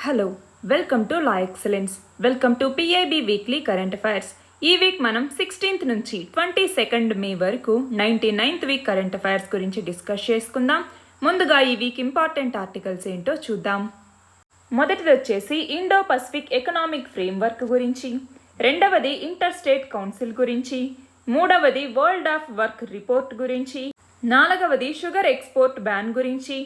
Hello welcome to law excellence. Welcome to PIB weekly current affairs. ఈ week మనం 16th నుంచి 22nd మే వరకు 99th week current affairs గురించి discuss చేసుకుందాం. ముందుగా ఈ వీక్ ఇంపార్టెంట్ ఆర్టికల్స్ ఏంటో చూద్దాం. మొదటిది వచ్చేసి ఇండో పసిఫిక్ ఎకనామిక్ ఫ్రేమ్వర్క్ గురించి, రెండవది ఇంటర్ స్టేట్ కౌన్సిల్ గురించి, మూడవది వరల్డ్ ఆఫ్ వర్క్ రిపోర్ట్ గురించి, నాలుగవది షుగర్ ఎక్స్పోర్ట్ బ్యాన్ గురించి,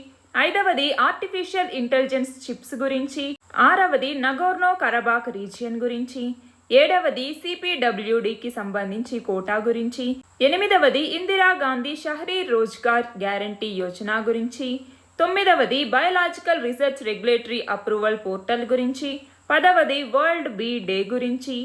ఐదవది ఆర్టిఫిషియల్ ఇంటెలిజెన్స్ చిప్స్ గురించి, ఆరవది నగోర్నో కరబాక్ రీజియన్ గురించి, ఏడవది CPWDకి సంబంధించి కోటా గురించి, ఎనిమిదవది ఇందిరాగాంధీ షహరీ రోజ్గార్ గ్యారంటీ యోజన గురించి, తొమ్మిదవది biological research regulatory approval portal గురించి, పదవది వరల్డ్ బీ డే గురించి,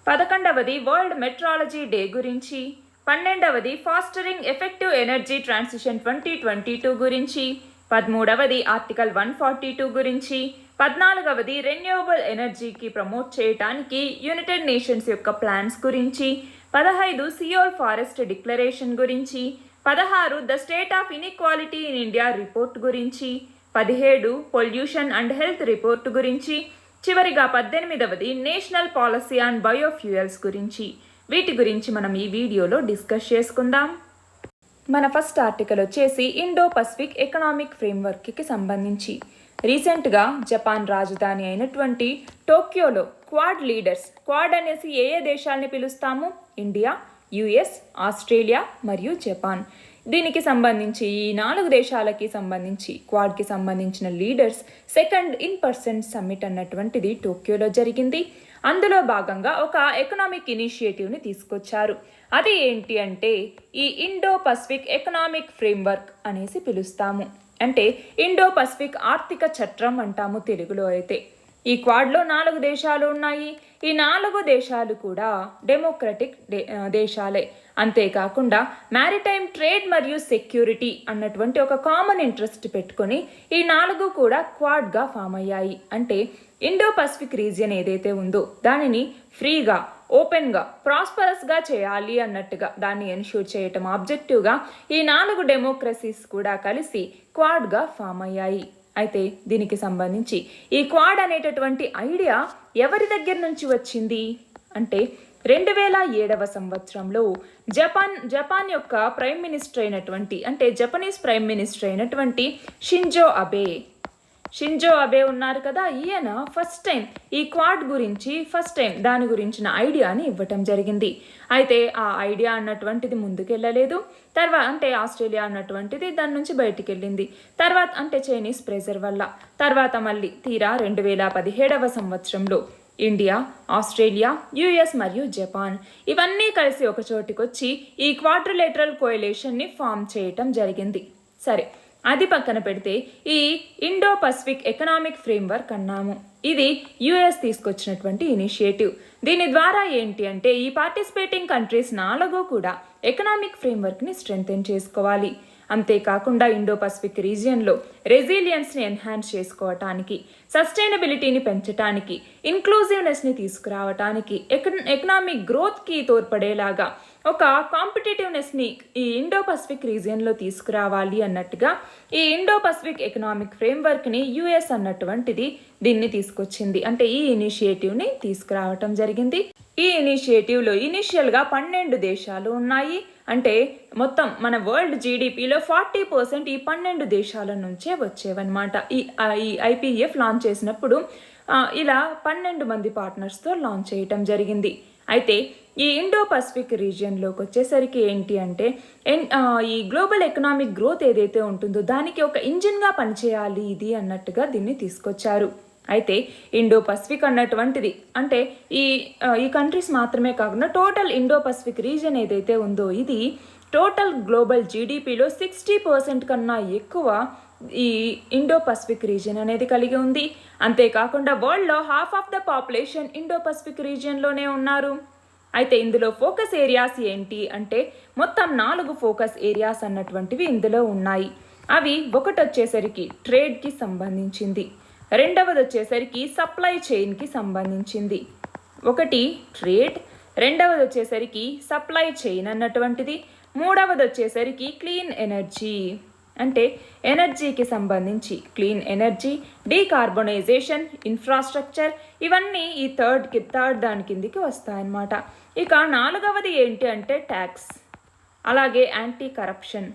11వది వరల్డ్ మెట్రాలజీ డే గురించి, 12వది ఫాస్టరింగ్ ఎఫెక్టివ్ ఎనర్జీ ట్రాన్సిషన్ 2022 గురించి, 13వది ఆర్టికల్ 142 గురించి, 14వది రెన్యూవబుల్ ఎనర్జీకి ప్రమోట్ చేయడానికి యునైటెడ్ నేషన్స్ యొక్క ప్లాన్స్ గురించి, 15 సియోల్ ఫారెస్ట్ డిక్లరేషన్ గురించి, 16 the state of inequality in India report గురించి, 17 పొల్యూషన్ అండ్ హెల్త్ రిపోర్ట్ గురించి, చివరిగా 18వది నేషనల్ పాలసీ ఆన్ బయోఫ్యూయల్స్ గురించి. వీటి గురించి మనం ఈ వీడియోలో డిస్కస్ చేసుకుందాం. మన ఫస్ట్ ఆర్టికల్ వచ్చేసి ఇండో పసిఫిక్ ఎకనామిక్ ఫ్రేమ్వర్క్కి సంబంధించి. రీసెంట్గా జపాన్ రాజధాని అయినటువంటి టోక్యోలో క్వాడ్ లీడర్స్, క్వాడ్ అనేసి ఏ దేశాలని పిలుస్తాము? ఇండియా, US, ఆస్ట్రేలియా మరియు జపాన్. దీనికి సంబంధించి ఈ 4 దేశాలకి సంబంధించి క్వాడ్కి సంబంధించిన leaders second in person summit అన్నటువంటిది టోక్యోలో జరిగింది. అందులో భాగంగా ఒక ఎకనామిక్ ఇనిషియేటివ్ని తీసుకొచ్చారు. అది ఏంటి అంటే ఈ ఇండో పసిఫిక్ ఎకనామిక్ ఫ్రేమ్వర్క్ అనేసి పిలుస్తాము. అంటే ఇండో పసిఫిక్ ఆర్థిక చట్రం అంటాము తెలుగులో అయితే. ఈ క్వాడ్లో 4 దేశాలు ఉన్నాయి. ఈ 4 దేశాలు కూడా డెమోక్రటిక్ దేశాలే. అంతేకాకుండా మ్యారిటైమ్ ట్రేడ్ మరియు సెక్యూరిటీ అన్నటువంటి ఒక కామన్ ఇంట్రెస్ట్ పెట్టుకొని ఈ 4 కూడా క్వాడ్గా ఫామ్ అయ్యాయి. అంటే ఇండో పసిఫిక్ రీజియన్ ఏదైతే ఉందో దానిని ఫ్రీగా, ఓపెన్గా, ప్రాస్పరస్గా చేయాలి అన్నట్టుగా దాన్ని ఎన్ష్యూర్ చేయటం ఆబ్జెక్టివ్గా ఈ 4 డెమోక్రసీస్ కూడా కలిసి క్వాడ్గా ఫామ్ అయ్యాయి. అయితే దీనికి సంబంధించి ఈ క్వాడ్ అనేటటువంటి ఐడియా ఎవరి దగ్గర నుంచి వచ్చింది అంటే 2007వ సంవత్సరంలో జపాన్ యొక్క ప్రైమ్ మినిస్టర్ అయినటువంటి అంటే జపనీస్ ప్రైమ్ మినిస్టర్ అయినటువంటి షింజో అబే ఉన్నారు కదా, ఈయన ఫస్ట్ టైం ఈ క్వాడ్ గురించి దాని గురించిన ఐడియాని ఇవ్వటం జరిగింది. అయితే ఆ ఐడియా అన్నటువంటిది ముందుకెళ్ళలేదు. తర్వాత అంటే ఆస్ట్రేలియా అన్నటువంటిది దాని నుంచి బయటికి వెళ్ళింది. తర్వాత అంటే చైనీస్ ప్రెజర్ వల్ల. తర్వాత మళ్ళీ తీరా 2017వ సంవత్సరంలో ఇండియా, ఆస్ట్రేలియా, US మరియు జపాన్ ఇవన్నీ కలిసి ఒక చోటికొచ్చి ఈ క్వాడ్రిలేటరల్ కోయలేషన్ని ఫామ్ చేయటం జరిగింది. సరే, అది పక్కన పెడితే ఈ ఇండో పసిఫిక్ ఎకనామిక్ ఫ్రేమ్వర్క్ అన్నాము. ఇది US తీసుకొచ్చినటువంటి ఇనిషియేటివ్. దీని ద్వారా ఏంటి అంటే ఈ పార్టిసిపేటింగ్ కంట్రీస్ 4 కూడా ఎకనామిక్ ఫ్రేమ్వర్క్ని స్ట్రెంథెన్ చేసుకోవాలి. అంతేకాకుండా ఇండో పసిఫిక్ రీజియన్లో రెసిలియన్స్ని ఎన్హాన్స్ చేసుకోవటానికి, సస్టైనబిలిటీని పెంచడానికి, ఇంక్లూజివ్నెస్ని తీసుకురావటానికి, ఎకనామిక్ గ్రోత్కి తోడ్పడేలాగా ఒక కాంపిటేటివ్నెస్ని ఈ ఇండో పసిఫిక్ రీజియన్లో తీసుకురావాలి అన్నట్టుగా ఈ ఇండో పసిఫిక్ ఎకనామిక్ ఫ్రేమ్వర్క్ని US అన్నటువంటిది దీన్ని తీసుకొచ్చింది. అంటే ఈ ఇనిషియేటివ్ని తీసుకురావటం జరిగింది. ఈ ఇనిషియేటివ్లో ఇనిషియల్గా 12 దేశాలు ఉన్నాయి. అంటే మొత్తం మన వరల్డ్ GDPలో 40% ఈ 12 దేశాల నుంచే వచ్చేవన్నమాట. ఈ IPEF లాంచ్ చేసినప్పుడు ఇలా 12 మంది పార్ట్నర్స్తో లాంచ్ చేయటం జరిగింది. అయితే ఈ ఇండో పసిఫిక్ రీజియన్లోకి వచ్చేసరికి ఏంటి అంటే ఈ గ్లోబల్ ఎకనామిక్ గ్రోత్ ఏదైతే ఉంటుందో దానికి ఒక ఇంజిన్గా పనిచేయాలి ఇది అన్నట్టుగా దీన్ని తీసుకొచ్చారు. అయితే ఇండో పసిఫిక్ అన్నటువంటిది అంటే ఈ కంట్రీస్ మాత్రమే కాకుండా టోటల్ ఇండో పసిఫిక్ రీజియన్ ఏదైతే ఉందో ఇది టోటల్ గ్లోబల్ GDPలో 60% కన్నా ఎక్కువ ఈ ఇండో పసిఫిక్ రీజియన్ అనేది కలిగి ఉంది. అంతేకాకుండా వరల్డ్లో half of the population Indo Pacific రీజియన్లోనే ఉన్నారు. అయితే ఇందులో ఫోకస్ ఏరియాస్ ఏంటి అంటే మొత్తం 4 ఫోకస్ ఏరియాస్ అన్నటువంటివి ఇందులో ఉన్నాయి. అవి ఒకటి వచ్చేసరికి ట్రేడ్కి సంబంధించింది, రెండవది వచ్చేసరికి సప్లై చైన్కి సంబంధించింది. ఒకటి ట్రేడ్, రెండవది వచ్చేసరికి సప్లై చైన్ అన్నటువంటిది, మూడవది వచ్చేసరికి క్లీన్ ఎనర్జీ. అంటే ఎనర్జీకి సంబంధించి క్లీన్ ఎనర్జీ, డీకార్బనైజేషన్, ఇన్ఫ్రాస్ట్రక్చర్ ఇవన్నీ ఈ థర్డ్ దాని కిందికి వస్తాయన్నమాట. ఇక 4వది ఏంటి అంటే ట్యాక్స్, అలాగే యాంటీ కరప్షన్.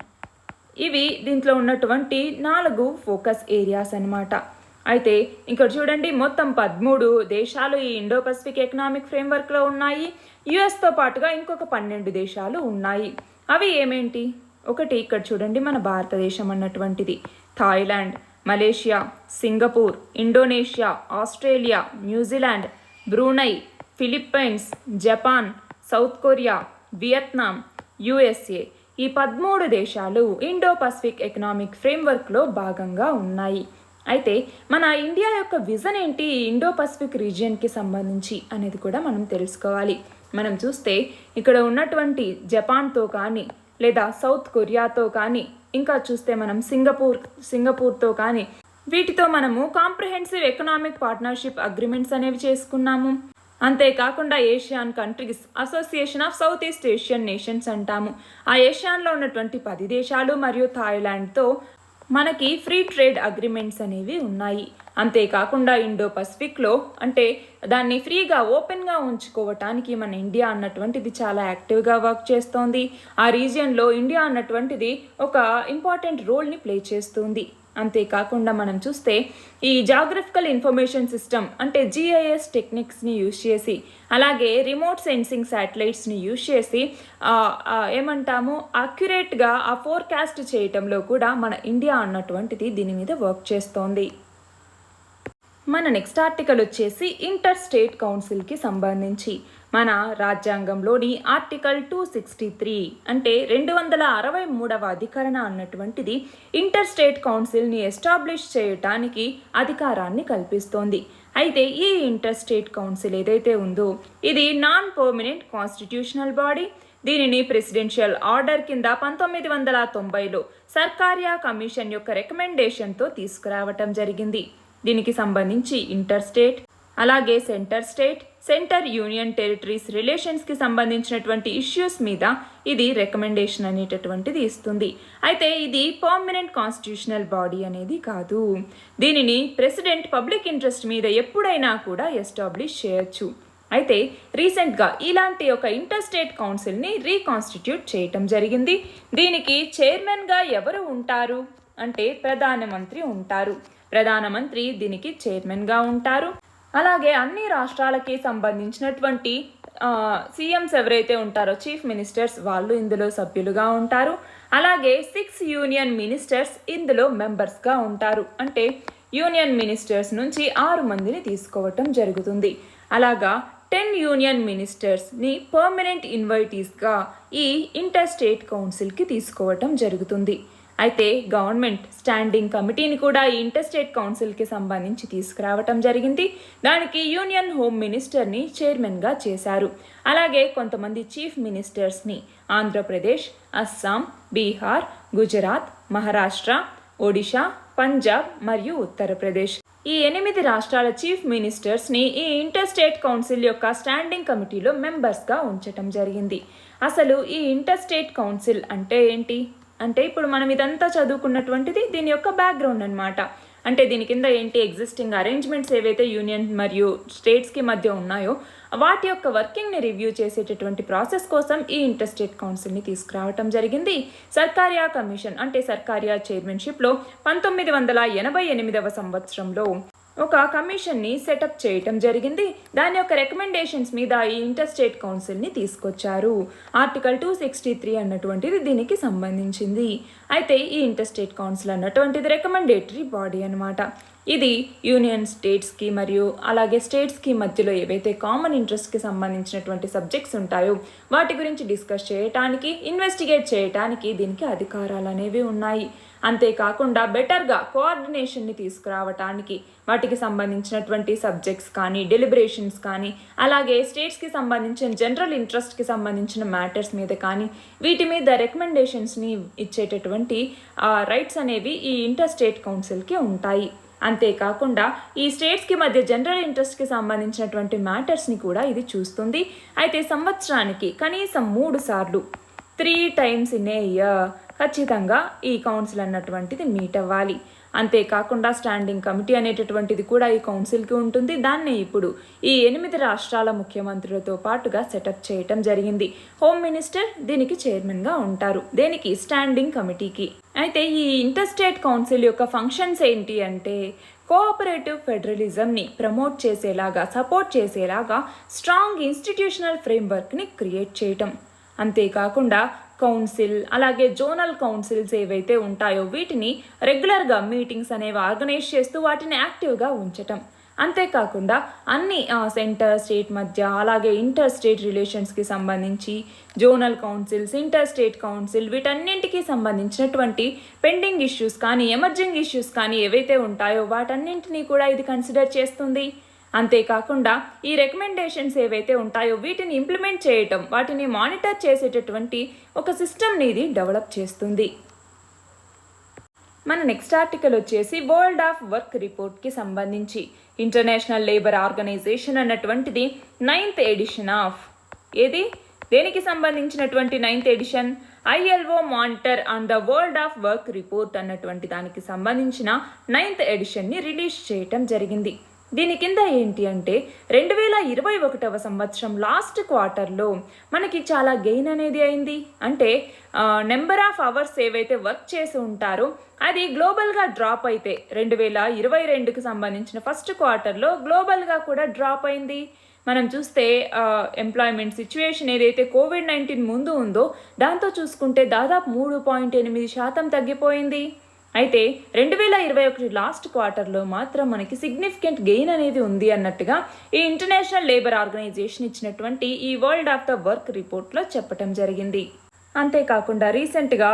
ఇవి దీంట్లో ఉన్నటువంటి 4 ఫోకస్ ఏరియాస్ అన్నమాట. అయితే ఇక్కడ చూడండి, మొత్తం 13 దేశాలు ఈ ఇండో పసిఫిక్ ఎకనామిక్ ఫ్రేమ్వర్క్లో ఉన్నాయి. యుఎస్తో పాటుగా ఇంకొక 12 దేశాలు ఉన్నాయి. అవి ఏమేంటి? ఒకటి ఇక్కడ చూడండి, మన భారతదేశం అన్నటువంటిది, Thailand, Malaysia, Singapore, Indonesia, Australia, New Zealand, Brunei, Philippines, Japan, south Korea, Vietnam, USA. ఈ 13 దేశాలు ఇండో పసిఫిక్ ఎకనామిక్ ఫ్రేమ్వర్క్లో భాగంగా ఉన్నాయి. అయితే మన ఇండియా యొక్క విజన్ ఏంటి ఈ ఇండో పసిఫిక్ రీజియన్కి సంబంధించి అనేది కూడా మనం తెలుసుకోవాలి. మనం చూస్తే ఇక్కడ ఉన్నటువంటి జపాన్తో కానీ లేదా సౌత్ కొరియాతో కానీ, ఇంకా చూస్తే మనం సింగపూర్తో కానీ, వీటితో మనము కాంప్రహెన్సివ్ ఎకనామిక్ పార్ట్నర్షిప్ అగ్రిమెంట్స్ అనేవి చేసుకున్నాము. అంతేకాకుండా Asian countries association of south east Asian nations అంటాము. ఆ ఏషియాన్లో ఉన్నటువంటి 10 దేశాలు మరియు థాయిలాండ్తో మనకి ఫ్రీ ట్రేడ్ అగ్రిమెంట్స్ అనేవి ఉన్నాయి. అంతేకాకుండా ఇండో పసిఫిక్లో అంటే దాన్ని ఫ్రీగా ఓపెన్గా ఉంచుకోవటానికి మన ఇండియా అన్నటువంటిది చాలా యాక్టివ్గా వర్క్ చేస్తోంది. ఆ రీజియన్లో ఇండియా అన్నటువంటిది ఒక ఇంపార్టెంట్ రోల్ని ప్లే చేస్తుంది. అంతేకాకుండా మనం చూస్తే ఈ జాగ్రఫికల్ ఇన్ఫర్మేషన్ సిస్టమ్ అంటే జిఐఎస్ టెక్నిక్స్ని యూజ్ చేసి, అలాగే రిమోట్ సెన్సింగ్ శాటిలైట్స్ని యూజ్ చేసి ఏమంటాము అక్యురేట్గా ఆ ఫోర్కాస్ట్ చేయటంలో కూడా మన ఇండియా అన్నటువంటిది దీని మీద వర్క్ చేస్తోంది. మన నెక్స్ట్ ఆర్టికల్ వచ్చేసి ఇంటర్ స్టేట్ కౌన్సిల్కి సంబంధించి. మన రాజ్యాంగంలోని ఆర్టికల్ 263 అంటే 263వ అధికరణ అన్నటువంటిది ఇంటర్ స్టేట్ కౌన్సిల్ని ఎస్టాబ్లిష్ చేయటానికి అధికారాన్ని కల్పిస్తోంది. అయితే ఈ ఇంటర్ స్టేట్ కౌన్సిల్ ఏదైతే ఉందో ఇది నాన్ పర్మనెంట్ కాన్స్టిట్యూషనల్ బాడీ. దీనిని ప్రెసిడెన్షియల్ ఆర్డర్ కింద 1990లో సర్కారియా కమిషన్ యొక్క రికమెండేషన్తో తీసుకురావటం జరిగింది. దీనికి సంబంధించి ఇంటర్ స్టేట్, అలాగే సెంటర్ యూనియన్ టెరిటరీస్ రిలేషన్స్కి సంబంధించినటువంటి ఇష్యూస్ మీద ఇది రికమెండేషన్ అనేటటువంటిది ఇస్తుంది. అయితే ఇది పర్మనెంట్ కాన్స్టిట్యూషనల్ బాడీ అనేది కాదు. దీనిని ప్రెసిడెంట్ పబ్లిక్ ఇంట్రెస్ట్ మీద ఎప్పుడైనా కూడా ఎస్టాబ్లిష్ చేయొచ్చు. అయితే రీసెంట్గా ఇలాంటి ఒక ఇంటర్ స్టేట్ కౌన్సిల్ని రీకాన్స్టిట్యూట్ చేయటం జరిగింది. దీనికి చైర్మన్గా ఎవరు ఉంటారు అంటే ప్రధానమంత్రి ఉంటారు. ప్రధానమంత్రి దీనికి చైర్మన్గా ఉంటారు. అలాగే అన్ని రాష్ట్రాలకి సంబంధించినటువంటి సీఎంస్ ఎవరైతే ఉంటారో చీఫ్ మినిస్టర్స్ వాళ్ళు ఇందులో సభ్యులుగా ఉంటారు. అలాగే 6 యూనియన్ మినిస్టర్స్ ఇందులో మెంబర్స్గా ఉంటారు. అంటే యూనియన్ మినిస్టర్స్ నుంచి 6 మందిని తీసుకోవటం జరుగుతుంది. అలాగా 10 యూనియన్ మినిస్టర్స్ని పర్మనెంట్ ఇన్వైటీస్గా ఈ ఇంటర్ స్టేట్ కౌన్సిల్కి తీసుకోవటం జరుగుతుంది. అయితే గవర్నమెంట్ స్టాండింగ్ కమిటీని కూడా ఈ ఇంటర్ స్టేట్ కౌన్సిల్కి సంబంధించి తీసుకురావటం జరిగింది. దానికి యూనియన్ హోమ్ మినిస్టర్ని చైర్మన్గా చేశారు. అలాగే కొంతమంది చీఫ్ మినిస్టర్స్ని ఆంధ్రప్రదేశ్, అస్సాం, బీహార్, గుజరాత్, మహారాష్ట్ర, ఒడిషా, పంజాబ్ మరియు ఉత్తరప్రదేశ్ ఈ 8 రాష్ట్రాల చీఫ్ మినిస్టర్స్ని ఈ ఇంటర్ స్టేట్ కౌన్సిల్ యొక్క స్టాండింగ్ కమిటీలో మెంబర్స్గా ఉంచటం జరిగింది. అసలు ఈ ఇంటర్ స్టేట్ కౌన్సిల్ అంటే ఏంటి అంటే ఇప్పుడు మనం ఇదంతా చదువుకున్నటువంటిది దీని యొక్క బ్యాక్గ్రౌండ్ అనమాట. అంటే దీని కింద ఏంటి ఎగ్జిస్టింగ్ అరేంజ్మెంట్స్ ఏవైతే యూనియన్ మరియు స్టేట్స్కి మధ్య ఉన్నాయో వాటి యొక్క వర్కింగ్ని రివ్యూ చేసేటటువంటి ప్రాసెస్ కోసం ఈ ఇంటర్ స్టేట్ కౌన్సిల్ని తీసుకురావటం జరిగింది. సర్కారియా కమిషన్ అంటే సర్కారియా చైర్మన్షిప్లో 1988వ సంవత్సరంలో ఒక కమిషన్ని సెటప్ చేయటం జరిగింది. దాని యొక్క రికమెండేషన్స్ మీద ఈ ఇంటర్ స్టేట్ కౌన్సిల్ని తీసుకొచ్చారు. ఆర్టికల్ 263 అన్నటువంటిది దీనికి సంబంధించింది. అయితే ఈ ఇంటర్ స్టేట్ కౌన్సిల్ అన్నటువంటిది రికమెండేటరీ బాడీ అనమాట. ఇది యూనియన్ స్టేట్స్కి మరియు అలాగే స్టేట్స్కి మధ్యలో ఏవైతే కామన్ ఇంట్రెస్ట్కి సంబంధించినటువంటి సబ్జెక్ట్స్ ఉంటాయో వాటి గురించి డిస్కస్ చేయటానికి, ఇన్వెస్టిగేట్ చేయటానికి దీనికి అధికారాలు అనేవి ఉన్నాయి. అంతేకాకుండా బెటర్గా కోఆర్డినేషన్ని తీసుకురావటానికి వాటికి సంబంధించినటువంటి సబ్జెక్ట్స్ కానీ డెలిబరేషన్స్ కానీ అలాగే స్టేట్స్కి సంబంధించిన జనరల్ ఇంట్రెస్ట్కి సంబంధించిన మ్యాటర్స్ మీద కానీ వీటి మీద రికమెండేషన్స్ని ఇచ్చేటటువంటి రైట్స్ అనేవి ఈ ఇంటర్ స్టేట్ కౌన్సిల్కి ఉంటాయి. అంతేకాకుండా ఈ స్టేట్స్కి మధ్య జనరల్ ఇంట్రెస్ట్కి సంబంధించినటువంటి మ్యాటర్స్ని కూడా ఇది చూస్తుంది. అయితే సంవత్సరానికి కనీసం 3 సార్లు 3 times in a year ఖచ్చితంగా ఈ కౌన్సిల్ అన్నటువంటిది మీట్ అవ్వాలి. అంతేకాకుండా స్టాండింగ్ కమిటీ అనేటటువంటిది కూడా ఈ కౌన్సిల్కి ఉంటుంది. దాన్ని ఇప్పుడు ఈ 8 రాష్ట్రాల ముఖ్యమంత్రులతో పాటుగా సెటప్ చేయటం జరిగింది. హోమ్ మినిస్టర్ దీనికి చైర్మన్గా ఉంటారు, దేనికి స్టాండింగ్ కమిటీకి. అయితే ఈ ఇంటర్ స్టేట్ కౌన్సిల్ యొక్క ఫంక్షన్స్ ఏంటి అంటే కోఆపరేటివ్ ఫెడరలిజంని ప్రమోట్ చేసేలాగా, సపోర్ట్ చేసేలాగా స్ట్రాంగ్ ఇన్స్టిట్యూషనల్ ఫ్రేమ్వర్క్ని క్రియేట్ చేయటం. అంతేకాకుండా కౌన్సిల్ అలాగే జోనల్ కౌన్సిల్స్ ఏవైతే ఉంటాయో వీటిని రెగ్యులర్గా మీటింగ్స్ అనేవి ఆర్గనైజ్ చేస్తూ వాటిని యాక్టివ్గా ఉంచటం. అంతేకాకుండా అన్ని సెంటర్ స్టేట్ మధ్య అలాగే ఇంటర్ స్టేట్ రిలేషన్స్కి సంబంధించి zonal councils, inter state council వీటన్నింటికి సంబంధించినటువంటి పెండింగ్ ఇష్యూస్ కానీ ఎమర్జింగ్ ఇష్యూస్ కానీ ఏవైతే ఉంటాయో వాటన్నింటినీ కూడా ఇది కన్సిడర్ చేస్తుంది. అంతేకాకుండా ఈ రికమెండేషన్స్ ఏవైతే ఉంటాయో వీటిని ఇంప్లిమెంట్ చేయటం, వాటిని మానిటర్ చేసేటటువంటి ఒక సిస్టమ్ని ఇది డెవలప్ చేస్తుంది. మన నెక్స్ట్ ఆర్టికల్ వచ్చేసి వరల్డ్ ఆఫ్ వర్క్ రిపోర్ట్కి సంబంధించి ఇంటర్నేషనల్ లేబర్ ఆర్గనైజేషన్ అన్నటువంటిది 9th ఎడిషన్ ఆఫ్ దేనికి సంబంధించినటువంటి 9th edition ILO monitor on the world of work report అన్నటువంటి దానికి సంబంధించిన 9th ఎడిషన్ని రిలీజ్ చేయటం జరిగింది. దీని కింద ఏంటి అంటే 2021 సంవత్సరం లాస్ట్ క్వార్టర్లో మనకి చాలా గెయిన్ అనేది అయింది. అంటే నెంబర్ ఆఫ్ అవర్స్ ఏవైతే వర్క్ చేసి ఉంటారో అది గ్లోబల్గా డ్రాప్ అయితే 2022కి సంబంధించిన ఫస్ట్ క్వార్టర్లో గ్లోబల్గా కూడా డ్రాప్ అయింది. మనం చూస్తే ఎంప్లాయ్మెంట్ సిచ్యువేషన్ ఏదైతే COVID-19 ముందు ఉందో దాంతో చూసుకుంటే దాదాపు 3.8% తగ్గిపోయింది. అయితే 2021 లాస్ట్ క్వార్టర్లో మాత్రం మనకి సిగ్నిఫికెంట్ గెయిన్ అనేది ఉంది అన్నట్టుగా ఈ ఇంటర్నేషనల్ లేబర్ ఆర్గనైజేషన్ ఇచ్చినటువంటి ఈ వరల్డ్ ఆఫ్ ద వర్క్ రిపోర్ట్లో చెప్పటం జరిగింది. అంతేకాకుండా రీసెంట్గా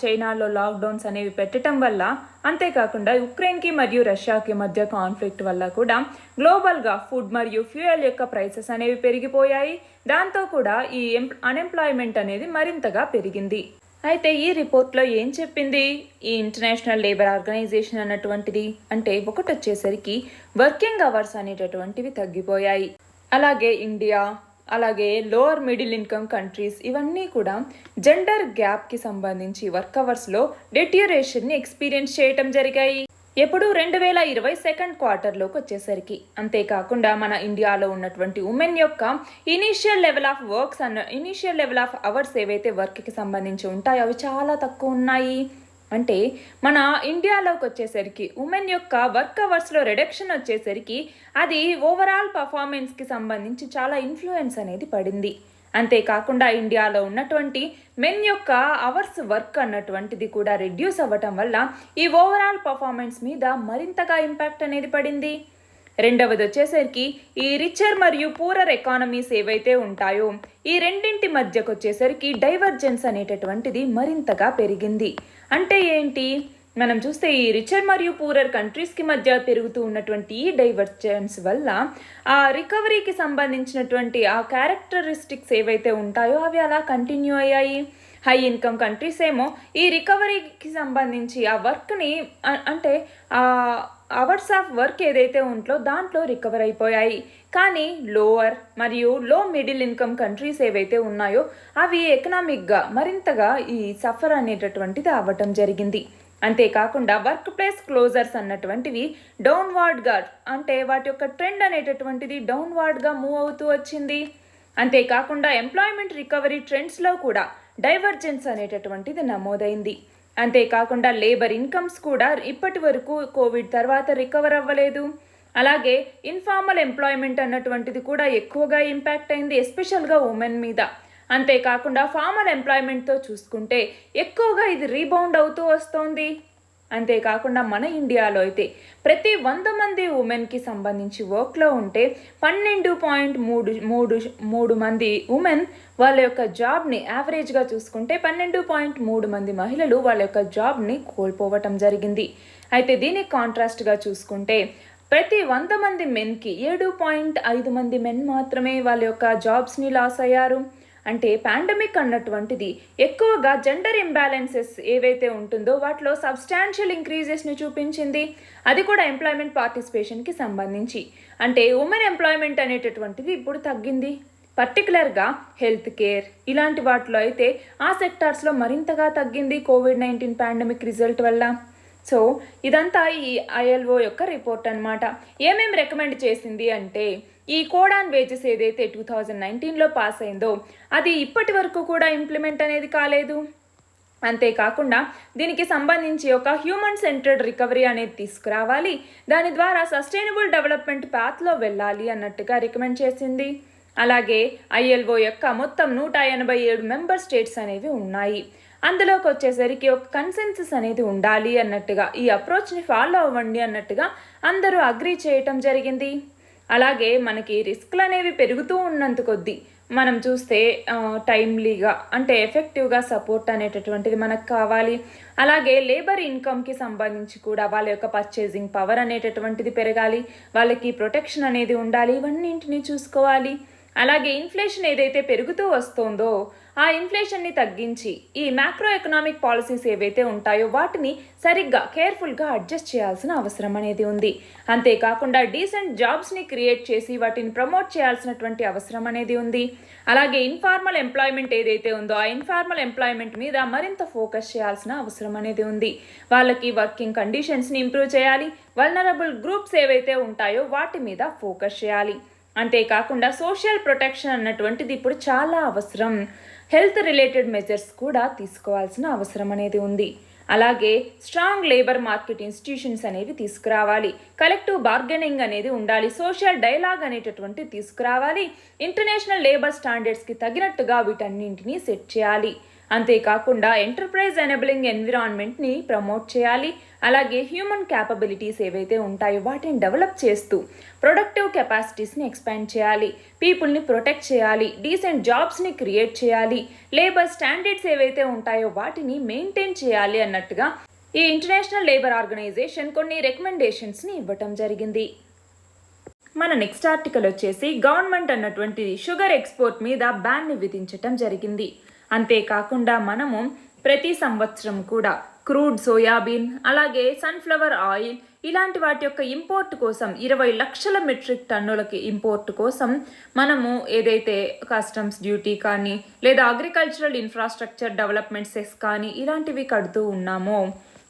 చైనాలో లాక్డౌన్స్ అనేవి పెట్టడం వల్ల, అంతేకాకుండా యుక్రెయిన్కి మరియు రష్యాకి మధ్య కాన్ఫ్లిక్ట్ వల్ల కూడా గ్లోబల్గా ఫుడ్ మరియు ఫ్యూయల్ యొక్క ప్రైసెస్ అనేవి పెరిగిపోయాయి. దాంతో కూడా ఈ అన్ఎంప్లాయ్మెంట్ అనేది మరింతగా పెరిగింది. అయితే ఈ రిపోర్ట్లో ఏం చెప్పింది ఈ ఇంటర్నేషనల్ లేబర్ ఆర్గనైజేషన్ అన్నటువంటిది అంటే ఒకటి వచ్చేసరికి వర్కింగ్ అవర్స్ అనేటటువంటివి తగ్గిపోయాయి. అలాగే ఇండియా, అలాగే లోవర్ మిడిల్ ఇన్కమ్ కంట్రీస్ ఇవన్నీ కూడా జెండర్ గ్యాప్కి సంబంధించి వర్క్ అవర్స్లో డెట్యూరేషన్ని ఎక్స్పీరియన్స్ చేయటం జరిగాయి. ఎప్పుడు 2020 సెకండ్ క్వార్టర్లోకి వచ్చేసరికి. అంతేకాకుండా మన ఇండియాలో ఉన్నటువంటి ఉమెన్ యొక్క ఇనీషియల్ లెవెల్ ఆఫ్ అవర్స్ ఏవైతే వర్క్కి సంబంధించి ఉంటాయో అవి చాలా తక్కువ ఉన్నాయి. అంటే మన ఇండియాలోకి వచ్చేసరికి ఉమెన్ యొక్క వర్క్ అవర్స్లో రిడక్షన్ వచ్చేసరికి అది ఓవరాల్ పర్ఫార్మెన్స్కి సంబంధించి చాలా ఇన్ఫ్లుయెన్స్ అనేది పడింది. అంతేకాకుండా ఇండియాలో ఉన్నటువంటి మెన్ యొక్క అవర్స్ వర్క్ అన్నటువంటిది కూడా రెడ్యూస్ అవ్వటం వల్ల ఈ ఓవరాల్ పర్ఫార్మెన్స్ మీద మరింతగా ఇంపాక్ట్ అనేది పడింది. రెండవది వచ్చేసరికి ఈ రిచర్ మరియు పూరర్ ఎకానమీస్ ఏవైతే ఉంటాయో ఈ రెండింటి మధ్యకు వచ్చేసరికి డైవర్జెన్స్ అనేటటువంటిది మరింతగా పెరిగింది. అంటే ఏంటి, మనం చూస్తే ఈ రిచర్ మరియు పూరర్ కంట్రీస్కి మధ్య పెరుగుతూ ఉన్నటువంటి ఈ డైవర్జెన్స్ వల్ల ఆ రికవరీకి సంబంధించినటువంటి ఆ క్యారెక్టరిస్టిక్స్ ఏవైతే ఉంటాయో అవి అలా కంటిన్యూ అయ్యాయి. హై ఇన్కమ్ కంట్రీస్ ఏమో ఈ రికవరీకి సంబంధించి ఆ వర్క్ని అంటే ఆ అవర్స్ ఆఫ్ వర్క్ ఏదైతే ఉంటుందో దాంట్లో రికవర్ అయిపోయాయి. కానీ లోవర్ మరియు లో మిడిల్ ఇన్కమ్ కంట్రీస్ ఏవైతే ఉన్నాయో అవి ఎకనామిక్గా మరింతగా ఈ సఫర్ అనేటటువంటిది అవ్వటం జరిగింది. అంతేకాకుండా వర్క్ ప్లేస్ క్లోజర్స్ అన్నటువంటివి డౌన్వార్డ్గా అంటే వాటి యొక్క ట్రెండ్ అనేటటువంటిది డౌన్వార్డ్గా మూవ్ అవుతూ వచ్చింది. అంతేకాకుండా ఎంప్లాయ్మెంట్ రికవరీ ట్రెండ్స్లో కూడా డైవర్జెన్స్ అనేటటువంటిది నమోదైంది. అంతేకాకుండా లేబర్ ఇన్కమ్స్ కూడా ఇప్పటి వరకు కోవిడ్ తర్వాత రికవర్ అవ్వలేదు. అలాగే ఇన్ఫార్మల్ ఎంప్లాయ్మెంట్ అన్నటువంటిది కూడా ఎక్కువగా ఇంపాక్ట్ అయింది, ఎస్పెషల్గా ఉమెన్ మీద. అంతేకాకుండా ఫార్మల్ ఎంప్లాయ్మెంట్తో చూసుకుంటే ఎక్కువగా ఇది రీబౌండ్ అవుతూ వస్తోంది. అంతేకాకుండా మన ఇండియాలో అయితే ప్రతి 100 మంది ఉమెన్కి సంబంధించి వర్క్లో ఉంటే 12.3 మంది ఉమెన్ వాళ్ళ యొక్క జాబ్ని యావరేజ్గా చూసుకుంటే 12.3 మంది మహిళలు వాళ్ళ యొక్క జాబ్ని కోల్పోవటం జరిగింది. అయితే దీనికి కాంట్రాస్ట్గా చూసుకుంటే ప్రతి 100 మంది మెన్కి 7.5 మంది మెన్ మాత్రమే వాళ్ళ యొక్క జాబ్స్ని లాస్ అయ్యారు. అంటే పాండమిక్ అన్నటువంటిది ఎక్కువగా జెండర్ ఇంబ్యాలెన్సెస్ ఏవైతే ఉంటుందో వాటిలో సబ్స్టాన్షియల్ ఇంక్రీజెస్ని చూపించింది. అది కూడా ఎంప్లాయ్మెంట్ పార్టిసిపేషన్కి సంబంధించి. అంటే ఉమెన్ ఎంప్లాయ్మెంట్ అనేటటువంటిది ఇప్పుడు తగ్గింది. పర్టికులర్గా హెల్త్ కేర్ ఇలాంటి వాటిలో అయితే ఆ సెక్టార్స్లో మరింతగా తగ్గింది కోవిడ్-19 పాండమిక్ రిజల్ట్ వల్ల. సో ఇదంతా ఈ ఐఎల్ఓ యొక్క రిపోర్ట్ అనమాట. ఏమేమి రికమెండ్ చేసింది అంటే ఈ కోడ్ ఆన్ వేజెస్ ఏదైతే 2019లో పాస్ అయిందో అది ఇప్పటి వరకు కూడా ఇంప్లిమెంట్ అనేది కాలేదు. అంతేకాకుండా దీనికి సంబంధించి ఒక హ్యూమన్ సెంటర్డ్ రికవరీ అనేది తీసుకురావాలి, దాని ద్వారా సస్టైనబుల్ డెవలప్మెంట్ పాత్లో వెళ్ళాలి అన్నట్టుగా రికమెండ్ చేసింది. అలాగే ఐఎల్ఓ యొక్క మొత్తం 187 మెంబర్ స్టేట్స్ అనేవి ఉన్నాయి. అందులోకి వచ్చేసరికి ఒక కన్సెన్సస్ అనేది ఉండాలి అన్నట్టుగా, ఈ అప్రోచ్ని ఫాలో అవ్వండి అన్నట్టుగా అందరూ అగ్రీ చేయటం జరిగింది. అలాగే మనకి రిస్క్లు అనేవి పెరుగుతూ ఉన్నంత కొద్దీ మనం చూస్తే టైమ్లీగా అంటే ఎఫెక్టివ్గా సపోర్ట్ అనేటటువంటిది మనకు కావాలి. అలాగే లేబర్ ఇన్కమ్కి సంబంధించి కూడా వాళ్ళ యొక్క పర్చేసింగ్ పవర్ అనేటటువంటిది పెరగాలి, వాళ్ళకి ప్రొటెక్షన్ అనేది ఉండాలి, ఇవన్నింటినీ చూసుకోవాలి. అలాగే ఇన్ఫ్లేషన్ ఏదైతే పెరుగుతూ వస్తుందో ఆ ఇన్ఫ్లేషన్ని తగ్గించి ఈ మ్యాక్రో ఎకనామిక్ పాలసీస్ ఏవైతే ఉంటాయో వాటిని సరిగ్గా కేర్ఫుల్గా అడ్జస్ట్ చేయాల్సిన అవసరం అనేది ఉంది. అంతేకాకుండా డీసెంట్ జాబ్స్ని క్రియేట్ చేసి వాటిని ప్రమోట్ చేయాల్సినటువంటి అవసరం అనేది ఉంది. అలాగే ఇన్ఫార్మల్ ఎంప్లాయ్మెంట్ ఏదైతే ఉందో ఆ ఇన్ఫార్మల్ ఎంప్లాయ్మెంట్ మీద మరింత ఫోకస్ చేయాల్సిన అవసరం అనేది ఉంది. వాళ్ళకి వర్కింగ్ కండిషన్స్ని ఇంప్రూవ్ చేయాలి, వల్నరబుల్ గ్రూప్స్ ఏవైతే ఉంటాయో వాటి మీద ఫోకస్ చేయాలి. అంతేకాకుండా సోషల్ ప్రొటెక్షన్ అన్నటువంటిది ఇప్పుడు చాలా అవసరం. హెల్త్ రిలేటెడ్ మెజర్స్ కూడా తీసుకోవాల్సిన అవసరం అనేది ఉంది. అలాగే స్ట్రాంగ్ లేబర్ మార్కెట్ ఇన్స్టిట్యూషన్స్ అనేవి తీసుకురావాలి, కలెక్టివ్ బార్గెనింగ్ అనేది ఉండాలి, సోషల్ డైలాగ్ అనేటటువంటి తీసుకురావాలి, ఇంటర్నేషనల్ లేబర్ స్టాండర్డ్స్కి తగినట్టుగా వీటన్నింటినీ సెట్ చేయాలి. అంతేకాకుండా ఎంటర్ప్రైజ్ ఎనేబులింగ్ ఎన్విరాన్మెంట్ని ప్రమోట్ చేయాలి. అలాగే హ్యూమన్ క్యాపబిలిటీస్ ఏవైతే ఉంటాయో వాటిని డెవలప్ చేస్తూ ప్రొడక్టివ్ కెపాసిటీస్ని ఎక్స్పాండ్ చేయాలి, పీపుల్ని ప్రొటెక్ట్ చేయాలి, డీసెంట్ జాబ్స్ని క్రియేట్ చేయాలి, లేబర్ స్టాండర్డ్స్ ఏవైతే ఉంటాయో వాటిని మెయింటైన్ చేయాలి అన్నట్టుగా ఈ ఇంటర్నేషనల్ లేబర్ ఆర్గనైజేషన్ కొన్ని రికమెండేషన్స్ని ఇవ్వటం జరిగింది. మన నెక్స్ట్ ఆర్టికల్ వచ్చేసి గవర్నమెంట్ అన్నటువంటిది షుగర్ ఎక్స్పోర్ట్ మీద బ్యాన్ని విధించటం జరిగింది. అంతేకాకుండా మనము ప్రతి సంవత్సరం కూడా క్రూడ్ సోయాబీన్ అలాగే సన్ఫ్లవర్ ఆయిల్ ఇలాంటి వాటి యొక్క ఇంపోర్ట్ కోసం 20 లక్షల మెట్రిక్ టన్నులకి ఇంపోర్ట్ కోసం మనము ఏదైతే కస్టమ్స్ డ్యూటీ కానీ లేదా అగ్రికల్చరల్ ఇన్ఫ్రాస్ట్రక్చర్ డెవలప్మెంట్ సెస్ కానీ ఇలాంటివి కడుతూ ఉన్నామో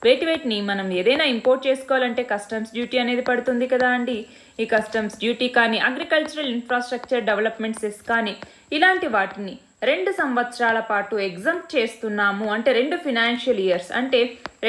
వేటిని మనం ఏదైనా ఇంపోర్ట్ చేసుకోవాలంటే కస్టమ్స్ డ్యూటీ అనేది పడుతుంది కదా అండి. ఈ కస్టమ్స్ డ్యూటీ కానీ అగ్రికల్చరల్ ఇన్ఫ్రాస్ట్రక్చర్ డెవలప్మెంట్ సెస్ కానీ ఇలాంటి వాటిని 2 సంవత్సరాల పాటు ఎగ్జంప్ట్ చేస్తున్నాము. అంటే 2 ఫినాన్షియల్ ఇయర్స్ అంటే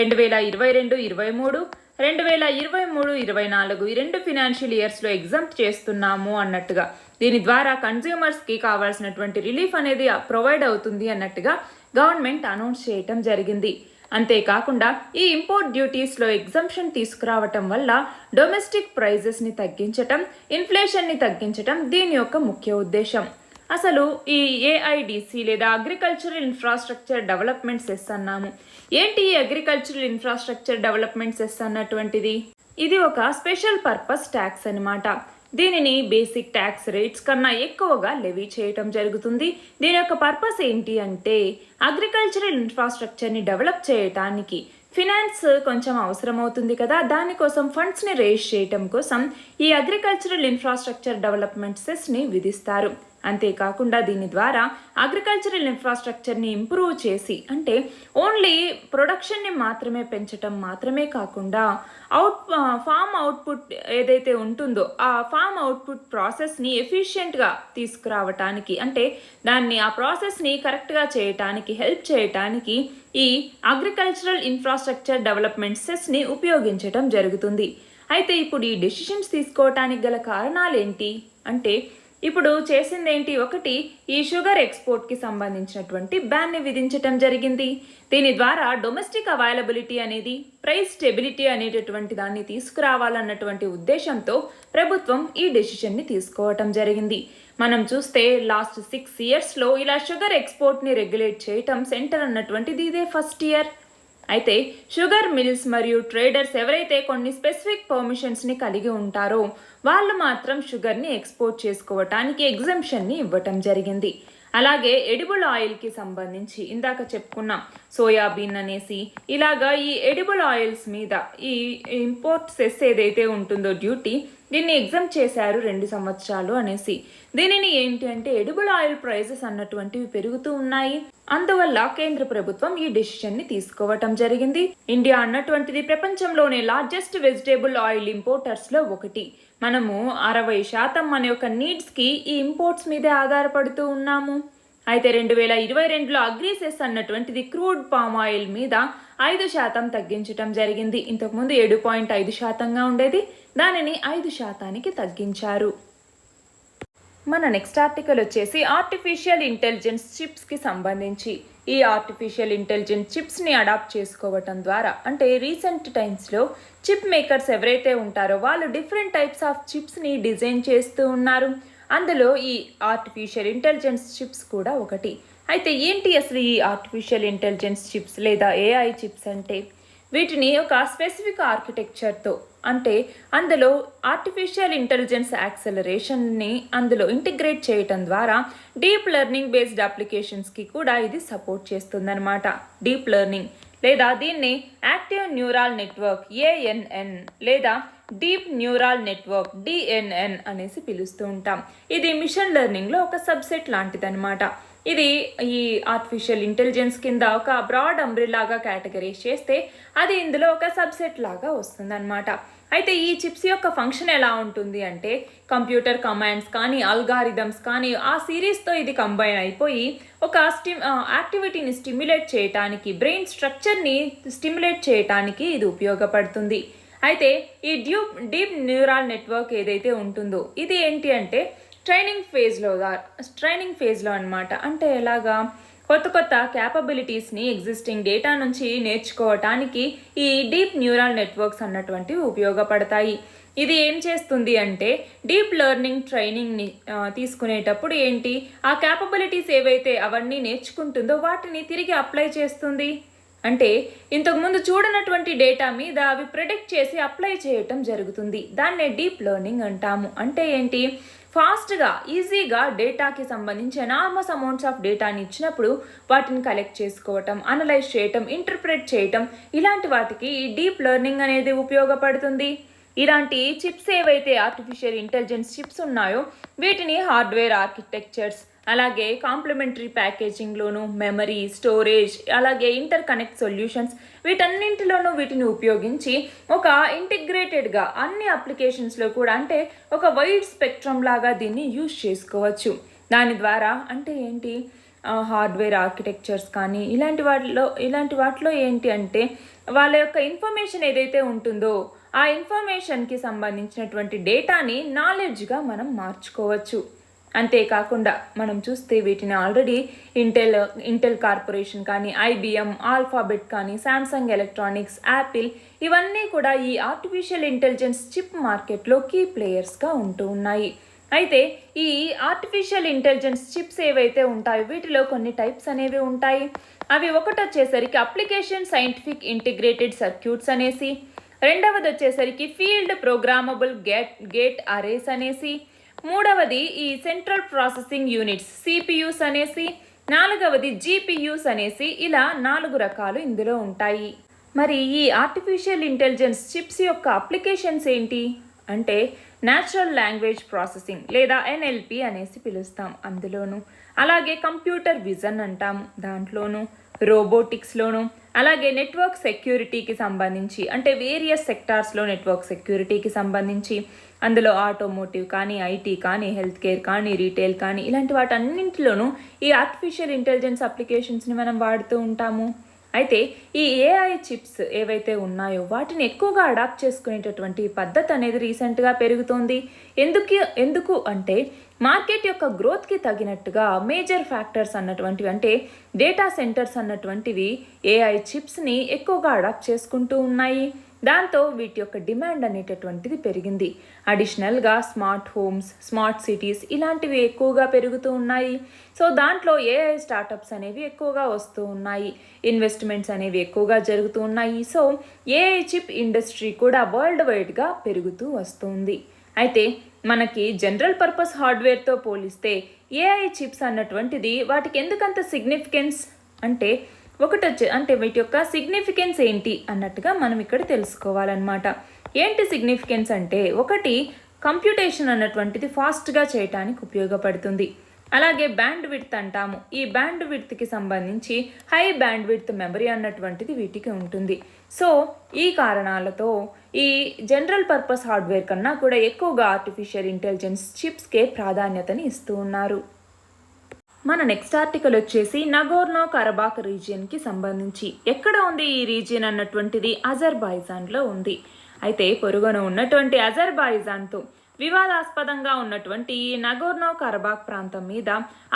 2022-23, 2023-24 ఈ 2 ఫినాన్షియల్ ఇయర్స్లో ఎగ్జంప్ట్ చేస్తున్నాము అన్నట్టుగా, దీని ద్వారా కన్జ్యూమర్స్కి కావాల్సినటువంటి రిలీఫ్ అనేది ప్రొవైడ్ అవుతుంది అన్నట్టుగా గవర్నమెంట్ అనౌన్స్ చేయటం జరిగింది. అంతేకాకుండా ఈ ఇంపోర్ట్ డ్యూటీస్లో ఎగ్జంప్షన్ తీసుకురావటం వల్ల డొమెస్టిక్ ప్రైజెస్ని తగ్గించటం, ఇన్ఫ్లేషన్ని తగ్గించటం దీని యొక్క ముఖ్య ఉద్దేశం. అసలు ఈ ఏఐడిసి లేదా అగ్రికల్చరల్ ఇన్ఫ్రాస్ట్రక్చర్ డెవలప్మెంట్ సెస్ అన్నాము. ఏంటి ఈ అగ్రికల్చరల్ ఇన్ఫ్రాస్ట్రక్చర్ డెవలప్మెంట్ సెస్ అన్నటువంటిది? ఇది ఒక స్పెషల్ పర్పస్ ట్యాక్స్ అనమాట. దీనిని బేసిక్ ట్యాక్స్ రేట్స్ కన్నా ఎక్కువగా లెవీ చేయటం జరుగుతుంది. దీని యొక్క పర్పస్ ఏంటి అంటే అగ్రికల్చరల్ ఇన్ఫ్రాస్ట్రక్చర్ని డెవలప్ చేయటానికి ఫినాన్స్ కొంచెం అవసరం అవుతుంది కదా, దానికోసం ఫండ్స్ని రేజ్ చేయటం కోసం ఈ అగ్రికల్చరల్ ఇన్ఫ్రాస్ట్రక్చర్ డెవలప్మెంట్ సెస్ని విధిస్తారు. అంతేకాకుండా దీని ద్వారా అగ్రికల్చరల్ ఇన్ఫ్రాస్ట్రక్చర్ని ఇంప్రూవ్ చేసి అంటే ఓన్లీ ప్రొడక్షన్ని మాత్రమే పెంచటం మాత్రమే కాకుండా ఫామ్ అవుట్పుట్ ఏదైతే ఉంటుందో ఆ ఫామ్ అవుట్పుట్ ప్రాసెస్ని ఎఫిషియెంట్గా తీసుకురావటానికి అంటే దాన్ని ఆ ప్రాసెస్ని కరెక్ట్గా చేయటానికి హెల్ప్ చేయటానికి ఈ అగ్రికల్చరల్ ఇన్ఫ్రాస్ట్రక్చర్ డెవలప్మెంట్ సెస్ని ఉపయోగించటం జరుగుతుంది. అయితే ఇప్పుడు ఈ డెసిషన్స్ తీసుకోవటానికి గల కారణాలు ఏంటి అంటే ఇప్పుడు చేసిందేంటి, ఒకటి ఈ షుగర్ ఎక్స్పోర్ట్కి సంబంధించినటువంటి బ్యాన్ని విధించటం జరిగింది. దీని ద్వారా డొమెస్టిక్ అవైలబిలిటీ అనేది ప్రైస్ స్టెబిలిటీ అనేటటువంటి దాన్ని తీసుకురావాలన్నటువంటి ఉద్దేశంతో ప్రభుత్వం ఈ డెసిషన్ని తీసుకోవటం జరిగింది. మనం చూస్తే లాస్ట్ 6 ఇయర్స్లో ఇలా షుగర్ ఎక్స్పోర్ట్ని రెగ్యులేట్ చేయటం సెంటర్ అన్నటువంటిది ఇదే ఫస్ట్ ఇయర్. అయితే షుగర్ మిల్స్ మరియు ట్రేడర్స్ ఎవరైతే కొన్ని స్పెసిఫిక్ పర్మిషన్స్ని కలిగి ఉంటారో వాళ్ళు మాత్రం షుగర్ని ఎక్స్పోర్ట్ చేసుకోవటానికి ఎగ్జంప్షన్ని ఇవ్వటం జరిగింది. అలాగే ఎడిబుల్ ఆయిల్కి సంబంధించి ఇందాక చెప్పుకున్నాం సోయాబీన్ అనేసి ఇలాగా ఈ ఎడిబుల్ ఆయిల్స్ మీద ఈ ఇంపోర్ట్ సెస్ ఏదైతే ఉంటుందో డ్యూటీ దీన్ని ఎగ్జామ్ చేశారు 2 సంవత్సరాలు అనేసి. దీనిని ఏంటి అంటే ఎడిబుల్ ఆయిల్ ప్రైజెస్ అన్నటువంటివి పెరుగుతూ ఉన్నాయి. అందువల్ల కేంద్ర ప్రభుత్వం ఈ డెసిషన్ ని తీసుకోవటం జరిగింది. ఇండియా అన్నటువంటిది ప్రపంచంలోనే లార్జెస్ట్ వెజిటేబుల్ ఆయిల్ ఇంపోర్టర్స్ లో ఒకటి. మనము 60% మన యొక్క నీడ్స్ కి ఈ ఇంపోర్ట్స్ మీదే ఆధారపడుతూ ఉన్నాము. అయితే 2022లో అగ్రిసెస్ అన్నటువంటిది క్రూడ్ పామ్ ఆయిల్ మీద 5% తగ్గించటం జరిగింది. ఇంతకుముందు 7.5%గా ఉండేది, దానిని 5%కి తగ్గించారు. మన నెక్స్ట్ ఆర్టికల్ వచ్చేసి ఆర్టిఫిషియల్ ఇంటెలిజెన్స్ చిప్స్కి సంబంధించి. ఈ ఆర్టిఫిషియల్ ఇంటెలిజెన్స్ చిప్స్ని అడాప్ట్ చేసుకోవటం ద్వారా, అంటే రీసెంట్ టైమ్స్లో చిప్ మేకర్స్ ఎవరైతే ఉంటారో వాళ్ళు డిఫరెంట్ టైప్స్ ఆఫ్ చిప్స్ని డిజైన్ చేస్తూ ఉన్నారు. అందులో ఈ ఆర్టిఫిషియల్ ఇంటెలిజెన్స్ చిప్స్ కూడా ఒకటి. అయితే ఏంటి అసలు ఈ ఆర్టిఫిషియల్ ఇంటెలిజెన్స్ చిప్స్ లేదా ఏఐ చిప్స్ అంటే? వీటిని ఒక స్పెసిఫిక్ ఆర్కిటెక్చర్తో, అంటే అందులో ఆర్టిఫిషియల్ ఇంటెలిజెన్స్ యాక్సలరేషన్ని అందులో ఇంటిగ్రేట్ చేయటం ద్వారా డీప్ లెర్నింగ్ బేస్డ్ అప్లికేషన్స్కి కూడా ఇది సపోర్ట్ చేస్తుందన్నమాట. డీప్ లెర్నింగ్ లేదా దీన్ని యాక్టివ్ న్యూరల్ నెట్వర్క్ ANN లేదా డీప్ న్యూరల్ నెట్వర్క్ DNN అనేసి పిలుస్తూ ఉంటాం. ఇది మిషన్ లెర్నింగ్లో ఒక సబ్సెట్ లాంటిదన్నమాట. ఇది ఈ ఆర్టిఫిషియల్ ఇంటెలిజెన్స్ కింద ఒక బ్రాడ్ అంబ్రెల్లాగా కేటగరైజ్ చేస్తే అది ఇందులో ఒక సబ్సెట్ లాగా వస్తుందన్నమాట. అయితే ఈ చిప్స్ యొక్క ఫంక్షన్ ఎలా ఉంటుంది అంటే కంప్యూటర్ కమాండ్స్ కానీ అల్గారిథమ్స్ కానీ ఆ సిరీస్తో ఇది కంబైన్ అయిపోయి ఒక యాక్టివిటీని స్టిమ్యులేట్ చేయటానికి, బ్రెయిన్ స్ట్రక్చర్ని స్టిమ్యులేట్ చేయటానికి ఇది ఉపయోగపడుతుంది. అయితే ఈ డీప్ న్యూరల్ నెట్వర్క్ ఏదైతే ఉంటుందో ఇది ఏంటి అంటే ట్రైనింగ్ ఫేజ్లో అన్నమాట. అంటే ఎలాగా కొత్త క్యాపబిలిటీస్ని ఎగ్జిస్టింగ్ డేటా నుంచి నేర్చుకోవటానికి ఈ డీప్ న్యూరల్ నెట్వర్క్స్ అన్నటువంటివి ఉపయోగపడతాయి. ఇది ఏం చేస్తుంది అంటే డీప్ లెర్నింగ్ ట్రైనింగ్ని తీసుకునేటప్పుడు ఏంటి, ఆ క్యాపబిలిటీస్ ఏవైతే అవన్నీ నేర్చుకుంటుందో వాటిని తిరిగి అప్లై చేస్తుంది. అంటే ఇంతకుముందు చూడనటువంటి డేటా మీద అవి ప్రెడిక్ట్ చేసి అప్లై చేయటం జరుగుతుంది. దాన్నే డీప్ లెర్నింగ్ అంటాము. అంటే ఏంటి, ఫాస్ట్గా ఈజీగా డేటాకి సంబంధించి ఎనార్మస్ అమౌంట్స్ ఆఫ్ డేటాని ఇచ్చినప్పుడు వాటిని కలెక్ట్ చేసుకోవటం, అనలైజ్ చేయటం, ఇంటర్ప్రెట్ చేయటం, ఇలాంటి వాటికి ఈ డీప్ లెర్నింగ్ అనేది ఉపయోగపడుతుంది. ఇలాంటి చిప్స్ ఏవైతే ఆర్టిఫిషియల్ ఇంటెలిజెన్స్ చిప్స్ ఉన్నాయో వీటిని హార్డ్వేర్ ఆర్కిటెక్చర్స్, అలాగే కాంప్లిమెంటరీ ప్యాకేజింగ్లోను మెమరీ, స్టోరేజ్, అలాగే ఇంటర్ కనెక్ట్ సొల్యూషన్స్ వీటన్నింటిలోనూ వీటిని ఉపయోగించి ఒక ఇంటిగ్రేటెడ్గా అన్ని అప్లికేషన్స్లో కూడా, అంటే ఒక వైడ్ స్పెక్ట్రమ్ లాగా దీన్ని యూజ్ చేసుకోవచ్చు. దాని ద్వారా అంటే ఏంటి, హార్డ్వేర్ ఆర్కిటెక్చర్స్ కానీ ఇలాంటి వాటిలో ఏంటి అంటే వాళ్ళ యొక్క ఇన్ఫర్మేషన్ ఏదైతే ఉంటుందో ఆ ఇన్ఫర్మేషన్కి సంబంధించినటువంటి డేటాని నాలెడ్జ్గా మనం మార్చుకోవచ్చు. అంతేకాకుండా మనం చూస్తే వీటిని ఆల్రెడీ ఇంటెల్ కార్పొరేషన్ కానీ, IBM, ఆల్ఫాబెట్ కానీ, శాంసంగ్ ఎలక్ట్రానిక్స్, యాపిల్ ఇవన్నీ కూడా ఈ ఆర్టిఫిషియల్ ఇంటెలిజెన్స్ చిప్ మార్కెట్లో కీ ప్లేయర్స్గా ఉంటూ ఉన్నాయి. అయితే ఈ ఆర్టిఫిషియల్ ఇంటెలిజెన్స్ చిప్స్ ఏవైతే ఉంటాయో వీటిలో కొన్ని టైప్స్ అనేవి ఉంటాయి. అవి ఒకటి వచ్చేసరికి అప్లికేషన్ సైంటిఫిక్ ఇంటిగ్రేటెడ్ సర్క్యూట్స్ అనేసి, రెండవది వచ్చేసరికి ఫీల్డ్ ప్రోగ్రామబుల్ గేట్ అరేస్ అనేసి, మూడవది ఈ సెంట్రల్ ప్రాసెసింగ్ యూనిట్స్ CPUs అనేసి, నాలుగవది GPUs అనేసి, ఇలా 4 రకాలు ఇందులో ఉంటాయి. మరి ఈ ఆర్టిఫిషియల్ ఇంటెలిజెన్స్ చిప్స్ యొక్క అప్లికేషన్స్ ఏంటి అంటే న్యాచురల్ లాంగ్వేజ్ ప్రాసెసింగ్ లేదా NLP అనేసి పిలుస్తాం అందులోను, అలాగే కంప్యూటర్ విజన్ అంటాము దాంట్లోను, రోబోటిక్స్లోను, అలాగే నెట్వర్క్ సెక్యూరిటీకి సంబంధించి, అంటే వేరియస్ సెక్టార్స్లో నెట్వర్క్ సెక్యూరిటీకి సంబంధించి, అందులో ఆటోమోటివ్ కానీ, IT కానీ, హెల్త్ కేర్ కానీ, రీటైల్ కానీ, ఇలాంటి వాటన్నింటిలోనూ ఈ ఆర్టిఫిషియల్ ఇంటెలిజెన్స్ అప్లికేషన్స్ని మనం వాడుతూ ఉంటాము. అయితే ఈ AI చిప్స్ ఏవైతే ఉన్నాయో వాటిని ఎక్కువగా అడాప్ట్ చేసుకునేటటువంటి పద్ధతి అనేది రీసెంట్గా పెరుగుతోంది. ఎందుకు అంటే మార్కెట్ యొక్క గ్రోత్కి తగినట్టుగా మేజర్ ఫ్యాక్టర్స్ అన్నటువంటివి, అంటే డేటా సెంటర్స్ అన్నటువంటివి AI చిప్స్ని ఎక్కువగా అడాప్ట్ చేసుకుంటూ ఉన్నాయి. దాంతో వీటి యొక్క డిమాండ్ అనేటటువంటిది పెరిగింది. అడిషనల్గా స్మార్ట్ హోమ్స్, స్మార్ట్ సిటీస్ ఇలాంటివి ఎక్కువగా పెరుగుతూ ఉన్నాయి. సో దాంట్లో AI స్టార్టప్స్ అనేవి ఎక్కువగా వస్తూ ఉన్నాయి, ఇన్వెస్ట్మెంట్స్ అనేవి ఎక్కువగా జరుగుతూ ఉన్నాయి. సో AI చిప్ ఇండస్ట్రీ కూడా వరల్డ్ వైడ్గా పెరుగుతూ వస్తుంది. అయితే మనకి జనరల్ పర్పస్ హార్డ్వేర్తో పోలిస్తే AI చిప్స్ అన్నటువంటిది వాటికి ఎందుకంత సిగ్నిఫికెన్స్ అంటే అంటే వీటి యొక్క సిగ్నిఫికెన్స్ ఏంటి అన్నట్టుగా మనం ఇక్కడ తెలుసుకోవాలన్నమాట. ఏంటి సిగ్నిఫికెన్స్ అంటే, ఒకటి కంప్యూటేషన్ అన్నటువంటిది ఫాస్ట్గా చేయటానికి ఉపయోగపడుతుంది. అలాగే బ్యాండ్ విడ్త్ అంటాము. ఈ బ్యాండ్ విడ్త్కి సంబంధించి హై బ్యాండ్ విడ్త్ మెమరీ అన్నటువంటిది వీటికి ఉంటుంది. సో ఈ కారణాలతో ఈ జనరల్ పర్పస్ హార్డ్వేర్ కన్నా కూడా ఎక్కువగా ఆర్టిఫిషియల్ ఇంటెలిజెన్స్ చిప్స్కే ప్రాధాన్యతని ఇస్తూ ఉన్నారు. మన నెక్స్ట్ ఆర్టికల్ వచ్చేసి నగోర్నో కరబాక్ రీజియన్కి సంబంధించి. ఎక్కడ ఉంది ఈ రీజియన్ అన్నటువంటిది అజర్బైజాన్లో ఉంది. అయితే పొరుగున ఉన్నటువంటి అజర్బైజాన్తో వివాదాస్పదంగా ఉన్నటువంటి ఈ నగోర్నో కరబాక్ ప్రాంతం మీద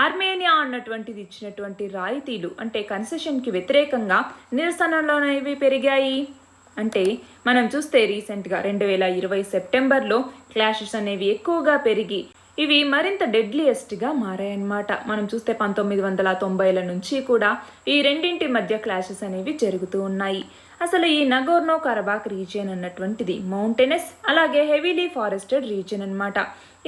ఆర్మేనియా అన్నటువంటిది ఇచ్చినటువంటి రాయితీలు అంటే కన్సెషన్కి వ్యతిరేకంగా నిరసనలు అనేవి పెరిగాయి. అంటే మనం చూస్తే రీసెంట్గా 2020 సెప్టెంబర్లో క్లాషెస్ అనేవి ఎక్కువగా పెరిగి ఇవి మరింత డెడ్లియెస్ట్గా మారాయన్నమాట. మనం చూస్తే 1990ల నుంచి కూడా ఈ రెండింటి మధ్య క్లాషెస్ అనేవి జరుగుతూ ఉన్నాయి. అసలు ఈ నగోర్నో కరబాక్ రీజియన్ అన్నటువంటిది మౌంటైనస్ అలాగే హెవీలీ ఫారెస్టెడ్ రీజియన్ అన్నమాట.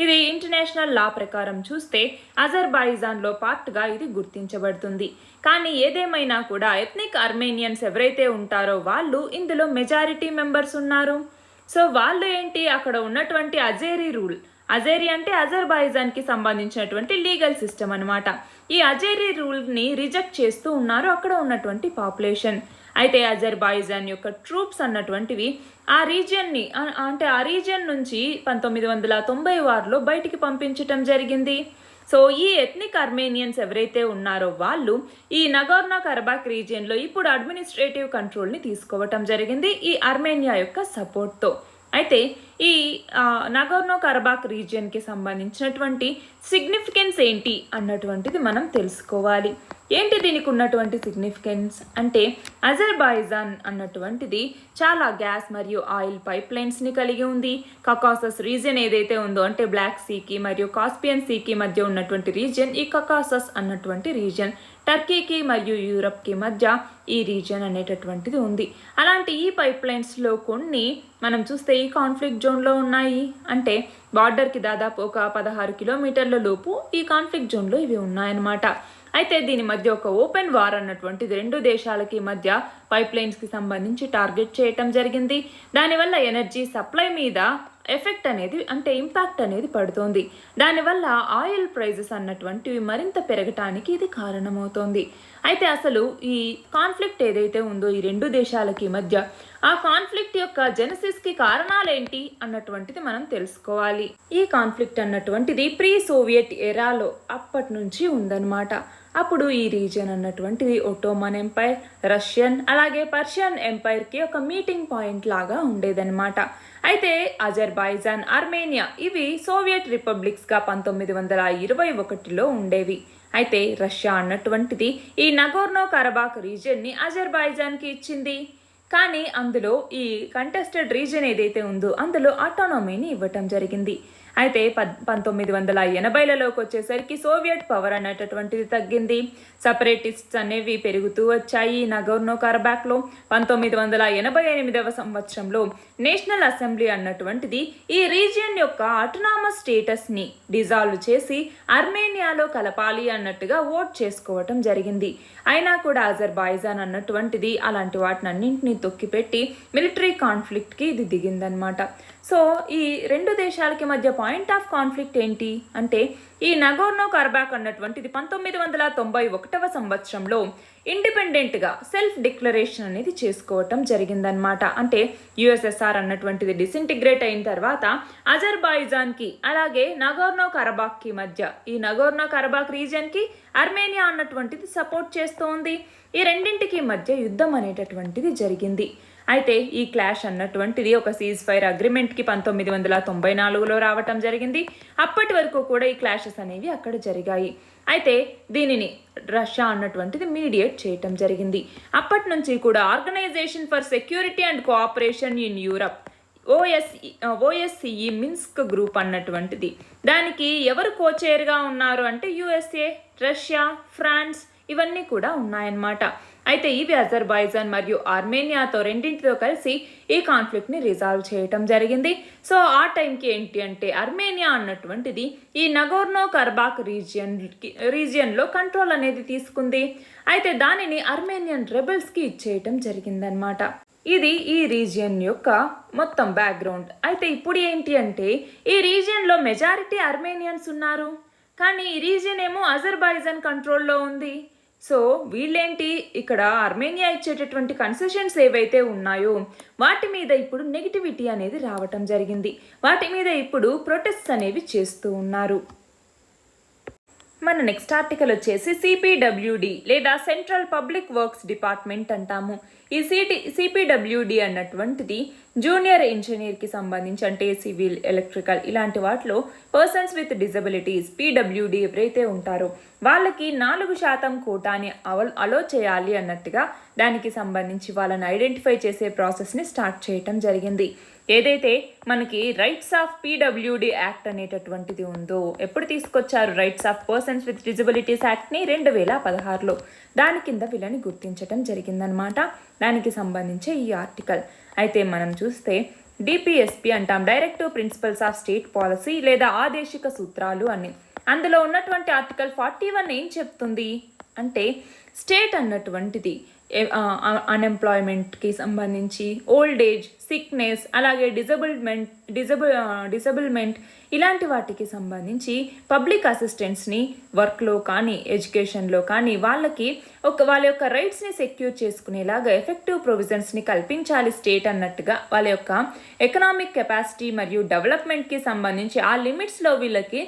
ఇది ఇంటర్నేషనల్ లా ప్రకారం చూస్తే అజర్బైజాన్లో పార్ట్గా ఇది గుర్తించబడుతుంది. కానీ ఏదేమైనా కూడా ఎథ్నిక్ ఆర్మేనియన్స్ ఎవరైతే ఉంటారో వాళ్ళు ఇందులో మెజారిటీ మెంబర్స్ ఉన్నారు. సో వాళ్ళు ఏంటి, అక్కడ ఉన్నటువంటి అజేరీ రూల్, అజేరీ అంటే అజర్బైజాన్కి సంబంధించినటువంటి లీగల్ సిస్టమ్ అనమాట. ఈ అజేరీ రూల్ని రిజెక్ట్ చేస్తూ ఉన్నారు అక్కడ ఉన్నటువంటి పాపులేషన్. అయితే అజర్బైజాన్ యొక్క ట్రూప్స్ అన్నటువంటివి ఆ రీజియన్ని అంటే ఆ రీజియన్ నుంచి 1990 బయటికి పంపించటం జరిగింది. సో ఈ ఎథ్నిక్ ఆర్మేనియన్స్ ఎవరైతే ఉన్నారో వాళ్ళు ఈ నగోర్నో కరబాక్ రీజియన్లో ఇప్పుడు అడ్మినిస్ట్రేటివ్ కంట్రోల్ని తీసుకోవటం జరిగింది ఈ ఆర్మేనియా యొక్క సపోర్ట్తో. అయితే ఈ నగోర్నో కరబాక్ రీజియన్కి సంబంధించినటువంటి సిగ్నిఫికెన్స్ ఏంటి అన్నటువంటిది మనం తెలుసుకోవాలి. ఏంటి దీనికి ఉన్నటువంటి సిగ్నిఫికెన్స్ అంటే అజర్బైజాన్ అన్నటువంటిది చాలా గ్యాస్ మరియు ఆయిల్ పైప్ లైన్స్ని కలిగి ఉంది. కకాసస్ రీజియన్ ఏదైతే ఉందో అంటే బ్లాక్ సీకి మరియు కాస్పియన్ సీకి మధ్య ఉన్నటువంటి రీజియన్ ఈ కకాసస్ అన్నటువంటి రీజియన్. టర్కీకి మరియు యూరప్కి మధ్య ఈ రీజియన్ అనేటటువంటిది ఉంది. అలాంటి ఈ పైప్ లైన్స్లో కొన్ని మనం చూస్తే ఈ కాన్ఫ్లిక్ట్ జోన్లో ఉన్నాయి. అంటే బార్డర్కి దాదాపు ఒక 16 కిలోమీటర్ల లోపు ఈ కాన్ఫ్లిక్ట్ జోన్లో ఇవి ఉన్నాయన్నమాట. అయితే దీని మధ్య ఒక ఓపెన్ వార్ అన్నటువంటిది రెండు దేశాలకి మధ్య పైప్ లైన్స్కి సంబంధించి టార్గెట్ చేయటం జరిగింది. దానివల్ల ఎనర్జీ సప్లై మీద ఎఫెక్ట్ అనేది అంటే ఇంపాక్ట్ అనేది పడుతోంది. దానివల్ల ఆయిల్ ప్రైజెస్ అన్నటువంటివి మరింత పెరగటానికి ఇది కారణమవుతోంది. అయితే అసలు ఈ కాన్ఫ్లిక్ట్ ఏదైతే ఉందో ఈ రెండు దేశాలకి మధ్య ఆ కాన్ఫ్లిక్ట్ యొక్క జెనసిస్కి కారణాలేంటి అన్నటువంటిది మనం తెలుసుకోవాలి. ఈ కాన్ఫ్లిక్ట్ అన్నటువంటిది ప్రీ సోవియట్ ఎరాలో అప్పటి నుంచి ఉందన్నమాట. అప్పుడు ఈ రీజియన్ అన్నటువంటిది ఒట్టోమన్ ఎంపైర్, రష్యన్ అలాగే పర్షియన్ ఎంపైర్కి ఒక మీటింగ్ పాయింట్ లాగా ఉండేదన్నమాట. అయితే అజర్బైజాన్, ఆర్మేనియా ఇవి సోవియట్ రిపబ్లిక్స్గా 1921లో ఉండేవి. అయితే రష్యా అన్నటువంటిది ఈ నగోర్నో కరబాక్ రీజియన్ని అజర్బైజాన్కి ఇచ్చింది. కానీ అందులో ఈ కంటెస్టెడ్ రీజియన్ ఏదైతే ఉందో అందులో ఆటోనమీని ఇవ్వటం జరిగింది. అయితే 1980లలోకి వచ్చేసరికి సోవియట్ పవర్ అనేటటువంటిది తగ్గింది. సపరేటిస్ట్స్ అనేవి పెరుగుతూ వచ్చాయి నగోర్నో కరబాక్లో. 1988వ సంవత్సరంలో నేషనల్ అసెంబ్లీ అన్నటువంటిది ఈ రీజియన్ యొక్క ఆటోనామస్ స్టేటస్ని డిజాల్వ్ చేసి ఆర్మేనియాలో కలపాలి అన్నట్టుగా ఓట్ చేసుకోవటం జరిగింది. అయినా కూడా అజర్బైజాన్ అన్నటువంటిది అలాంటి వాటిని అన్నింటినీ తొక్కిపెట్టి మిలిటరీ కాన్ఫ్లిక్ట్కి ఇది దిగిందనమాట. సో ఈ రెండు దేశాలకి మధ్య పాయింట్ ఆఫ్ కాన్ఫ్లిక్ట్ ఏంటి అంటే ఈ నగోర్నో కరబాక్ అన్నటువంటిది 1991వ సంవత్సరంలో ఇండిపెండెంట్గా సెల్ఫ్ డిక్లరేషన్ అనేది చేసుకోవటం జరిగిందనమాట. అంటే యుఎస్ఎస్ఆర్ అన్నటువంటిది డిసింటిగ్రేట్ అయిన తర్వాత అజర్బైజాన్కి అలాగే నగోర్నో కరబాక్కి మధ్య ఈ నగోర్నో కరబాక్ రీజియన్కి ఆర్మేనియా అన్నటువంటిది సపోర్ట్ చేస్తోంది. ఈ రెండింటికి మధ్య యుద్ధం అనేటటువంటిది జరిగింది. అయితే ఈ క్లాష్ అన్నటువంటిది ఒక సీజ్ ఫైర్ అగ్రిమెంట్కి 1994లో రావటం జరిగింది. అప్పటి వరకు కూడా ఈ క్లాషెస్ అనేవి అక్కడ జరిగాయి. అయితే దీనిని రష్యా అన్నటువంటిది మీడియేట్ చేయటం జరిగింది. అప్పటి నుంచి కూడా organisation for security and cooperation in Europe OSCE Minsk group అన్నటువంటిది దానికి ఎవరు కోచైర్గా ఉన్నారు అంటే యుఎస్ఏ, రష్యా, ఫ్రాన్స్ ఇవన్నీ కూడా ఉన్నాయన్నమాట. అయితే ఇవి అజర్బైజాన్ మరియు ఆర్మేనియాతో రెండింటితో కలిసి ఈ కాన్ఫ్లిక్ట్ని రిజాల్వ్ చేయటం జరిగింది. సో ఆ టైంకి ఏంటి అంటే ఆర్మేనియా అన్నటువంటిది ఈ నగోర్నో కరబాక్ రీజియన్లో కంట్రోల్ అనేది తీసుకుంది. అయితే దానిని ఆర్మేనియన్ రెబెల్స్కి ఇచ్చేయటం జరిగిందనమాట. ఇది ఈ రీజియన్ యొక్క మొత్తం బ్యాక్గ్రౌండ్. అయితే ఇప్పుడు ఏంటి అంటే ఈ రీజియన్లో మెజారిటీ అర్మేనియన్స్ ఉన్నారు, కానీ ఈ రీజియన్ ఏమో అజర్బైజాన్ కంట్రోల్లో ఉంది. సో వీళ్ళేంటి, ఇక్కడ అర్మేనియా ఇచ్చేటటువంటి కన్సెషన్స్ ఏవైతే ఉన్నాయో వాటి మీద ఇప్పుడు నెగిటివిటీ అనేది రావటం జరిగింది. వాటి మీద ఇప్పుడు ప్రొటెస్ట్స్ అనేవి చేస్తూ ఉన్నారు. మన నెక్స్ట్ ఆర్టికల్ వచ్చేసి సిపిడబ్ల్యూడి లేదా సెంట్రల్ పబ్లిక్ వర్క్స్ డిపార్ట్మెంట్ అంటాము. ఈ సిపిడబ్ల్యూడి అన్నటువంటిది జూనియర్ ఇంజనీర్కి సంబంధించి, అంటే సివిల్, ఎలక్ట్రికల్ ఇలాంటి వాటిలో పర్సన్స్ విత్ డిజబిలిటీస్ పిడబ్ల్యూడి ఎవరైతే ఉంటారో వాళ్ళకి 4% కోటాని అలో చేయాలి అన్నట్టుగా దానికి సంబంధించి వాళ్ళని ఐడెంటిఫై చేసే ప్రాసెస్ని స్టార్ట్ చేయటం జరిగింది. ఏదైతే మనకి రైట్స్ ఆఫ్ పిడబ్ల్యూడి యాక్ట్ అనేటటువంటిది ఉందో, ఎప్పుడు తీసుకొచ్చారు rights of persons with disabilities యాక్ట్ని? 2016లో. దాని కింద వీళ్ళని గుర్తించటం జరిగిందనమాట. దానికి సంబంధించి ఈ ఆర్టికల్. అయితే మనం చూస్తే డిపిఎస్పి అంటాం, directive principles of state policy లేదా ఆదేశిక సూత్రాలు అని. అందులో ఉన్నటువంటి ఆర్టికల్ 41 ఏం చెప్తుంది అంటే స్టేట్ అన్నటువంటిది అన్ఎంప్లాయ్మెంట్కి సంబంధించి, ఓల్డ్ ఏజ్, సిక్నెస్, అలాగే డిజబుల్మెంట్ ఇలాంటి వాటికి సంబంధించి పబ్లిక్ అసిస్టెంట్స్ని వర్క్లో కానీ ఎడ్యుకేషన్లో కానీ వాళ్ళ యొక్క రైట్స్ని సెక్యూర్ చేసుకునేలాగా ఎఫెక్టివ్ ప్రొవిజన్స్ని కల్పించాలి స్టేట్ అన్నట్టుగా, వాళ్ళ యొక్క ఎకనామిక్ కెపాసిటీ మరియు డెవలప్మెంట్కి సంబంధించి ఆ లిమిట్స్లో వీళ్ళకి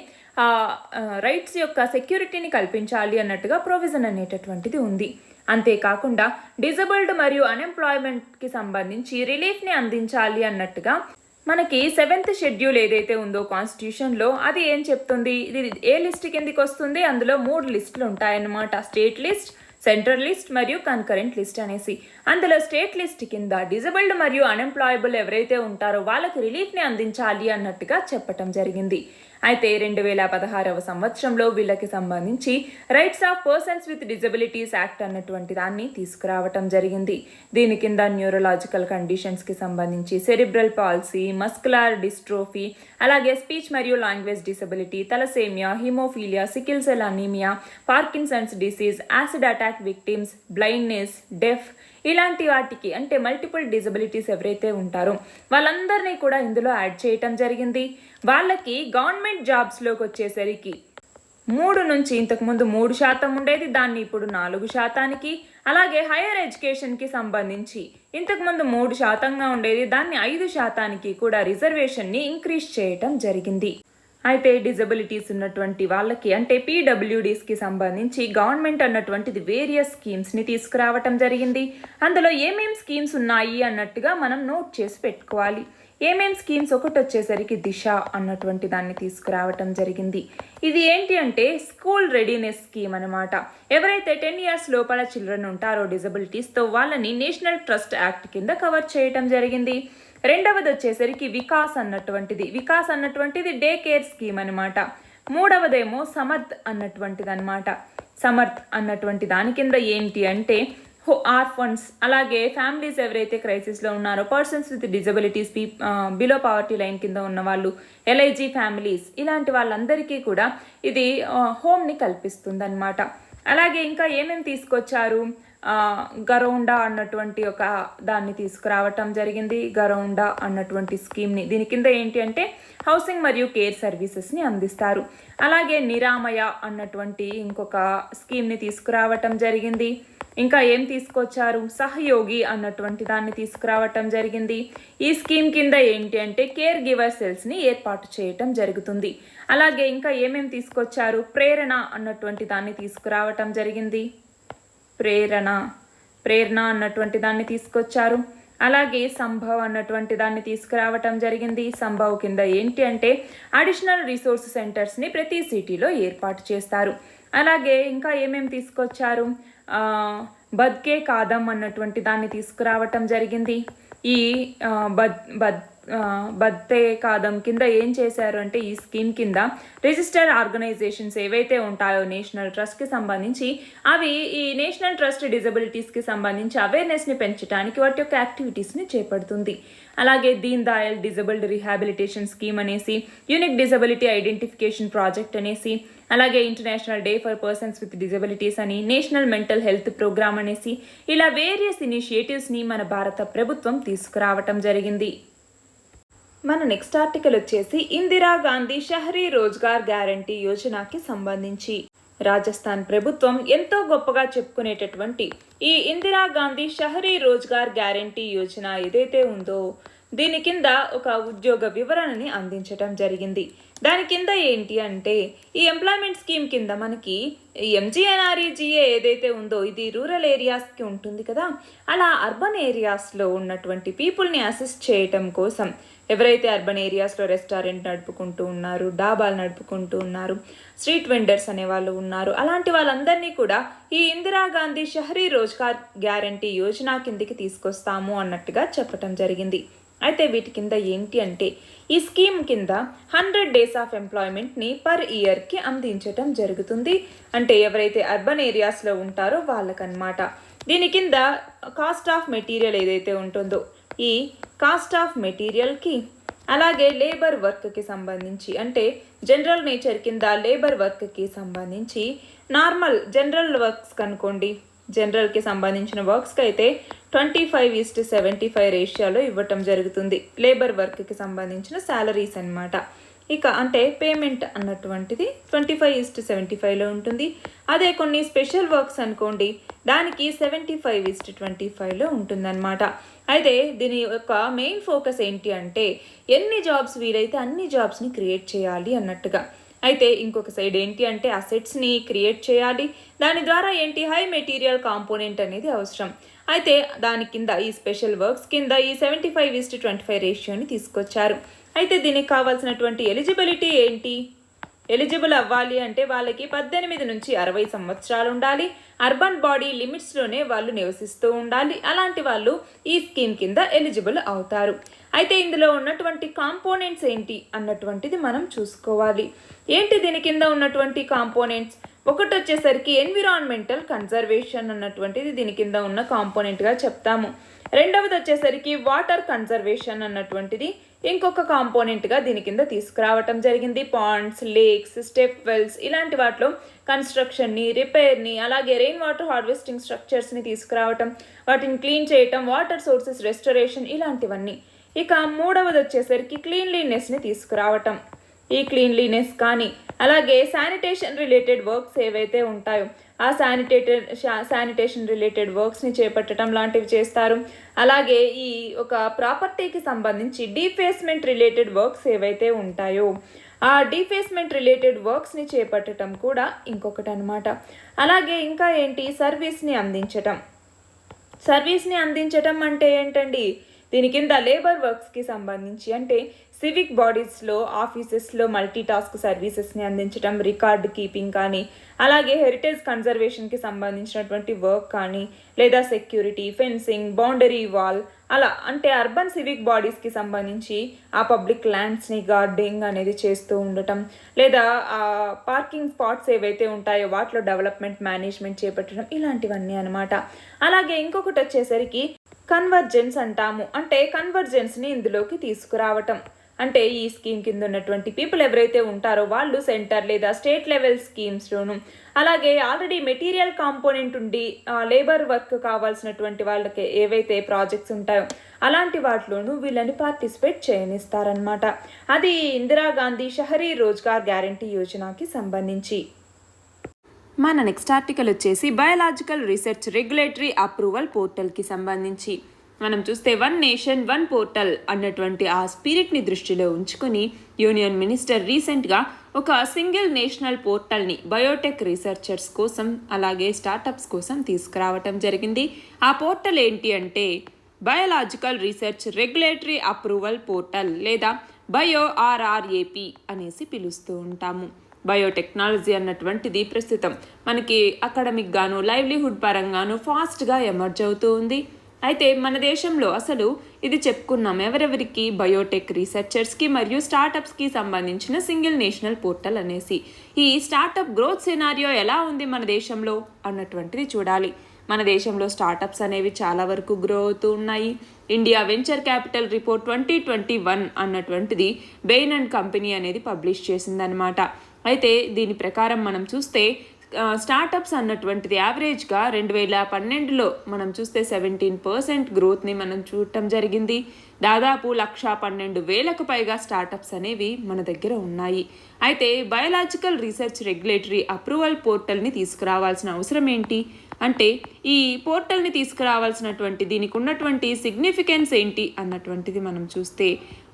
రైట్స్ యొక్క సెక్యూరిటీని కల్పించాలి అన్నట్టుగా ప్రొవిజన్ అనేటటువంటిది ఉంది. అంతేకాకుండా డిజబుల్డ్ మరియు అన్ఎంప్లాయ్మెంట్కి సంబంధించి రిలీఫ్ని అందించాలి అన్నట్టుగా మనకి 7th షెడ్యూల్ ఏదైతే ఉందో కాన్స్టిట్యూషన్లో అది ఏం చెప్తుంది? ఇది ఏ లిస్ట్ కిందికి వస్తుంది? అందులో 3 లిస్టులు ఉంటాయన్నమాట. స్టేట్ లిస్ట్, సెంట్రల్ లిస్ట్ మరియు కన్కరెంట్ లిస్ట్ అనేసి. అందులో స్టేట్ లిస్ట్ కింద డిజబుల్డ్ మరియు అన్ఎంప్లాయబుల్ ఎవరైతే ఉంటారో వాళ్ళకి రిలీఫ్ని అందించాలి అన్నట్టుగా చెప్పటం జరిగింది. అయితే 2016వ సంవత్సరంలో వీళ్ళకి సంబంధించి rights of persons with disabilities act అన్నటువంటి దాన్ని తీసుకురావటం జరిగింది. దీని కింద న్యూరలాజికల్ కండిషన్స్కి సంబంధించి సెరిబ్రల్ పాలసీ, మస్కులార్ డిస్ట్రోఫీ, అలాగే స్పీచ్ మరియు language disability, thalassaemia, haemophilia, sickle cell anaemia, Parkinson's disease, acid attack victims, blindness, deaf ఇలాంటి వాటికి, అంటే మల్టిపుల్ డిజబిలిటీస్ ఎవరైతే ఉంటారో వాళ్ళందరినీ కూడా ఇందులో యాడ్ చేయటం జరిగింది. వాళ్ళకి గవర్నమెంట్ జాబ్స్లోకి వచ్చేసరికి 3 నుంచి ఇంతకుముందు 3% ఉండేది, దాన్ని ఇప్పుడు 4%కి, అలాగే హైయర్ ఎడ్యుకేషన్కి సంబంధించి ఇంతకుముందు 3%గా ఉండేది, దాన్ని 5%కి కూడా రిజర్వేషన్ని ఇంక్రీజ్ చేయటం జరిగింది. అయితే డిజబిలిటీస్ ఉన్నటువంటి వాళ్ళకి, అంటే పీడబ్ల్యూడీస్కి సంబంధించి గవర్నమెంట్ అన్నటువంటిది వేరియస్ స్కీమ్స్ని తీసుకురావటం జరిగింది. అందులో ఏమేం స్కీమ్స్ ఉన్నాయి అన్నట్టుగా మనం నోట్ చేసి పెట్టుకోవాలి. ఏమేం స్కీమ్స్? ఒకటి వచ్చేసరికి దిశ అన్నటువంటి దాన్ని తీసుకురావటం జరిగింది. ఇది ఏంటి అంటే స్కూల్ రెడీనెస్ స్కీమ్ అనమాట. ఎవరైతే 10 years లోపల చిల్డ్రన్ ఉంటారో డిజబిలిటీస్తో వాళ్ళని నేషనల్ ట్రస్ట్ యాక్ట్ కింద కవర్ చేయటం జరిగింది. రెండవది వచ్చేసరికి వికాస్ అన్నటువంటిది డే కేర్ స్కీమ్ అనమాట. మూడవదేమో సమర్థ్ అన్నటువంటిది అనమాట. సమర్థ్ అన్నటువంటి దాని కింద ఏంటి అంటే ఆర్ఫన్స్, అలాగే ఫ్యామిలీస్ ఎవరైతే క్రైసిస్లో ఉన్నారో, persons with disabilities, below poverty line కింద ఉన్న వాళ్ళు, ఎల్ఐజీ ఫ్యామిలీస్, ఇలాంటి వాళ్ళందరికీ కూడా ఇది హోమ్ని కల్పిస్తుంది అనమాట. అలాగే ఇంకా ఏమేమి తీసుకొచ్చారు? గరౌండా అన్నటువంటి ఒక దాన్ని తీసుకురావటం జరిగింది. గరౌండా అన్నటువంటి స్కీమ్ని, దీని కింద ఏంటి అంటే హౌసింగ్ మరియు కేర్ సర్వీసెస్ని అందిస్తారు. అలాగే నిరామయ అన్నటువంటి ఇంకొక స్కీమ్ని తీసుకురావటం జరిగింది. ఇంకా ఏం తీసుకొచ్చారు? సహయోగి అన్నటువంటి దాన్ని తీసుకురావటం జరిగింది. ఈ స్కీమ్ కింద ఏంటి అంటే కేర్ గివర్ సెల్స్ని ఏర్పాటు చేయటం జరుగుతుంది. అలాగే ఇంకా ఏమేమి తీసుకొచ్చారు? ప్రేరణ అన్నటువంటి దాన్ని తీసుకురావటం జరిగింది. ప్రేరణ అన్నటువంటి దాన్ని తీసుకొచ్చారు. అలాగే సంభవ్ అన్నటువంటి దాన్ని తీసుకురావటం జరిగింది. సంభవ్ కింద ఏంటి అంటే అడిషనల్ రిసోర్స్ సెంటర్స్ని ప్రతి సిటీలో ఏర్పాటు చేస్తారు. అలాగే ఇంకా ఏమేమి తీసుకొచ్చారు? బద్కే కాదం అన్నటువంటి దాన్ని తీసుకురావటం జరిగింది. ఈ బత్తే కాదం కింద ఏం చేశారు అంటే ఈ స్కీమ్ కింద రిజిస్టర్డ్ ఆర్గనైజేషన్స్ ఏవైతే ఉంటాయో నేషనల్ ట్రస్ట్కి సంబంధించి అవి ఈ నేషనల్ ట్రస్ట్ డిజబిలిటీస్కి సంబంధించి అవేర్నెస్ని పెంచడానికి వాటి యొక్క యాక్టివిటీస్ని చేపడుతుంది. అలాగే Deen Dayal disabled rehabilitation scheme అనేసి, యూనిక్ డిజబిలిటీ ఐడెంటిఫికేషన్ ప్రాజెక్ట్ అనేసి, అలాగే international day for persons with disabilities అని, నేషనల్ మెంటల్ హెల్త్ ప్రోగ్రామ్ అనేసి ఇలా వేరియస్ ఇనిషియేటివ్స్ని మన భారత ప్రభుత్వం తీసుకురావటం జరిగింది. మన నెక్స్ట్ ఆర్టికల్ వచ్చేసి ఇందిరా గాంధీ షహరీ రోజ్గార్ గ్యారంటీ యోజనకి సంబంధించి. రాజస్థాన్ ప్రభుత్వం ఎంతో గొప్పగా చెప్పుకునేటటువంటి ఈ ఇందిరా గాంధీ షహరీ రోజ్గార్ గ్యారంటీ యోజన ఏదైతే ఉందో దీని కింద ఒక ఉద్యోగ వివరణని అందించడం జరిగింది. దాని కింద ఏంటి అంటే ఈ ఎంప్లాయ్మెంట్ స్కీమ్ కింద మనకి ఎంజీఎన్ఆర్ఈజీఏ ఏదైతే ఉందో ఇది రూరల్ ఏరియాస్కి ఉంటుంది కదా, అలా అర్బన్ ఏరియాస్లో ఉన్నటువంటి పీపుల్ని అసిస్ట్ చేయటం కోసం ఎవరైతే అర్బన్ ఏరియాస్లో రెస్టారెంట్ నడుపుకుంటూ ఉన్నారు, డాబాలు నడుపుకుంటూ ఉన్నారు, స్ట్రీట్ వెండర్స్ అనే వాళ్ళు ఉన్నారు, అలాంటి వాళ్ళందరినీ కూడా ఈ ఇందిరాగాంధీ షహరీ రోజ్గార్ గ్యారంటీ యోజన కిందికి తీసుకొస్తాము అన్నట్టుగా చెప్పటం జరిగింది. అయితే వీటి కింద ఏంటి అంటే ఈ స్కీమ్ కింద 100 days ఆఫ్ ఎంప్లాయ్మెంట్ని పర్ ఇయర్కి అందించటం జరుగుతుంది. అంటే ఎవరైతే అర్బన్ ఏరియాస్లో ఉంటారో వాళ్ళకన్నమాట. దీని కింద కాస్ట్ ఆఫ్ మెటీరియల్ ఏదైతే ఉంటుందో ఈ కాస్ట్ ఆఫ్ మెటీరియల్కి అలాగే లేబర్ వర్క్కి సంబంధించి అంటే జనరల్ నేచర్ కింద లేబర్ వర్క్కి సంబంధించి నార్మల్ జనరల్ వర్క్స్ కనుకోండి, జనరల్కి సంబంధించిన వర్క్స్కి అయితే 25:75 రేషియోలో ఇవ్వటం జరుగుతుంది. లేబర్ వర్క్కి సంబంధించిన శాలరీస్ అన్నమాట. ఇక అంటే పేమెంట్ అన్నటువంటిది 25:75లో ఉంటుంది. అదే కొన్ని స్పెషల్ వర్క్స్ అనుకోండి దానికి 75:25లో ఉంటుందన్నమాట. అయితే దీని యొక్క మెయిన్ ఫోకస్ ఏంటి అంటే ఎన్ని జాబ్స్ వీలైతే అన్ని జాబ్స్ని క్రియేట్ చేయాలి అన్నట్టుగా. అయితే ఇంకొక సైడ్ ఏంటి అంటే అసెట్స్ని క్రియేట్ చేయాలి. దాని ద్వారా ఏంటి హై మెటీరియల్ కాంపోనెంట్ అనేది అవసరం. అయితే దాని కింద ఈ స్పెషల్ వర్క్స్ కింద ఈ 75:25 రేషియోని తీసుకొచ్చారు. అయితే దీనికి కావాల్సినటువంటి ఎలిజిబిలిటీ ఏంటి? ఎలిజిబుల్ అవ్వాలి అంటే వాళ్ళకి 18 నుంచి 60 సంవత్సరాలు ఉండాలి. అర్బన్ బాడీ లిమిట్స్లోనే వాళ్ళు నివసిస్తూ ఉండాలి. అలాంటి వాళ్ళు ఈ స్కీమ్ కింద ఎలిజిబుల్ అవుతారు. అయితే ఇందులో ఉన్నటువంటి కాంపోనెంట్స్ ఏంటి అన్నటువంటిది మనం చూసుకోవాలి. ఏంటి దీని కింద ఉన్నటువంటి కాంపోనెంట్స్? ఒకటి వచ్చేసరికి ఎన్విరాన్మెంటల్ కన్జర్వేషన్ అన్నటువంటిది దీని కింద ఉన్న కాంపోనెంట్గా చెప్తాము. రెండవది వచ్చేసరికి వాటర్ కన్జర్వేషన్ అన్నటువంటిది ఇంకొక కాంపోనెంట్గా దీని కింద తీసుకురావటం జరిగింది. పాండ్స్, లేక్స్, స్టెప్ వెల్స్ ఇలాంటి వాటిలో కన్స్ట్రక్షన్ని, రిపేర్ని, అలాగే రెయిన్ వాటర్ హార్వెస్టింగ్ స్ట్రక్చర్స్ని తీసుకురావటం, వాటిని క్లీన్ చేయటం, వాటర్ సోర్సెస్ రెస్టరేషన్ ఇలాంటివన్నీ. ఇక మూడవది వచ్చేసరికి క్లీన్లీనెస్ని తీసుకురావటం. ఈ క్లీన్లీనెస్ కానీ అలాగే శానిటేషన్ రిలేటెడ్ వర్క్స్ ఏవైతే ఉంటాయో ఆ శానిటేషన్ రిలేటెడ్ వర్క్స్ని చేపట్టడం లాంటివి చేస్తారు. అలాగే ఈ ఒక ప్రాపర్టీకి సంబంధించి డీఫేస్మెంట్ రిలేటెడ్ వర్క్స్ ఏవైతే ఉంటాయో ఆ డీఫేస్మెంట్ రిలేటెడ్ వర్క్స్ని చేపట్టడం కూడా ఇంకొకటి అనమాట. అలాగే ఇంకా ఏంటి సర్వీస్ని అందించటం అంటే ఏంటండి? దీని కింద లేబర్ వర్క్స్కి సంబంధించి అంటే సివిక్ బాడీస్లో, ఆఫీసెస్లో మల్టీ టాస్క్ సర్వీసెస్ని అందించడం, రికార్డ్ కీపింగ్ కానీ అలాగే హెరిటేజ్ కన్జర్వేషన్కి సంబంధించినటువంటి వర్క్ కానీ లేదా సెక్యూరిటీ, ఫెన్సింగ్, బౌండరీ వాల్ అలా అంటే అర్బన్ సివిక్ బాడీస్కి సంబంధించి ఆ పబ్లిక్ ల్యాండ్స్ని గార్డింగ్ అనేది చేస్తూ ఉండటం లేదా ఆ పార్కింగ్ స్పాట్స్ ఏవైతే ఉంటాయో వాటిలో డెవలప్మెంట్ మేనేజ్మెంట్ చేపట్టడం ఇలాంటివన్నీ అనమాట. అలాగే ఇంకొకటి వచ్చేసరికి కన్వర్జెన్స్ అంటాము. అంటే కన్వర్జెన్స్ని ఇందులోకి తీసుకురావటం. అంటే ఈ స్కీమ్ కింద ఉన్నటువంటి పీపుల్ ఎవరైతే ఉంటారో వాళ్ళు సెంటర్ లేదా స్టేట్ లెవెల్ స్కీమ్స్లోను అలాగే ఆల్రెడీ మెటీరియల్ కాంపోనెంట్ ఉండి లేబర్ వర్క్ కావాల్సినటువంటి వాళ్ళకి ఏవైతే ప్రాజెక్ట్స్ ఉంటాయో అలాంటి వాటిలోనూ వీళ్ళని పార్టిసిపేట్ చేయనిస్తారనమాట. అది ఇందిరాగాంధీ షహరీ రోజ్గార్ గ్యారంటీ యోజనకి సంబంధించి. మన నెక్స్ట్ ఆర్టికల్ వచ్చేసి బయాలజికల్ రీసెర్చ్ రెగ్యులేటరీ అప్రూవల్ పోర్టల్కి సంబంధించి. మనం చూస్తే వన్ నేషన్ వన్ పోర్టల్ అన్నటువంటి ఆ స్పిరిట్ని దృష్టిలో ఉంచుకొని యూనియన్ మినిస్టర్ రీసెంట్గా ఒక సింగిల్ నేషనల్ పోర్టల్ని బయోటెక్ రీసెర్చర్స్ కోసం అలాగే స్టార్టప్స్ కోసం తీసుకురావటం జరిగింది. ఆ పోర్టల్ ఏంటి అంటే biological research regulatory approval portal లేదా BioRRAP అనేసి పిలుస్తూ ఉంటాము. బయోటెక్నాలజీ అన్నటువంటిది ప్రస్తుతం మనకి అకాడమిక్ గాను లైవ్లీహుడ్ పరంగాను ఫాస్ట్గా ఎమర్జ్ అవుతూ ఉంది. అయితే మన దేశంలో అసలు ఇది చెప్పుకున్నాం ఎవరెవరికి, బయోటెక్ రీసెర్చర్స్కి మరియు స్టార్టప్స్కి సంబంధించిన సింగిల్ నేషనల్ పోర్టల్ అనేసి. ఈ స్టార్టప్ గ్రోత్ సినారియో ఎలా ఉంది మన దేశంలో అన్నటువంటిది చూడాలి. మన దేశంలో స్టార్టప్స్ అనేవి చాలా వరకు గ్రో అవుతూ ఉన్నాయి. ఇండియా వెంచర్ క్యాపిటల్ రిపోర్ట్ 2021 అన్నటువంటిది బెయిన్ అండ్ కంపెనీ అనేది పబ్లిష్ చేసిందనమాట. అయితే దీని ప్రకారం మనం చూస్తే స్టార్టప్స్ అన్నటువంటిది యావరేజ్గా 2012లో మనం చూస్తే 17% గ్రోత్ని మనం చూడటం జరిగింది. దాదాపు 112,000కు పైగా స్టార్టప్స్ అనేవి మన దగ్గర ఉన్నాయి. అయితే బయోలాజికల్ రీసెర్చ్ రెగ్యులేటరీ అప్రూవల్ పోర్టల్ని తీసుకురావాల్సిన అవసరం ఏంటి అంటే, ఈ పోర్టల్ని తీసుకురావాల్సినటువంటి దీనికి ఉన్నటువంటి సిగ్నిఫికెన్స్ ఏంటి అన్నటువంటిది మనం చూస్తే,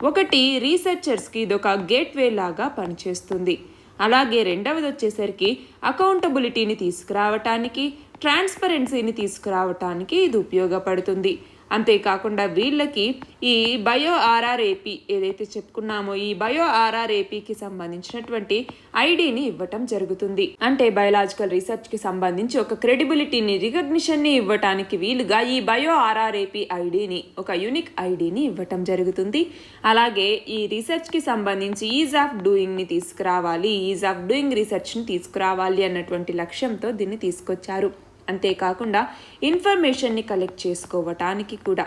ఒకటి రీసెర్చర్స్కి ఇదొక గేట్వే లాగా పనిచేస్తుంది. అలాగే రెండవది వచ్చేసరికి అకౌంటబిలిటీని తీసుకురావటానికి, ట్రాన్స్పరెన్సీని తీసుకురావటానికి ఇది ఉపయోగపడుతుంది. అంతేకాకుండా వీళ్ళకి ఈ బయో ఆర్ఆర్ఏపీ ఏదైతే చెప్పుకున్నామో ఈ బయో ఆర్ఆర్ఏపీకి సంబంధించినటువంటి ఐడిని ఇవ్వటం జరుగుతుంది. అంటే బయోలాజికల్ రీసెర్చ్కి సంబంధించి ఒక క్రెడిబిలిటీని, రికగ్నిషన్ని ఇవ్వటానికి వీలుగా ఈ బయో ఆర్ఆర్ఏపీ ఐడిని, ఒక యూనిక్ ఐడిని ఇవ్వటం జరుగుతుంది. అలాగే ఈ రీసెర్చ్కి సంబంధించి ఈజ్ ఆఫ్ డూయింగ్ని తీసుకురావాలి, ఈజ్ ఆఫ్ డూయింగ్ రీసెర్చ్ని తీసుకురావాలి అన్నటువంటి లక్ష్యంతో దీన్ని తీసుకొచ్చారు. అంతేకాకుండా ఇన్ఫర్మేషన్ని కలెక్ట్ చేసుకోవటానికి కూడా,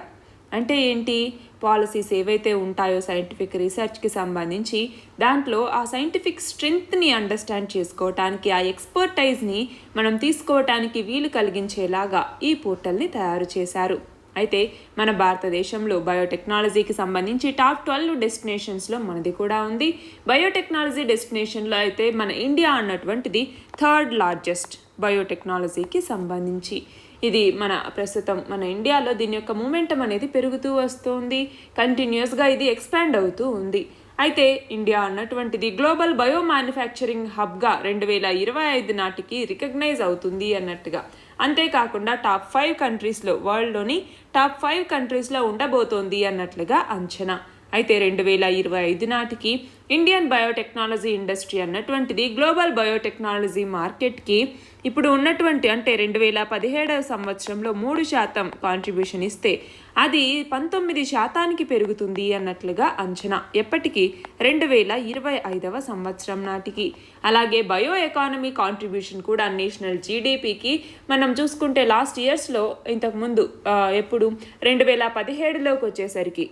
అంటే ఏంటి, పాలసీస్ ఏవైతే ఉంటాయో సైంటిఫిక్ రీసెర్చ్కి సంబంధించి దాంట్లో ఆ సైంటిఫిక్ స్ట్రెంగ్త్ని అండర్స్టాండ్ చేసుకోవటానికి, ఆ ఎక్స్పర్టైజ్ని మనం తీసుకోవటానికి వీలు కలిగించేలాగా ఈ పోర్టల్ని తయారు చేశారు. అయితే మన భారతదేశంలో బయోటెక్నాలజీకి సంబంధించి టాప్ 12 డెస్టినేషన్స్లో మనది కూడా ఉంది. బయోటెక్నాలజీ డెస్టినేషన్లో అయితే మన ఇండియా అన్నటువంటిది 3rd లార్జెస్ట్ బయోటెక్నాలజీకి సంబంధించి. ఇది ప్రస్తుతం మన ఇండియాలో దీని యొక్క మూమెంటం అనేది పెరుగుతూ వస్తుంది. కంటిన్యూస్గా ఇది ఎక్స్పాండ్ అవుతూ ఉంది. అయితే ఇండియా అన్నటువంటిది గ్లోబల్ బయో మ్యానుఫ్యాక్చరింగ్ హబ్గా 2025 నాటికి రికగ్నైజ్ అవుతుంది అన్నట్టుగా. అంతేకాకుండా టాప్ 5 కంట్రీస్లో, వరల్డ్లోని టాప్ 5 కంట్రీస్లో ఉండబోతోంది అన్నట్లుగా అంచనా. అయితే 2025 నాటికి ఇండియన్ బయోటెక్నాలజీ ఇండస్ట్రీ అన్నటువంటిది గ్లోబల్ బయోటెక్నాలజీ మార్కెట్కి ఇప్పుడు ఉన్నటువంటి, అంటే 2017 సంవత్సరంలో 3% కాంట్రిబ్యూషన్ ఇస్తే అది 19% పెరుగుతుంది అన్నట్లుగా అంచనా. ఎప్పటికీ 2025 సంవత్సరం నాటికి. అలాగే బయో ఎకానమీ కాంట్రిబ్యూషన్ కూడా నేషనల్ జీడిపికి మనం చూసుకుంటే లాస్ట్ ఇయర్స్లో ఇంతకుముందు ఎప్పుడు 2017లోకి వచ్చేసరికి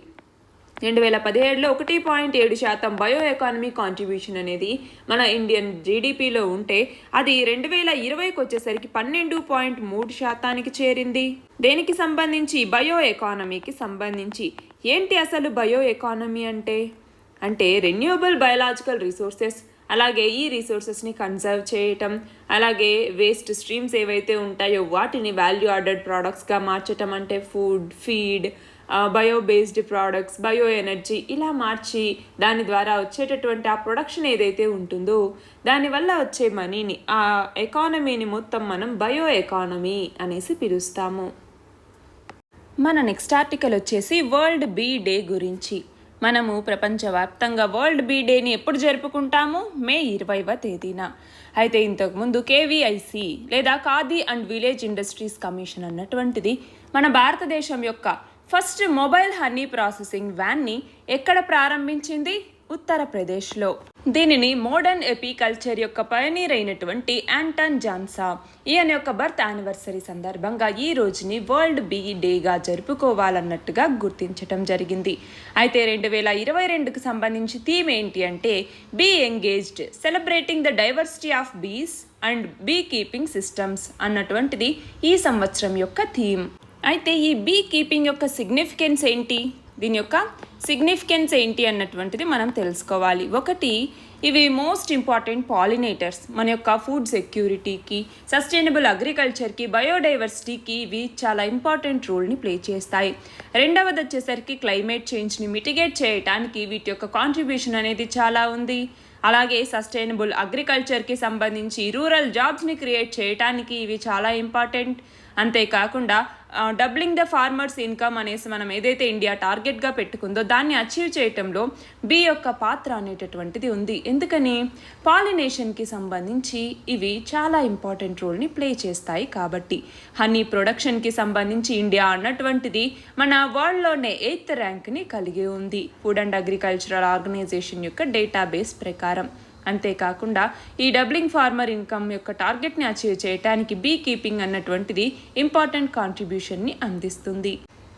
2017లో 1.7% బయో ఎకానమీ కాంట్రిబ్యూషన్ అనేది మన ఇండియన్ జీడిపిలో ఉంటే అది 2020కి వచ్చేసరికి 12.3% చేరింది. దేనికి సంబంధించి? బయో ఎకానమీకి సంబంధించి. ఏంటి అసలు బయో ఎకానమీ అంటే రెన్యూవబుల్ బయోలాజికల్ రిసోర్సెస్, అలాగే ఈ రిసోర్సెస్ని కన్జర్వ్ చేయటం, అలాగే వేస్ట్ స్ట్రీమ్స్ ఏవైతే ఉంటాయో వాటిని వాల్యూ యాడెడ్ ప్రోడక్ట్స్గా మార్చటం, అంటే food, feed, bio based products, bio energy ఇలా మార్చి దాని ద్వారా వచ్చేటటువంటి ఆ ప్రొడక్షన్ ఏదైతే ఉంటుందో దానివల్ల వచ్చే మనీని, ఆ ఎకానమీని మొత్తం మనం బయో ఎకానమీ అనేసి పిలుస్తాము. మన నెక్స్ట్ ఆర్టికల్ వచ్చేసి వరల్డ్ బీ డే గురించి. మనము ప్రపంచవ్యాప్తంగా వరల్డ్ బీ డేని ఎప్పుడు జరుపుకుంటాము? మే 20వ తేదీన. అయితే ఇంతకుముందు కేవీఐసి లేదా khadi and village industries commission అన్నటువంటిది మన భారతదేశం యొక్క ఫస్ట్ మొబైల్ హనీ ప్రాసెసింగ్ వ్యాన్ని ఎక్కడ ప్రారంభించింది? ఉత్తరప్రదేశ్లో. దీనిని మోడర్న్ ఎపికల్చర్ యొక్క పయనీర్ అయినటువంటి యాంటన్ జాన్సా ఈయన యొక్క బర్త్ యానివర్సరీ సందర్భంగా ఈ రోజుని వరల్డ్ బీ డేగా జరుపుకోవాలన్నట్టుగా గుర్తించటం జరిగింది. అయితే 2022కి సంబంధించి థీమ్ ఏంటి అంటే be engaged, celebrating the diversity of bees and bee keeping systems అన్నటువంటిది ఈ సంవత్సరం యొక్క థీమ్. అయితే ఈ బీ కీపింగ్ యొక్క సిగ్నిఫికెన్స్ ఏంటి, దీని యొక్క సిగ్నిఫికెన్స్ ఏంటి అన్నటువంటిది మనం తెలుసుకోవాలి. ఒకటి, ఇవి మోస్ట్ ఇంపార్టెంట్ పాలినేటర్స్. మన యొక్క ఫుడ్ సెక్యూరిటీకి, సస్టైనబుల్ అగ్రికల్చర్కి, బయోడైవర్సిటీకి ఇవి చాలా ఇంపార్టెంట్ రోల్ని ప్లే చేస్తాయి. రెండవది వచ్చేసరికి క్లైమేట్ చేంజ్ని మిటిగేట్ చేయడానికి వీటి యొక్క కాంట్రిబ్యూషన్ అనేది చాలా ఉంది. అలాగే సస్టైనబుల్ అగ్రికల్చర్కి సంబంధించి రూరల్ జాబ్స్ని క్రియేట్ చేయడానికి ఇవి చాలా ఇంపార్టెంట్. అంతేకాకుండా డబ్లింగ్ ద ఫార్మర్స్ ఇన్కమ్ అనేసి మనం ఏదైతే ఇండియా టార్గెట్గా పెట్టుకుందో దాన్ని అచీవ్ చేయటంలో బీ యొక్క పాత్ర అనేటటువంటిది ఉంది. ఎందుకని? పాలినేషన్కి సంబంధించి ఇవి చాలా ఇంపార్టెంట్ రోల్ని ప్లే చేస్తాయి కాబట్టి. హనీ ప్రొడక్షన్కి సంబంధించి ఇండియా అన్నటువంటిది మన వరల్డ్లోనే 8th ర్యాంక్ని కలిగి ఉంది ఫుడ్ అండ్ అగ్రికల్చరల్ ఆర్గనైజేషన్ యొక్క డేటాబేస్ ప్రకారం. అంతేకాకుండా ఈ డబ్లింగ్ ఫార్మర్ ఇన్కమ్ యొక్క టార్గెట్ని అచీవ్ చేయడానికి బీ కీపింగ్ అన్నటువంటిది ఇంపార్టెంట్ కాంట్రిబ్యూషన్ని అందిస్తుంది.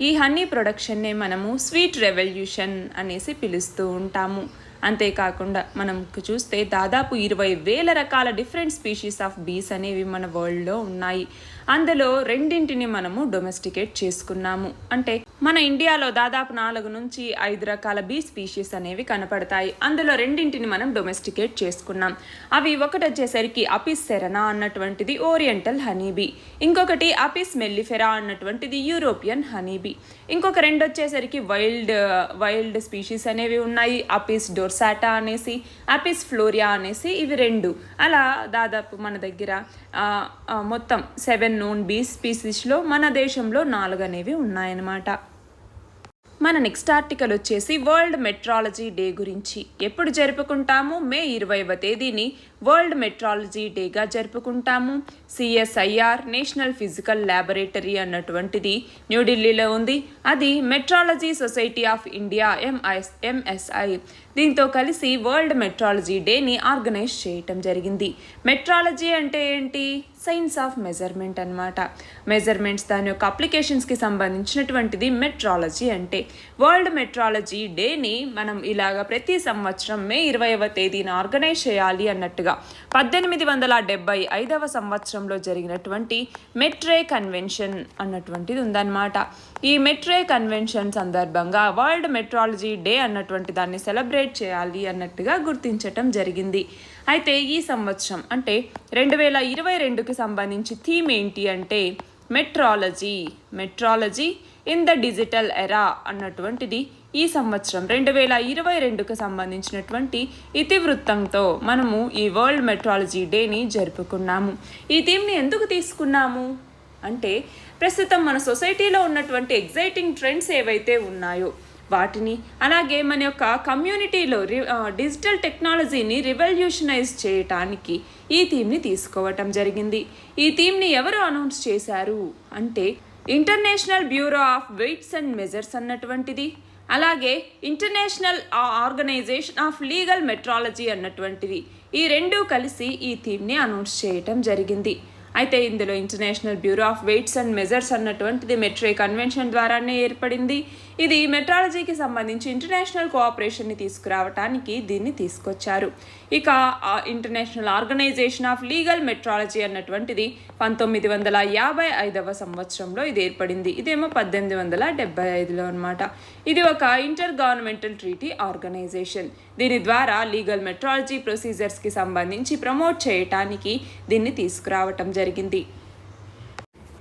ఈ హనీ ప్రొడక్షన్నే మనము స్వీట్ రెవల్యూషన్ అనేసి పిలుస్తూ ఉంటాము. అంతేకాకుండా మనం చూస్తే దాదాపు 20,000 రకాల డిఫరెంట్ స్పీషీస్ ఆఫ్ బీస్ అనేవి మన వరల్డ్లో ఉన్నాయి. అందులో 2ని మనము డొమెస్టికేట్ చేసుకున్నాము. అంటే మన ఇండియాలో దాదాపు 4 నుంచి 5 రకాల బీ స్పీషీస్ అనేవి కనపడతాయి. అందులో 2ని మనం డొమెస్టికేట్ చేసుకున్నాం. అవి ఒకటి వచ్చేసరికి అపిస్ సెరనా అన్నటువంటిది ఓరియంటల్ హనీబీ, ఇంకొకటి అపిస్ మెల్లిఫెరా అన్నటువంటిది యూరోపియన్ హనీబీ, ఇంకొక 2 వచ్చేసరికి వైల్డ్ స్పీషీస్ అనేవి ఉన్నాయి. అపిస్ డోర్సాటా అనేసి, అపిస్ ఫ్లోరియా అనేసి, ఇవి 2. అలా దాదాపు మన దగ్గర మొత్తం 7 నోన్ బీ స్పీసీస్లో మన దేశంలో 4 అనేవి ఉన్నాయన్నమాట. మన నెక్స్ట్ ఆర్టికల్ వచ్చేసి వరల్డ్ మెట్రాలజీ డే గురించి. ఎప్పుడు జరుపుకుంటాము? మే 20వ తేదీని వరల్డ్ మెట్రాలజీ డేగా జరుపుకుంటాము. CSIR నేషనల్ ఫిజికల్ ల్యాబొరేటరీ అన్నటువంటిది న్యూఢిల్లీలో ఉంది. అది metrology society of India MSI దీంతో కలిసి వరల్డ్ మెట్రాలజీ డేని ఆర్గనైజ్ చేయటం జరిగింది. మెట్రాలజీ అంటే ఏంటి? సైన్స్ ఆఫ్ మెజర్మెంట్ అన్నమాట. మెజర్మెంట్స్ దాని యొక్క అప్లికేషన్స్కి సంబంధించినటువంటిది మెట్రాలజీ అంటే. వరల్డ్ మెట్రాలజీ డేని మనం ఇలాగ ప్రతి సంవత్సరం మే 20వ తేదీన ఆర్గనైజ్ చేయాలి అన్నట్టుగా 1875వ సంవత్సరంలో జరిగినటువంటి మెట్రే కన్వెన్షన్ అన్నటువంటిది ఉందన్నమాట. ఈ మెట్రే కన్వెన్షన్ సందర్భంగా వరల్డ్ మెట్రాలజీ డే అన్నటువంటి దాన్ని సెలబ్రేట్ చేయాలి అన్నట్టుగా గుర్తించటం జరిగింది. అయితే ఈ సంవత్సరం అంటే 2022కి సంబంధించి థీమ్ ఏంటి అంటే metrology in the digital era అన్నటువంటిది ఈ సంవత్సరం 2022కు సంబంధించినటువంటి ఇతివృత్తంతో మనము ఈ వరల్డ్ మెట్రాలజీ డేని జరుపుకున్నాము. ఈ థీమ్ని ఎందుకు తీసుకున్నాము అంటే ప్రస్తుతం మన సొసైటీలో ఉన్నటువంటి ఎగ్జైటింగ్ ట్రెండ్స్ ఏవైతే ఉన్నాయో వాటిని, అలాగే మన యొక్క కమ్యూనిటీలో డిజిటల్ టెక్నాలజీని రివల్యూషనైజ్ చేయటానికి ఈ థీమ్ని తీసుకోవటం జరిగింది. ఈ థీమ్ని ఎవరు అనౌన్స్ చేశారు అంటే international bureau of weights and measures అన్నటువంటిది, అలాగే international organization of legal metrology అన్నటువంటిది, ఈ 2 కలిసి ఈ థీమ్ని అనౌన్స్ చేయటం జరిగింది. అయితే ఇందులో international bureau of weights and measures అన్నటువంటిది మెట్రే కన్వెన్షన్ ద్వారానే ఏర్పడింది. ఇది మెట్రాలజీకి సంబంధించి ఇంటర్నేషనల్ కోఆపరేషన్ని తీసుకురావటానికి దీన్ని తీసుకొచ్చారు. ఇక international organization of legal metrology అన్నటువంటిది 1955వ సంవత్సరంలో ఇది ఏర్పడింది. ఇదేమో 1875లో అనమాట. ఇది ఒక ఇంటర్ గవర్నమెంటల్ ట్రీటీ ఆర్గనైజేషన్. దీని ద్వారా లీగల్ మెట్రాలజీ ప్రొసీజర్స్కి సంబంధించి ప్రమోట్ చేయటానికి దీన్ని తీసుకురావటం జరిగింది.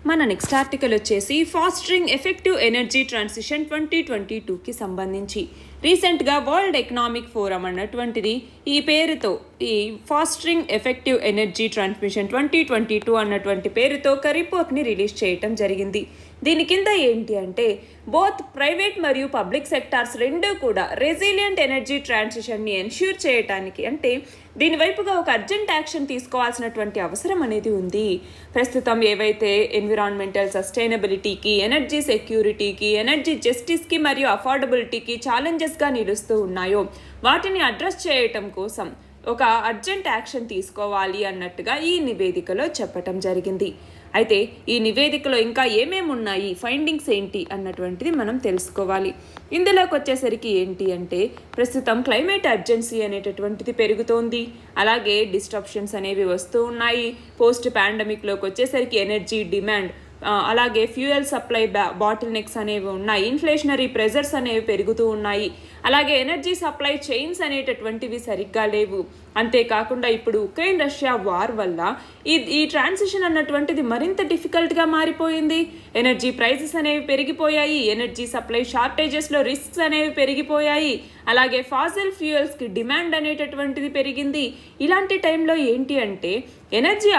మన నెక్స్ట్ ఆర్టికల్ వచ్చేసి ఫాస్టరింగ్ ఎఫెక్టివ్ ఎనర్జీ ట్రాన్సిషన్ 2022కి సంబంధించి. రీసెంట్గా వరల్డ్ ఎకనామిక్ ఫోరం అన్నటువంటిది ఈ పేరుతో ఈ ఫాస్టరింగ్ ఎఫెక్టివ్ ఎనర్జీ ట్రాన్స్మిషన్ 2022 అన్నటువంటి పేరుతో ఒక రిపోర్ట్ని రిలీజ్ చేయటం జరిగింది. దీని కింద ఏంటి అంటే బోత్ ప్రైవేట్ మరియు పబ్లిక్ సెక్టార్స్ 2 కూడా రెసిలియంట్ ఎనర్జీ ట్రాన్సిషన్ని ఎన్ష్యూర్ చేయటానికి అంటే దీని వైపుగా ఒక అర్జెంట్ యాక్షన్ తీసుకోవాల్సినటువంటి అవసరం అనేది ఉంది. ప్రస్తుతం ఏవైతే ఎన్విరాన్మెంటల్ సస్టైనబిలిటీకి, ఎనర్జీ సెక్యూరిటీకి, ఎనర్జీ జస్టిస్కి మరియు అఫోర్డబిలిటీకి ఛాలెంజెస్గా నిలుస్తూ ఉన్నాయో వాటిని అడ్రస్ చేయటం కోసం ఒక అర్జెంట్ యాక్షన్ తీసుకోవాలి అన్నట్టుగా ఈ నివేదికలో చెప్పటం జరిగింది. అయితే ఈ నివేదికలో ఇంకా ఏమేమి ఉన్నాయి, ఫైండింగ్స్ ఏంటి అన్నటువంటిది మనం తెలుసుకోవాలి. ఇందులోకి వచ్చేసరికి ఏంటి అంటే ప్రస్తుతం క్లైమేట్ అర్జెన్సీ అనేటటువంటిది పెరుగుతోంది, అలాగే డిస్ట్రప్షన్స్ అనేవి వస్తూ ఉన్నాయి. పోస్ట్ పాండమిక్లోకి వచ్చేసరికి ఎనర్జీ డిమాండ్, అలాగే ఫ్యూయల్ సప్లై బాటిల్ నెక్స్ అనేవి ఉన్నాయి, ఇన్ఫ్లేషనరీ ప్రెజర్స్ అనేవి పెరుగుతూ ఉన్నాయి, అలాగే ఎనర్జీ సప్లై చైన్స్ అనేటటువంటివి సరిగ్గా లేవు, అంతేకాకుండా ఇప్పుడు ఉక్రెయిన్ రష్యా వార్ వల్ల ఈ ట్రాన్సిషన్ అన్నటువంటిది మరింత డిఫికల్ట్గా మారిపోయింది. ఎనర్జీ ప్రైసెస్ అనేవి పెరిగిపోయాయి, ఎనర్జీ సప్లై షార్టేజెస్లో రిస్క్స్ అనేవి పెరిగిపోయాయి, అలాగే ఫాసిల్ ఫ్యూయల్స్కి డిమాండ్ అనేటటువంటిది పెరిగింది. ఇలాంటి టైంలో ఏంటి అంటే ఎనర్జీ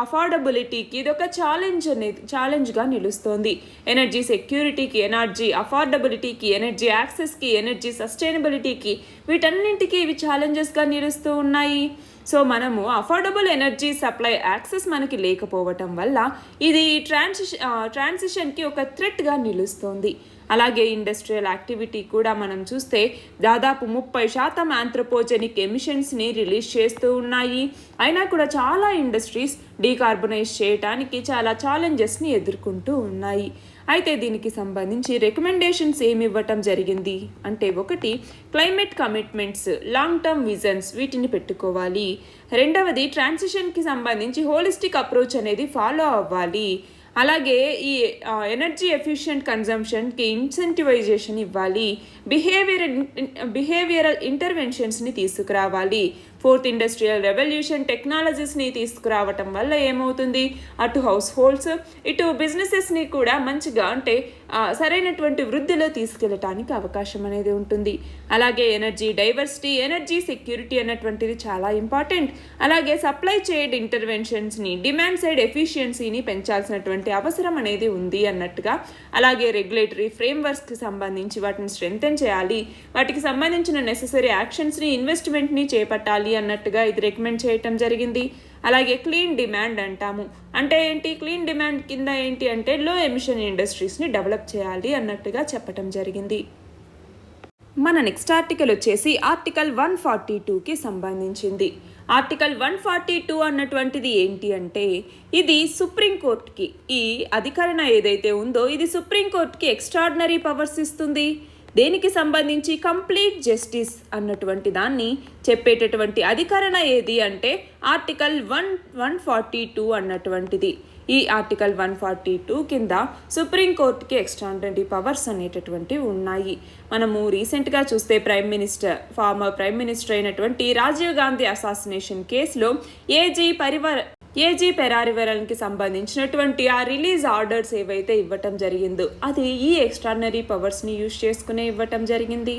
అఫోర్డబిలిటీకి ఇది ఒక ఛాలెంజ్గా నిలుస్తోంది. ఎనర్జీ సెక్యూరిటీకి, ఎనర్జీ అఫోర్డబిలిటీకి, ఎనర్జీ యాక్సెస్కి, ఎనర్జీ సస్టైనబిలిటీకి, వీటన్నింటికి ఇవి ఛాలెంజెస్గా నిలుస్తూ ఉన్నాయి. సో మనము అఫోర్డబుల్ ఎనర్జీ సప్లై యాక్సెస్ మనకి లేకపోవటం వల్ల ఇది ట్రాన్సిషన్కి ఒక థ్రెట్గా నిలుస్తోంది. అలాగే ఇండస్ట్రియల్ యాక్టివిటీ కూడా మనం చూస్తే దాదాపు 30% ఆంథ్రోపోజెనిక్ ఎమిషన్స్ని రిలీజ్ చేస్తూ ఉన్నాయి. అయినా కూడా చాలా ఇండస్ట్రీస్ డీకార్బనైజ్ చేయడానికి చాలా ఛాలెంజెస్ని ఎదుర్కొంటూ ఉన్నాయి. అయితే దీనికి సంబంధించి రికమెండేషన్స్ ఏమి ఇవ్వటం జరిగింది అంటే, ఒకటి climate commitments, long term visions వీటిని పెట్టుకోవాలి. రెండవది ట్రాన్సిషన్కి సంబంధించి హోలిస్టిక్ అప్రోచ్ అనేది ఫాలో అవ్వాలి. అలాగే ఈ ఎనర్జీ ఎఫిషియెంట్ కన్జంప్షన్కి ఇన్సెంటివైజేషన్ ఇవ్వాలి. బిహేవియరల్ ఇంటర్వెన్షన్స్ని తీసుకురావాలి. ఫోర్త్ ఇండస్ట్రియల్ రెవల్యూషన్ టెక్నాలజీస్ని తీసుకురావటం వల్ల ఏమవుతుంది, అటు హౌస్ హోల్డ్స్ ఇటు బిజినెసెస్ని కూడా మంచిగా అంటే సరైనటువంటి వృద్ధిలో తీసుకెళ్ళటానికి అవకాశం అనేది ఉంటుంది. అలాగే ఎనర్జీ డైవర్సిటీ, ఎనర్జీ సెక్యూరిటీ అన్నటువంటిది చాలా ఇంపార్టెంట్. అలాగే సప్లై చైన్ ఇంటర్వెన్షన్స్ని, డిమాండ్ సైడ్ ఎఫిషియన్సీని పెంచాల్సినటువంటి అవసరం అనేది ఉంది అన్నట్టుగా. అలాగే రెగ్యులేటరీ ఫ్రేమ్వర్క్స్కి సంబంధించి వాటిని స్ట్రెంథెన్ చేయాలి, వాటికి సంబంధించిన నెసెసరీ యాక్షన్స్ని, ఇన్వెస్ట్మెంట్ని చేపట్టాలి అన్నట్టుగా ఇది రికమెండ్ చేయటం జరిగింది. అలాగే క్లీన్ డిమాండ్ అంటాము. అంటే ఏంటి, క్లీన్ డిమాండ్ కింద ఏంటి అంటే లో ఎమిషన్ ఇండస్ట్రీస్ని డెవలప్ చేయాలి అన్నట్టుగా చెప్పటం జరిగింది. మన నెక్స్ట్ ఆర్టికల్ వచ్చేసి ఆర్టికల్ 142కి సంబంధించింది. ఆర్టికల్ 142 అన్నటువంటిది ఏంటి అంటే, ఇది సుప్రీంకోర్టుకి ఈ అధికరణ ఏదైతే ఉందో ఇది సుప్రీంకోర్టుకి ఎక్స్ట్రాడినరీ పవర్స్ ఇస్తుంది. దేనికి సంబంధించి కంప్లీట్ జస్టిస్ అన్నటువంటి దాన్ని చెప్పేటటువంటి అధికరణ ఏది అంటే ఆర్టికల్ 142 అన్నటువంటిది. ఈ ఆర్టికల్ 142 కింద సుప్రీంకోర్టుకి ఎక్స్ట్రాడినరీ పవర్స్ అనేటటువంటివి ఉన్నాయి. మనము రీసెంట్గా చూస్తే ఫార్మర్ ప్రైమ్ మినిస్టర్ అయినటువంటి రాజీవ్ గాంధీ అసాసినేషన్ కేసులో ఏజీ పెరారివరల్కి సంబంధించినటువంటి ఆ రిలీజ్ ఆర్డర్స్ ఏవైతే ఇవ్వటం జరిగిందో అది ఈ ఎక్స్ట్రాడినరీ పవర్స్ని యూజ్ చేసుకునే ఇవ్వటం జరిగింది.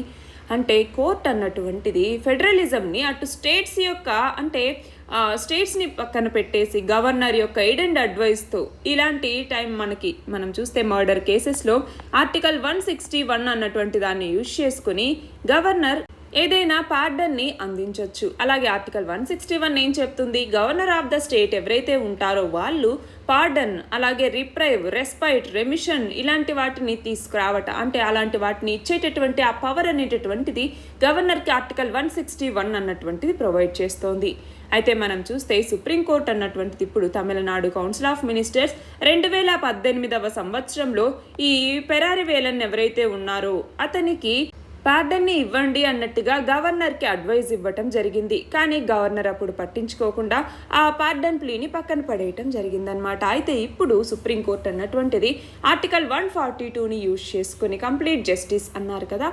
అంటే కోర్ట్ అన్నటువంటిది ఫెడరలిజంని అటు స్టేట్స్ యొక్క అంటే స్టేట్స్ని పక్కన పెట్టేసి గవర్నర్ యొక్క ఎయిడ్ అండ్ అడ్వైస్తో ఇలాంటి మనం చూస్తే మర్డర్ కేసెస్లో ఆర్టికల్ 161 అన్నటువంటి దాన్ని యూజ్ చేసుకుని గవర్నర్ ఏదైనా పార్డన్ని అందించవచ్చు. అలాగే ఆర్టికల్ 161 ఏం చెప్తుంది, గవర్నర్ ఆఫ్ ద స్టేట్ ఎవరైతే ఉంటారో వాళ్ళు పార్డన్, అలాగే రిప్రైవ్, రెస్పైట్, రెమిషన్ ఇలాంటి వాటిని తీసుకురావటం అంటే అలాంటి వాటిని ఇచ్చేటటువంటి ఆ పవర్ అనేటటువంటిది గవర్నర్కి ఆర్టికల్ 161 అన్నటువంటిది ప్రొవైడ్ చేస్తోంది. అయితే మనం చూస్తే సుప్రీంకోర్టు అన్నటువంటిది ఇప్పుడు తమిళనాడు కౌన్సిల్ ఆఫ్ మినిస్టర్స్ 2018వ సంవత్సరంలో ఈ పెరారివేలన్ ఎవరైతే ఉన్నారో అతనికి పార్డన్ని ఇవ్వండి అన్నట్టుగా గవర్నర్కి అడ్వైజ్ ఇవ్వటం జరిగింది. కానీ గవర్నర్ అప్పుడు పట్టించుకోకుండా ఆ పార్డన్ ప్లీని పక్కన పడేయటం జరిగిందనమాట. అయితే ఇప్పుడు సుప్రీంకోర్టు అన్నటువంటిది ఆర్టికల్ 142ని యూజ్ చేసుకుని కంప్లీట్ జస్టిస్ అన్నారు కదా,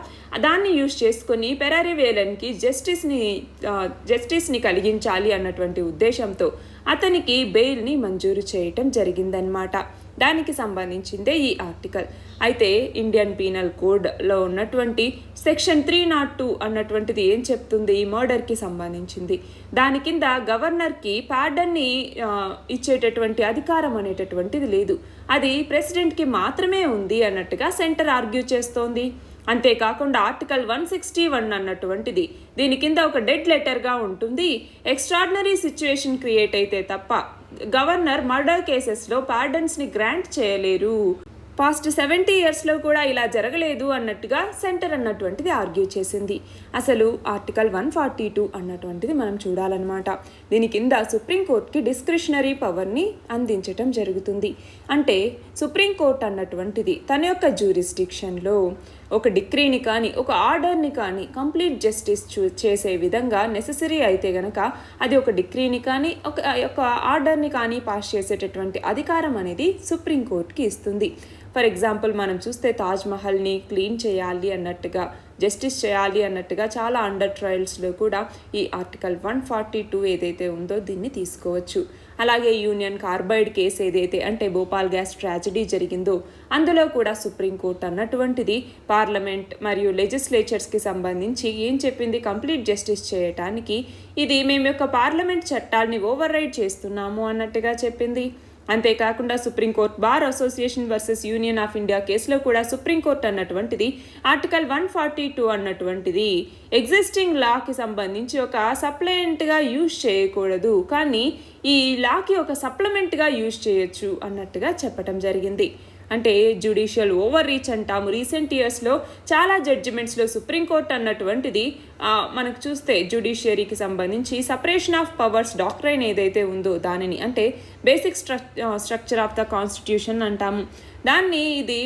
దాన్ని యూజ్ చేసుకుని పెరారివేలన్కి జస్టిస్ని కలిగించాలి అన్నటువంటి ఉద్దేశంతో అతనికి బెయిల్ని మంజూరు చేయటం జరిగిందనమాట. దానికి సంబంధించిందే ఈ ఆర్టికల్. అయితే ఇండియన్ పీనల్ కోడ్లో ఉన్నటువంటి సెక్షన్ 302 అన్నటువంటిది ఏం చెప్తుంది, ఈ మర్డర్కి సంబంధించింది. దాని కింద గవర్నర్కి పార్డన్ని ఇచ్చేటటువంటి అధికారం అనేటటువంటిది లేదు, అది ప్రెసిడెంట్కి మాత్రమే ఉంది అన్నట్టుగా సెంటర్ ఆర్గ్యూ చేస్తోంది. అంతేకాకుండా ఆర్టికల్ 161 అన్నటువంటిది దీని కింద ఒక డెడ్ లెటర్గా ఉంటుంది. ఎక్స్ట్రాడినరీ సిచ్యువేషన్ క్రియేట్ అయితే తప్ప గవర్నర్ మర్డర్ కేసెస్లో పార్డన్స్ని గ్రాంట్ చేయలేరు. పాస్ట్ 70 yearsలో కూడా ఇలా జరగలేదు అన్నట్టుగా సెంటర్ అన్నటువంటిది ఆర్గ్యూ చేసింది. అసలు ఆర్టికల్ 142 అన్నటువంటిది మనం చూడాలన్నమాట. దీని కింద సుప్రీంకోర్టుకి డిస్క్రిషనరీ పవర్ని అందించటం జరుగుతుంది. అంటే సుప్రీంకోర్టు అన్నటువంటిది తన యొక్క జ్యూరిస్డిక్షన్లో ఒక డిక్రీని కానీ ఒక ఆర్డర్ని కానీ కంప్లీట్ జస్టిస్ చేసే విధంగా నెసెసరీ అయితే గనక అది ఒక డిక్రీని కానీ ఒక ఆర్డర్ని కానీ పాస్ చేసేటటువంటి అధికారం అనేది సుప్రీంకోర్టుకి ఇస్తుంది. ఫర్ ఎగ్జాంపుల్ మనం చూస్తే తాజ్ మహల్ని క్లీన్ చేయాలి అన్నట్టుగా జస్టిస్ చేయాలి అన్నట్టుగా చాలా అండర్ ట్రయల్స్లో కూడా ఈ ఆర్టికల్ 142 ఏదైతే ఉందో దీన్ని తీసుకోవచ్చు. అలాగే యూనియన్ కార్బైడ్ కేసు ఏదైతే అంటే భోపాల్ గ్యాస్ ట్రాజడీ జరిగిందో అందులో కూడా సుప్రీంకోర్టు అన్నటువంటిది పార్లమెంట్ మరియు లెజిస్లేచర్స్కి సంబంధించి ఏం చెప్పింది, కంప్లీట్ జస్టిస్ చేయటానికి ఇది మేము యొక్క పార్లమెంట్ చట్టాలని ఓవర్ రైడ్ చేస్తున్నాము అన్నట్టుగా చెప్పింది. అంతేకాకుండా supreme court bar association versus union of India కేసులో కూడా సుప్రీంకోర్టు అన్నటువంటిది ఆర్టికల్ 142 అన్నటువంటిది ఎగ్జిస్టింగ్ లాకి సంబంధించి ఒక సప్లిమెంట్గా యూజ్ చేయకూడదు, కానీ ఈ లాకి ఒక సప్లిమెంట్గా యూజ్ చేయొచ్చు అన్నట్టుగా చెప్పడం జరిగింది. అంటే జ్యుడిషియల్ ఓవర్ రీచ్ అంటాము. రీసెంట్ ఇయర్స్లో చాలా జడ్జిమెంట్స్లో సుప్రీంకోర్టు అన్నటువంటిది మనకు చూస్తే జ్యుడిషియరీకి సంబంధించి సపరేషన్ ఆఫ్ పవర్స్ డాక్ట్రైన్ ఏదైతే ఉందో దానిని అంటే basic structure of the constitution అంటాము, దాన్ని ఇది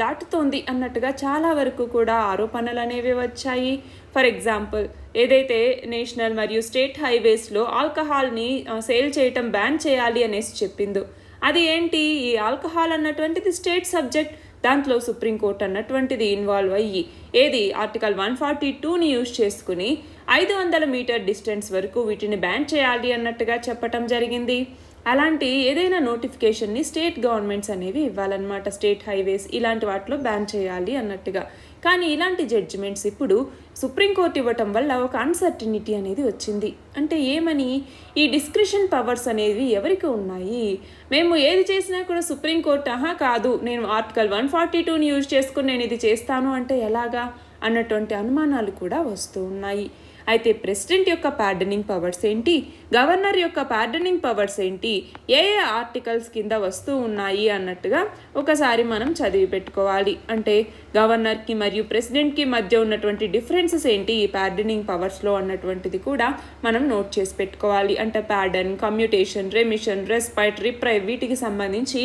దాటుతోంది అన్నట్టుగా చాలా వరకు కూడా ఆరోపణలు అనేవి వచ్చాయి. ఫర్ ఎగ్జాంపుల్ ఏదైతే నేషనల్ మరియు స్టేట్ హైవేస్లో ఆల్కహాల్ని సేల్ చేయటం బ్యాన్ చేయాలి అనేసి చెప్పిందో అది ఏంటి, ఈ ఆల్కహాల్ అన్నటువంటిది స్టేట్ సబ్జెక్ట్, దాంట్లో సుప్రీంకోర్టు అన్నటువంటిది ఇన్వాల్వ్ అయ్యి ఏది ఆర్టికల్ 142ని యూజ్ చేసుకుని 500 మీటర్ డిస్టెన్స్ వరకు వీటిని బ్యాన్ చేయాలి అన్నట్టుగా చెప్పటం జరిగింది. అలాంటి ఏదైనా నోటిఫికేషన్ని స్టేట్ గవర్నమెంట్స్ అనేవి ఇవ్వాలన్నమాట, స్టేట్ హైవేస్ ఇలాంటి వాటిలో బ్యాన్ చేయాలి అన్నట్టుగా. కానీ ఇలాంటి జడ్జిమెంట్స్ ఇప్పుడు సుప్రీంకోర్టు ఇవ్వటం వల్ల ఒక అన్సర్టినిటీ అనేది వచ్చింది. అంటే ఏమని, ఈ డిస్క్రిషన్ పవర్స్ అనేవి ఎవరికి ఉన్నాయి, మేము ఏది చేసినా కూడా సుప్రీంకోర్టు కాదు నేను ఆర్టికల్ 142ని యూజ్ చేసుకుని నేను ఇది చేస్తాను అంటే ఎలాగా అన్నటువంటి అనుమానాలు కూడా వస్తూ ఉన్నాయి. అయితే ప్రెసిడెంట్ యొక్క పార్డనింగ్ పవర్స్ ఏంటి, గవర్నర్ యొక్క పార్డనింగ్ పవర్స్ ఏంటి, ఏ ఆర్టికల్స్ కింద వస్తూ ఉన్నాయి అన్నట్టుగా ఒకసారి మనం చదివి పెట్టుకోవాలి. అంటే గవర్నర్కి మరియు ప్రెసిడెంట్కి మధ్య ఉన్నటువంటి డిఫరెన్సెస్ ఏంటి ఈ పార్డనింగ్ పవర్స్లో అన్నటువంటిది కూడా మనం నోట్ చేసి పెట్టుకోవాలి. అంటే pardon, commutation, remission, respite, reprieve వీటికి సంబంధించి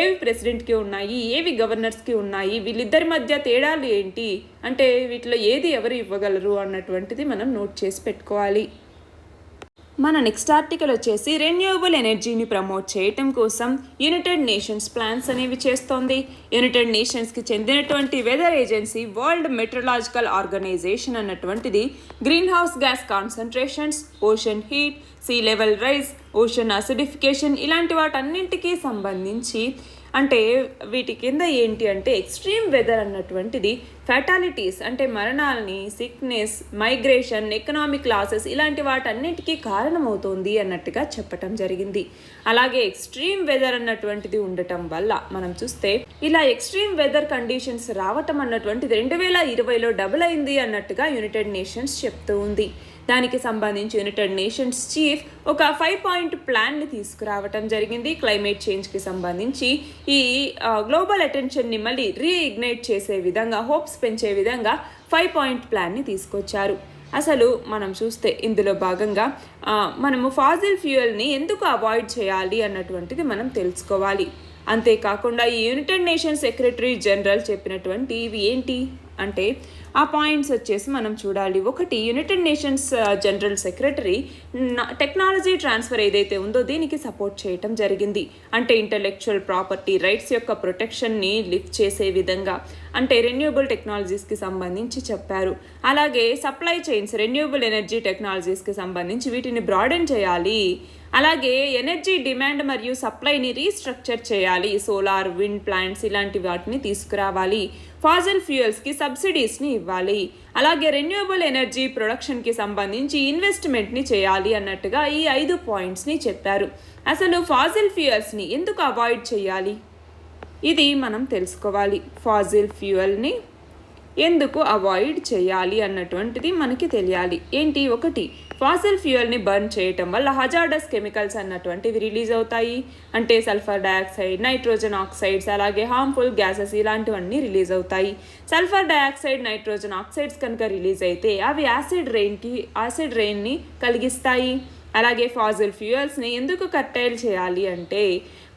ఏవి ప్రెసిడెంట్కి ఉన్నాయి, ఏవి గవర్నర్స్కి ఉన్నాయి, వీళ్ళిద్దరి మధ్య తేడాలు ఏంటి, అంటే వీటిలో ఏది ఎవరు ఇవ్వగలరు అన్నటువంటిది మనం నోట్ చేసి పెట్టుకోవాలి. మన నెక్స్ట్ ఆర్టికల్ వచ్చేసి రెన్యూవబుల్ ఎనర్జీని ప్రమోట్ చేయటం కోసం యునైటెడ్ నేషన్స్ ప్లాన్స్ అనేవి చేస్తోంది. యునైటెడ్ నేషన్స్కి చెందినటువంటి weather agency world meteorological organisation అన్నటువంటిది green house gas concentrations, ocean heat, sea level rise, ocean acidification ఇలాంటి వాటన్నింటికీ సంబంధించి అంటే వీటి కింద ఏంటి అంటే ఎక్స్ట్రీమ్ వెదర్ అన్నటువంటిది ఫ్యాటాలిటీస్ అంటే మరణాలని, సిక్నెస్, మైగ్రేషన్, ఎకనామిక్ లాసెస్ ఇలాంటి వాటన్నిటికీ కారణమవుతోంది అన్నట్టుగా చెప్పటం జరిగింది. అలాగే ఎక్స్ట్రీమ్ వెదర్ అన్నటువంటిది ఉండటం వల్ల మనం చూస్తే ఇలా ఎక్స్ట్రీమ్ వెదర్ కండిషన్స్ రావటం అన్నటువంటిది 2020లో డబుల్ అయింది అన్నట్టుగా యునైటెడ్ నేషన్స్ చెప్తూ ఉంది. దానికి సంబంధించి యునైటెడ్ నేషన్స్ చీఫ్ ఒక 5-పాయింట్ ప్లాన్ని తీసుకురావటం జరిగింది. క్లైమేట్ చేంజ్కి సంబంధించి ఈ గ్లోబల్ అటెన్షన్ని మళ్ళీ రీఇగ్నైట్ చేసే విధంగా, హోప్స్ పెంచే విధంగా 5-పాయింట్ ప్లాన్ని తీసుకొచ్చారు. అసలు మనం చూస్తే ఇందులో భాగంగా మనము ఫాజిల్ ఫ్యూయల్ని ఎందుకు అవాయిడ్ చేయాలి అన్నటువంటిది మనం తెలుసుకోవాలి. అంతేకాకుండా ఈ యునైటెడ్ నేషన్స్ సెక్రటరీ జనరల్ చెప్పినటువంటి ఇవి ఏంటి అంటే ఆ పాయింట్స్ వచ్చేసి మనం చూడాలి. ఒకటి, United nations general secretary technology transfer ఏదైతే ఉందో దీనికి సపోర్ట్ చేయటం జరిగింది. అంటే ఇంటలెక్చువల్ ప్రాపర్టీ రైట్స్ యొక్క ప్రొటెక్షన్ని లిఫ్ట్ చేసే విధంగా అంటే రెన్యూవబుల్ టెక్నాలజీస్కి సంబంధించి చెప్పారు. అలాగే సప్లై చైన్స్, రెన్యూవబుల్ ఎనర్జీ టెక్నాలజీస్కి సంబంధించి వీటిని బ్రాడెన్ చేయాలి. అలాగే ఎనర్జీ డిమాండ్ మరియు సప్లైని రీస్ట్రక్చర్ చేయాలి. సోలార్, విండ్ ప్లాంట్స్ ఇలాంటి వాటిని తీసుకురావాలి. ఫాజిల్ ఫ్యూయల్స్కి సబ్సిడీస్ని ఇవ్వాలి. అలాగే రెన్యూవబుల్ ఎనర్జీ ప్రొడక్షన్కి సంబంధించి ఇన్వెస్ట్మెంట్ని చేయాలి అన్నట్టుగా ఈ 5 పాయింట్స్ని చెప్పారు. అసలు ఫాజిల్ ఫ్యూయల్స్ని ఎందుకు అవాయిడ్ చేయాలి ఇది మనం తెలుసుకోవాలి. ఫాజిల్ ఫ్యూయల్ని ఎందుకు అవాయిడ్ చేయాలి అన్నటువంటిది మనకి తెలియాలి. ఏంటి, ఒకటి, ఫాసిల్ ఫ్యూయల్ని బర్న్ చేయటం వల్ల హజార్డస్ కెమికల్స్ అన్నటువంటివి రిలీజ్ అవుతాయి. అంటే సల్ఫర్ డయాక్సైడ్, నైట్రోజన్ ఆక్సైడ్స్, అలాగే హార్మ్ఫుల్ గ్యాసెస్ ఇలాంటివన్నీ రిలీజ్ అవుతాయి. సల్ఫర్ డయాక్సైడ్, నైట్రోజన్ ఆక్సైడ్స్ కనుక రిలీజ్ అయితే అవి యాసిడ్ రెయిన్ని కలిగిస్తాయి. అలాగే ఫాసిల్ ఫ్యూయల్స్ని ఎందుకు కర్టైల్ చేయాలి అంటే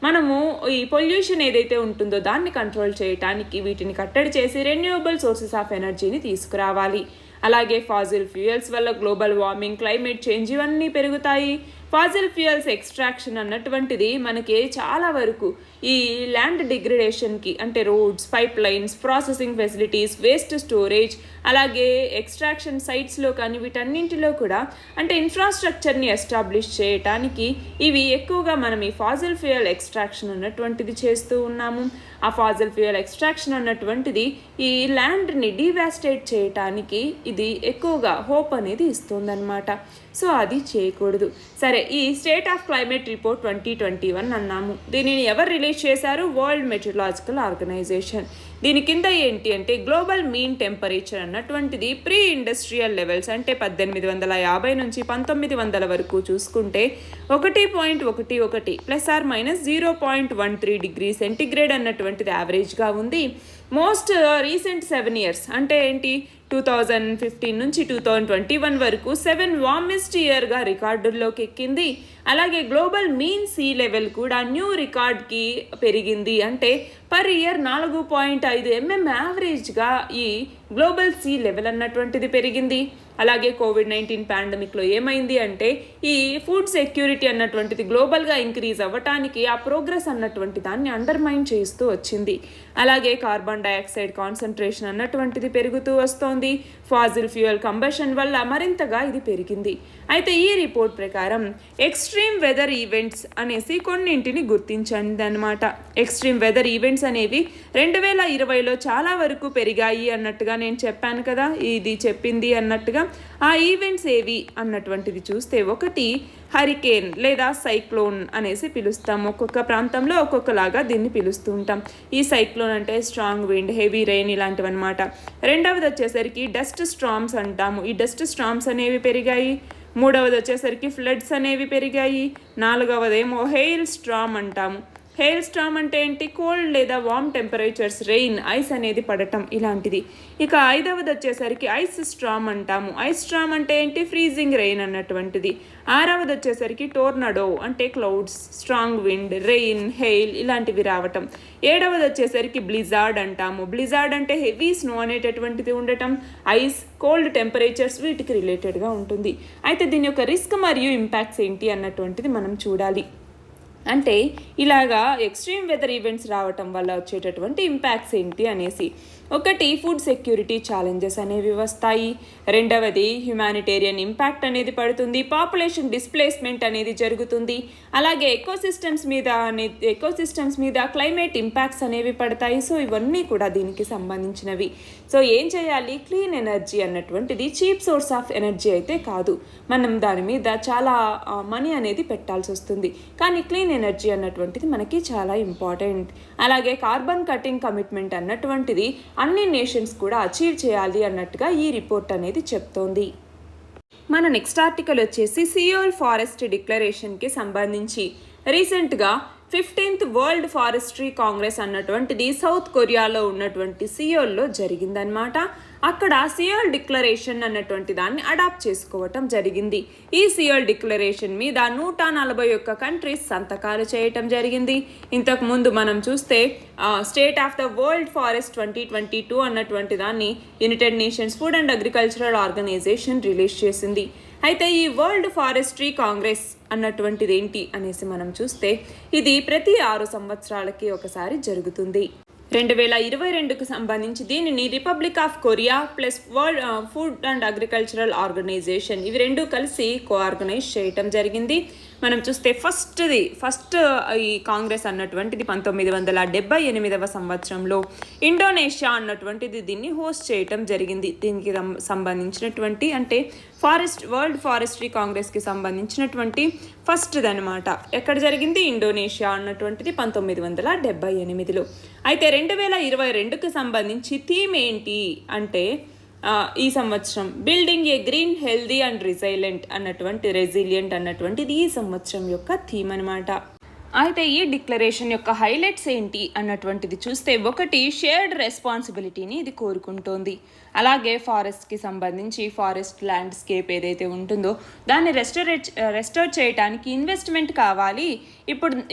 మనము ఈ పొల్యూషన్ ఏదైతే ఉంటుందో దాన్ని కంట్రోల్ చేయడానికి వీటిని కట్టడి చేసి రెన్యూవబుల్ సోర్సెస్ ఆఫ్ ఎనర్జీని తీసుకురావాలి. అలాగే ఫాసిల్ ఫ్యూయల్స్ వల్ల గ్లోబల్ వార్మింగ్, క్లైమేట్ చేంజ్ ఇవన్నీ పెరుగుతాయి. ఫాజిల్ ఫ్యూయల్స్ ఎక్స్ట్రాక్షన్ అన్నటువంటిది మనకి చాలా వరకు ఈ ల్యాండ్ డిగ్రేడేషన్కి అంటే roads, pipe lines, processing facilities, waste storage, అలాగే ఎక్స్ట్రాక్షన్ సైట్స్లో కానీ వీటన్నింటిలో కూడా అంటే ఇన్ఫ్రాస్ట్రక్చర్ని ఎస్టాబ్లిష్ చేయటానికి ఇవి ఎక్కువగా మనం ఈ ఫాజిల్ ఫ్యూయల్ ఎక్స్ట్రాక్షన్ అన్నటువంటిది చేస్తూ ఉన్నాము. ఆ ఫాజిల్ ఫ్యూయల్ ఎక్స్ట్రాక్షన్ అన్నటువంటిది ఈ ల్యాండ్ని డివాస్టేట్ చేయటానికి ఇది ఎక్కువగా హోప్ అనేది ఇస్తుందన్నమాట. సో అది చేయకూడదు. సరే, ఈ స్టేట్ ఆఫ్ క్లైమేట్ రిపోర్ట్ 2021 అన్నాము. దీనిని ఎవరు రిలీజ్ చేశారు? World meteorological organization. దీని కింద ఏంటి అంటే గ్లోబల్ మీన్ టెంపరేచర్ అన్నటువంటిది ప్రీ ఇండస్ట్రియల్ లెవెల్స్ అంటే 1850 నుంచి 1900 వరకు చూసుకుంటే 1.11 +−0.13 డిగ్రీ సెంటిగ్రేడ్ అన్నటువంటిది యావరేజ్గా ఉంది. మోస్ట్ రీసెంట్ 7 years అంటే ఏంటి 2015 నుంచి 2021 వరకు 7 వార్మెస్ట్ ఇయర్గా రికార్డుల్లోకి ఎక్కింది. అలాగే గ్లోబల్ మీన్ సీ లెవెల్ కూడా న్యూ రికార్డ్కి పెరిగింది. అంటే పర్ ఇయర్ 4.5 mm యావరేజ్గా ఈ గ్లోబల్ సీ లెవెల్ అన్నటువంటిది పెరిగింది. అలాగే కోవిడ్-19 పాండమిక్లో ఏమైంది అంటే ఈ ఫుడ్ సెక్యూరిటీ అన్నటువంటిది గ్లోబల్గా ఇంక్రీజ్ అవ్వటానికి ఆ ప్రోగ్రెస్ అన్నటువంటి దాన్ని అండర్మైన్ చేస్తూ వచ్చింది. అలాగే కార్బన్ డైఆక్సైడ్ కాన్సన్ట్రేషన్ అన్నటువంటిది పెరుగుతూ వస్తోంది. ఫాజిల్ ఫ్యూయల్ కంబషన్ వల్ల మరింతగా ఇది పెరిగింది. అయితే ఈ రిపోర్ట్ ప్రకారం ఎక్స్ట్రీమ్ వెదర్ ఈవెంట్స్ అనేసి కొన్నింటిని గుర్తించండి అన్నమాట. ఎక్స్ట్రీమ్ వెదర్ ఈవెంట్స్ అనేవి 2020లో చాలా వరకు పెరిగాయి అన్నట్టుగా నేను చెప్పాను కదా, ఇది చెప్పింది అన్నట్టుగా. ఆ ఈవెంట్స్ ఏవి అన్నటువంటిది చూస్తే ఒకటి హరికేన్ లేదా సైక్లోన్ అనేసి పిలుస్తాం. ఒక్కొక్క ప్రాంతంలో ఒక్కొక్కలాగా దీన్ని పిలుస్తూ ఉంటాం. ఈ సైక్లోన్ అంటే స్ట్రాంగ్ విండ్, హెవీ రెయిన్ ఇలాంటివి అనమాట. రెండవది వచ్చేసరికి డస్ట్ స్టార్మ్స్ అంటాము. ఈ డస్ట్ స్టార్మ్స్ అనేవి పెరిగాయి. మూడవది వచ్చేసరికి ఫ్లడ్స్ అనేవి పెరిగాయి. నాలుగవదేమో హెయిల్ స్టార్మ్ అంటాము. హెయిల్ స్టార్మ్ అంటే ఏంటి? కోల్డ్ లేదా వార్మ్ టెంపరేచర్స్, రెయిన్, ఐస్ అనేది పడటం ఇలాంటిది. ఇక ఐదవది వచ్చేసరికి ఐస్ స్టార్మ్ అంటాము. ఐస్ స్టార్మ్ అంటే ఏంటి? ఫ్రీజింగ్ రెయిన్ అన్నటువంటిది. ఆరవది వచ్చేసరికి టోర్నడో అంటే clouds, strong wind, rain, hail ఇలాంటివి రావటం. ఏడవది వచ్చేసరికి బ్లిజార్డ్ అంటాము. బ్లిజార్డ్ అంటే హెవీ స్నో అనేటటువంటిది ఉండటం, ఐస్, కోల్డ్ టెంపరేచర్స్ వీటికి రిలేటెడ్గా ఉంటుంది. అయితే దీని యొక్క రిస్క్ మరియు ఇంపాక్ట్స్ ఏంటి అన్నటువంటిది మనం చూడాలి. అంటే ఇలాగా ఎక్స్ట్రీమ్ వెదర్ ఈవెంట్స్ రావటం వల్ల వచ్చేటటువంటి ఇంపాక్ట్స్ ఏంటి అనేసి. ఒకటి, ఫుడ్ సెక్యూరిటీ ఛాలెంజెస్ అనేవి వస్తాయి. రెండవది, హ్యుమానిటేరియన్ ఇంపాక్ట్ అనేది పడుతుంది. పాపులేషన్ డిస్ప్లేస్మెంట్ అనేది జరుగుతుంది. అలాగే ఎకోసిస్టమ్స్ మీద క్లైమేట్ ఇంపాక్ట్స్ అనేవి పడతాయి. సో ఇవన్నీ కూడా దీనికి సంబంధించినవి. సో ఏం చేయాలి? క్లీన్ ఎనర్జీ అన్నటువంటిది చీప్ సోర్స్ ఆఫ్ ఎనర్జీ అయితే కాదు. మనం దాని మీద చాలా మనీ అనేది పెట్టాల్సి వస్తుంది. కానీ క్లీన్ ఎనర్జీ అన్నటువంటిది మనకి చాలా ఇంపార్టెంట్. అలాగే కార్బన్ కటింగ్ కమిట్మెంట్ అన్నటువంటిది అన్ని నేషన్స్ కూడా అచీవ్ చేయాలి అన్నట్టుగా ఈ రిపోర్ట్ అనేది చెప్తోంది. మన నెక్స్ట్ ఆర్టికల్ వచ్చేసి సియోల్ ఫారెస్ట్ డిక్లరేషన్కి సంబంధించి రీసెంట్గా 15th వరల్డ్ ఫారెస్ట్రీ కాంగ్రెస్ అన్నటువంటిది సౌత్ కొరియాలో ఉన్నటువంటి సియోల్లో జరిగిందనమాట. అక్కడ సియోల్ డిక్లరేషన్ అన్నటువంటి దాన్ని అడాప్ట్ చేసుకోవటం జరిగింది. ఈ సియోల్ డిక్లరేషన్ మీద 141 కంట్రీస్ సంతకాలు చేయటం జరిగింది. ఇంతకుముందు మనం చూస్తే state of the world forest 2022 అన్నటువంటి దాన్ని United Nations food and agricultural organization release చేసింది. అయితే ఈ వరల్డ్ ఫారెస్ట్రీ కాంగ్రెస్ అన్నటువంటిది ఏంటి అనేసి మనం చూస్తే ఇది ప్రతి 6 సంవత్సరాలకి ఒకసారి జరుగుతుంది. 2022కు సంబంధించి దీనిని Republic of Korea plus world food and agricultural organization ఇవి రెండు కలిసి కోఆర్గనైజ్ చేయటం జరిగింది. మనం చూస్తే ఫస్ట్ ఈ కాంగ్రెస్ అన్నటువంటిది 1978వ సంవత్సరంలో ఇండోనేషియా అన్నటువంటిది దీన్ని హోస్ట్ చేయటం జరిగింది. దీనికి సంబంధించినటువంటి అంటే వరల్డ్ ఫారెస్ట్రీ కాంగ్రెస్కి సంబంధించినటువంటి ఫస్ట్ది అనమాట. ఎక్కడ జరిగింది? ఇండోనేషియా అన్నటువంటిది 1978లో. అయితే 2022కి సంబంధించి థీమ్ ఏంటి అంటే ఈ సంవత్సరం building A green healthy and resilient అన్నటువంటిది ఈ సంవత్సరం యొక్క థీమ్ అనమాట. అయితే ఈ డిక్లరేషన్ యొక్క హైలైట్స్ ఏంటి అన్నటువంటిది చూస్తే ఒకటి, షేర్డ్ రెస్పాన్సిబిలిటీని ఇది కోరుకుంటోంది. అలాగే ఫారెస్ట్కి సంబంధించి ఫారెస్ట్ ల్యాండ్స్కేప్ ఏదైతే ఉంటుందో దాన్ని రెస్టోర్ చేయడానికి ఇన్వెస్ట్మెంట్ కావాలి.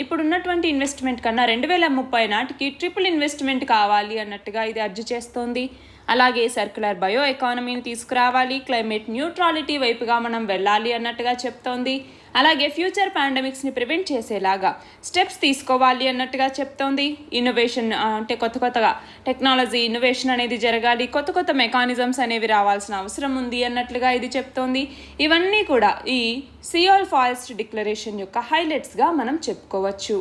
ఇప్పుడున్నటువంటి ఇన్వెస్ట్మెంట్ కన్నా 2030 నాటికి ట్రిపుల్ ఇన్వెస్ట్మెంట్ కావాలి అన్నట్టుగా ఇది అర్జీ చేస్తోంది. అలాగే సర్క్యులర్ బయో ఎకానమీని తీసుకురావాలి, క్లైమేట్ న్యూట్రాలిటీ వైపుగా మనం వెళ్ళాలి అన్నట్టుగా చెప్తోంది. అలాగే ఫ్యూచర్ పాండమిక్స్ని ప్రివెంట్ చేసేలాగా స్టెప్స్ తీసుకోవాలి అన్నట్టుగా చెప్తోంది. ఇన్నోవేషన్ అంటే కొత్తగా టెక్నాలజీ ఇన్నోవేషన్ అనేది జరగాలి, కొత్త మెకానిజమ్స్ అనేవి రావాల్సిన అవసరం ఉంది అన్నట్లుగా ఇది చెప్తోంది. ఇవన్నీ కూడా ఈ సియోల్ ఫారెస్ట్ డిక్లరేషన్ యొక్క హైలైట్స్గా మనం చెప్పుకోవచ్చు.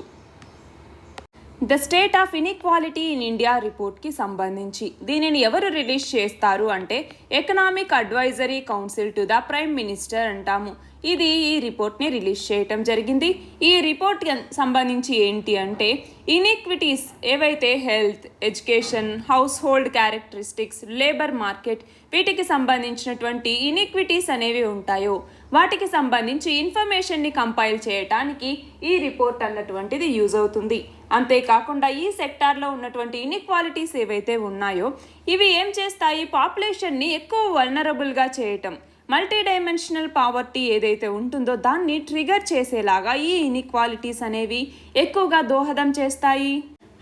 The state of inequality in India రిపోర్ట్కి సంబంధించి దీనిని ఎవరు రిలీజ్ చేస్తారు అంటే economic advisory council to the prime minister అంటాము. ఇది ఈ రిపోర్ట్ని రిలీజ్ చేయటం జరిగింది. ఈ రిపోర్ట్ సంబంధించి ఏంటి అంటే ఇన్ఈక్విటీస్ ఏవైతే health, education, house hold characteristics, labour market వీటికి సంబంధించినటువంటి ఇన్ఈక్విటీస్ అనేవి ఉంటాయో వాటికి సంబంధించి ఇన్ఫర్మేషన్ని కంపైల్ చేయటానికి ఈ రిపోర్ట్ అన్నటువంటిది యూజ్ అవుతుంది. అంతేకాకుండా ఈ సెక్టార్లో ఉన్నటువంటి ఇన్ఈక్వాలిటీస్ ఏవైతే ఉన్నాయో ఇవి ఏం చేస్తాయి, పాపులేషన్ని ఎక్కువ వల్నరబుల్గా చేయటం, మల్టీ డైమెన్షనల్ పావర్టీ ఏదైతే ఉంటుందో దాన్ని ట్రిగర్ చేసేలాగా ఈ ఇన్ఈక్వాలిటీస్ అనేవి ఎక్కువగా దోహదం చేస్తాయి.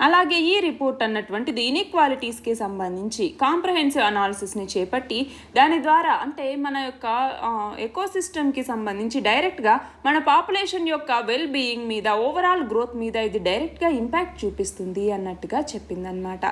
అలాగే ఈ రిపోర్ట్ అన్నటువంటిది ఇన్ఈక్వాలిటీస్కి సంబంధించి కాంప్రహెన్సివ్ అనాలిసిస్ని చేపట్టి దాని ద్వారా అంటే మన యొక్క ఎకోసిస్టమ్కి సంబంధించి డైరెక్ట్గా మన పాపులేషన్ యొక్క వెల్ బీయింగ్ మీద, ఓవరాల్ గ్రోత్ మీద ఇది డైరెక్ట్గా ఇంపాక్ట్ చూపిస్తుంది అన్నట్టుగా చెప్పిందనమాట.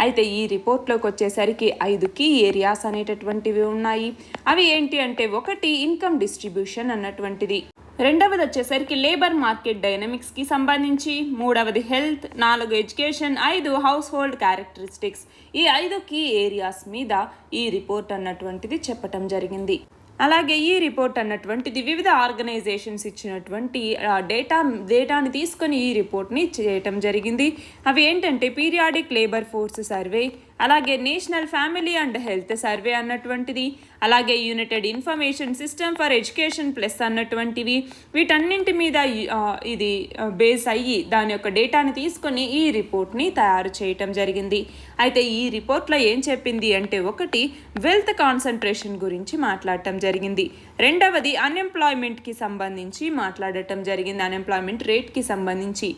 అయితే ఈ రిపోర్ట్లోకి వచ్చేసరికి 5 కీ ఏరియాస్ అనేటటువంటివి ఉన్నాయి. అవి ఏంటి అంటే 1 ఇన్కమ్ డిస్ట్రిబ్యూషన్ అన్నటువంటిది, 2వది వచ్చేసరికి లేబర్ మార్కెట్ డైనమిక్స్కి సంబంధించి, 3వది health, 4 education, 5 household characteristics. ఈ 5 కీ ఏరియాస్ మీద ఈ రిపోర్ట్ అన్నటువంటిది చెప్పటం జరిగింది. అలాగే ఈ రిపోర్ట్ అన్నటువంటిది వివిధ ఆర్గనైజేషన్స్ ఇచ్చినటువంటి డేటాని తీసుకొని ఈ రిపోర్ట్ని చేయటం జరిగింది. అవి ఏంటంటే పీరియాడిక్ లేబర్ ఫోర్స్ సర్వే, అలాగే national family and health survey అన్నటువంటిది, అలాగే united information system for education plus అన్నటువంటివి. వీటన్నింటి మీద ఇది బేస్ అయ్యి దాని యొక్క డేటాని తీసుకొని ఈ రిపోర్ట్ని తయారు చేయటం జరిగింది. అయితే ఈ రిపోర్ట్లో ఏం చెప్పింది అంటే 1 వెల్త్ కాన్సన్ట్రేషన్ గురించి మాట్లాడటం జరిగింది, 2వది అన్ఎంప్లాయ్మెంట్కి సంబంధించి మాట్లాడటం జరిగింది, అన్ఎంప్లాయ్మెంట్ రేట్కి సంబంధించి,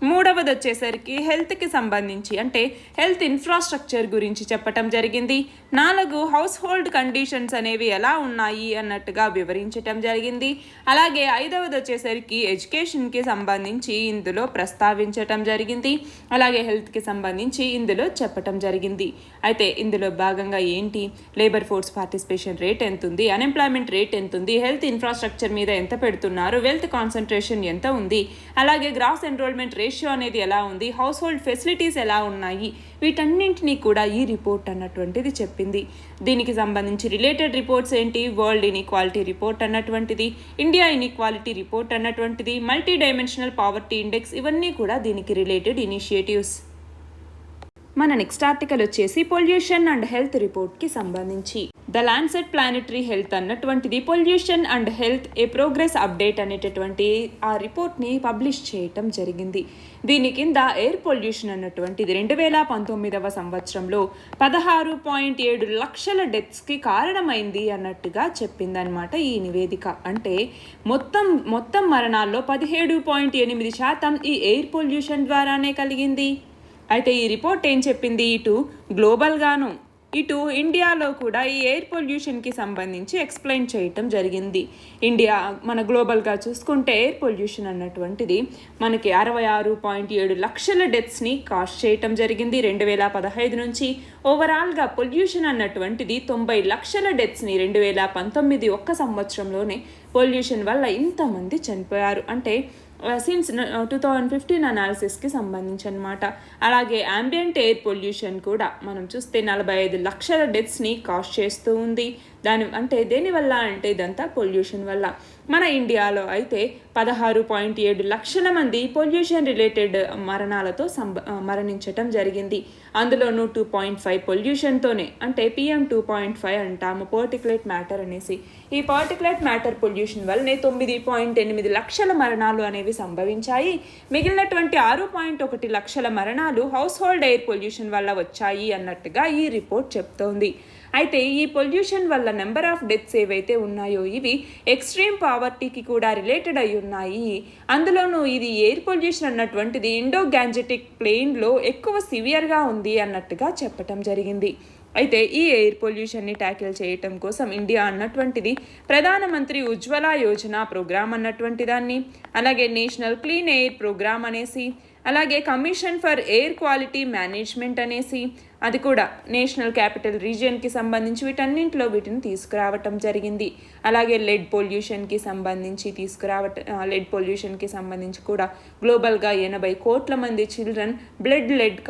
3వది వచ్చేసరికి హెల్త్కి సంబంధించి అంటే హెల్త్ ఇన్ఫ్రాస్ట్రక్చర్ గురించి చెప్పటం జరిగింది, 4 హౌస్ హోల్డ్ కండిషన్స్ అనేవి ఎలా ఉన్నాయి అన్నట్టుగా వివరించటం జరిగింది. అలాగే 5వది వచ్చేసరికి ఎడ్యుకేషన్కి సంబంధించి ఇందులో ప్రస్తావించటం జరిగింది, అలాగే హెల్త్కి సంబంధించి ఇందులో చెప్పటం జరిగింది. అయితే ఇందులో భాగంగా ఏంటి, లేబర్ ఫోర్స్ పార్టిసిపేషన్ రేట్ ఎంత ఉంది, అన్ఎంప్లాయ్మెంట్ రేట్ ఎంత ఉంది, హెల్త్ ఇన్ఫ్రాస్ట్రక్చర్ మీద ఎంత పెడుతున్నారు, వెల్త్ కాన్సన్ట్రేషన్ ఎంత ఉంది, అలాగే గ్రాస్ ఎన్రోల్మెంట్ రేషియో అనేది ఎలా ఉంది, హౌస్ హోల్డ్ ఫెసిలిటీస్ ఎలా ఉన్నాయి, వీటన్నింటినీ కూడా ఈ రిపోర్ట్ అన్నటువంటిది చెప్పింది. దీనికి సంబంధించి రిలేటెడ్ రిపోర్ట్స్ ఏంటి, వరల్డ్ ఇన్ఈక్వాలిటీ రిపోర్ట్ అన్నటువంటిది, ఇండియా ఇన్ఈక్వాలిటీ రిపోర్ట్ అన్నటువంటిది, మల్టీ డైమెన్షనల్ పావర్టీ ఇండెక్స్, ఇవన్నీ కూడా దీనికి రిలేటెడ్ ఇనిషియేటివ్స్. మన నెక్స్ట్ ఆర్టికల్ వచ్చేసి పొల్యూషన్ అండ్ హెల్త్ రిపోర్ట్కి సంబంధించి ద లాన్సెట్ ప్లానెటరీ హెల్త్ అన్నటువంటిది pollution and health A progress update అనేటటువంటి ఆ రిపోర్ట్ని పబ్లిష్ చేయటం జరిగింది. దీని కింద ఎయిర్ పొల్యూషన్ అన్నటువంటిది 2019వ సంవత్సరంలో 16.7 లక్షల డెత్స్కి కారణమైంది అన్నట్టుగా చెప్పిందనమాట ఈ నివేదిక. అంటే మొత్తం మరణాల్లో 17.8% ఈ ఎయిర్ పొల్యూషన్ ద్వారానే కలిగింది. అయితే ఈ రిపోర్ట్ ఏం చెప్పింది, ఇటు గ్లోబల్గాను ఇటు ఇండియాలో కూడా ఈ ఎయిర్ పొల్యూషన్కి సంబంధించి ఎక్స్ప్లెయిన్ చేయటం జరిగింది. ఇండియా మన గ్లోబల్గా చూసుకుంటే ఎయిర్ పొల్యూషన్ అన్నటువంటిది మనకి 66.7 లక్షల డెత్స్ని కాస్ట్ చేయటం జరిగింది 2015 నుంచి. ఓవరాల్గా పొల్యూషన్ అన్నటువంటిది 90 లక్షల డెత్స్ని 2019 ఒక్క సంవత్సరంలోనే పొల్యూషన్ వల్ల ఇంతమంది చనిపోయారు. అంటే సిన్స్ 2015 అనాలిసిస్కి సంబంధించి అనమాట. అలాగే యాంబియంట్ ఎయిర్ పొల్యూషన్ కూడా మనం చూస్తే 45 లక్షల డెత్స్ని కాస్ట్ చేస్తూ ఉంది. దేనివల్ల అంటే ఇదంతా పొల్యూషన్ వల్ల. మన ఇండియాలో అయితే 16.7 లక్షల మంది పొల్యూషన్ రిలేటెడ్ మరణాలతో మరణించటం జరిగింది. అందులోనూ 2.5 పొల్యూషన్తోనే, అంటే PM 2.5 అంటాము, పార్టిక్యులేట్ మ్యాటర్ అనేసి. ఈ పార్టిక్యులేట్ మ్యాటర్ పొల్యూషన్ వల్లనే 9.8 లక్షల మరణాలు అనేవి సంభవించాయి. మిగిలినటువంటి 6.1 లక్షల మరణాలు హౌస్ హోల్డ్ ఎయిర్ పొల్యూషన్ వల్ల వచ్చాయి అన్నట్టుగా ఈ రిపోర్ట్ చెప్తోంది. అయితే ఈ పొల్యూషన్ వల్ల నెంబర్ ఆఫ్ డెత్స్ ఏవైతే ఉన్నాయో ఇవి ఎక్స్ట్రీమ్ పావర్టీకి కూడా రిలేటెడ్ అయి ఉన్నాయి. అందులోనూ ఇది ఎయిర్ పొల్యూషన్ అన్నటువంటిది ఇండో గ్యాంజెటిక్ ప్లెయిన్లో ఎక్కువ సివియర్గా ఉంది అన్నట్టుగా చెప్పటం జరిగింది. అయితే ఈ ఎయిర్ పొల్యూషన్ని ట్యాకిల్ చేయటం కోసం ఇండియా అన్నటువంటిది ప్రధానమంత్రి ఉజ్వల యోజన ప్రోగ్రామ్ అన్నటువంటి దాన్ని, అలాగే నేషనల్ క్లీన్ ఎయిర్ ప్రోగ్రామ్ అనేసి, అలాగే commission for air quality management అనేసి, అది కూడా నేషనల్ క్యాపిటల్ రీజియన్కి సంబంధించి వీటిని తీసుకురావటం జరిగింది. అలాగే లెడ్ పొల్యూషన్కి సంబంధించి కూడా గ్లోబల్గా 80 కోట్ల మంది చిల్డ్రన్ బ్లడ్ లెడ్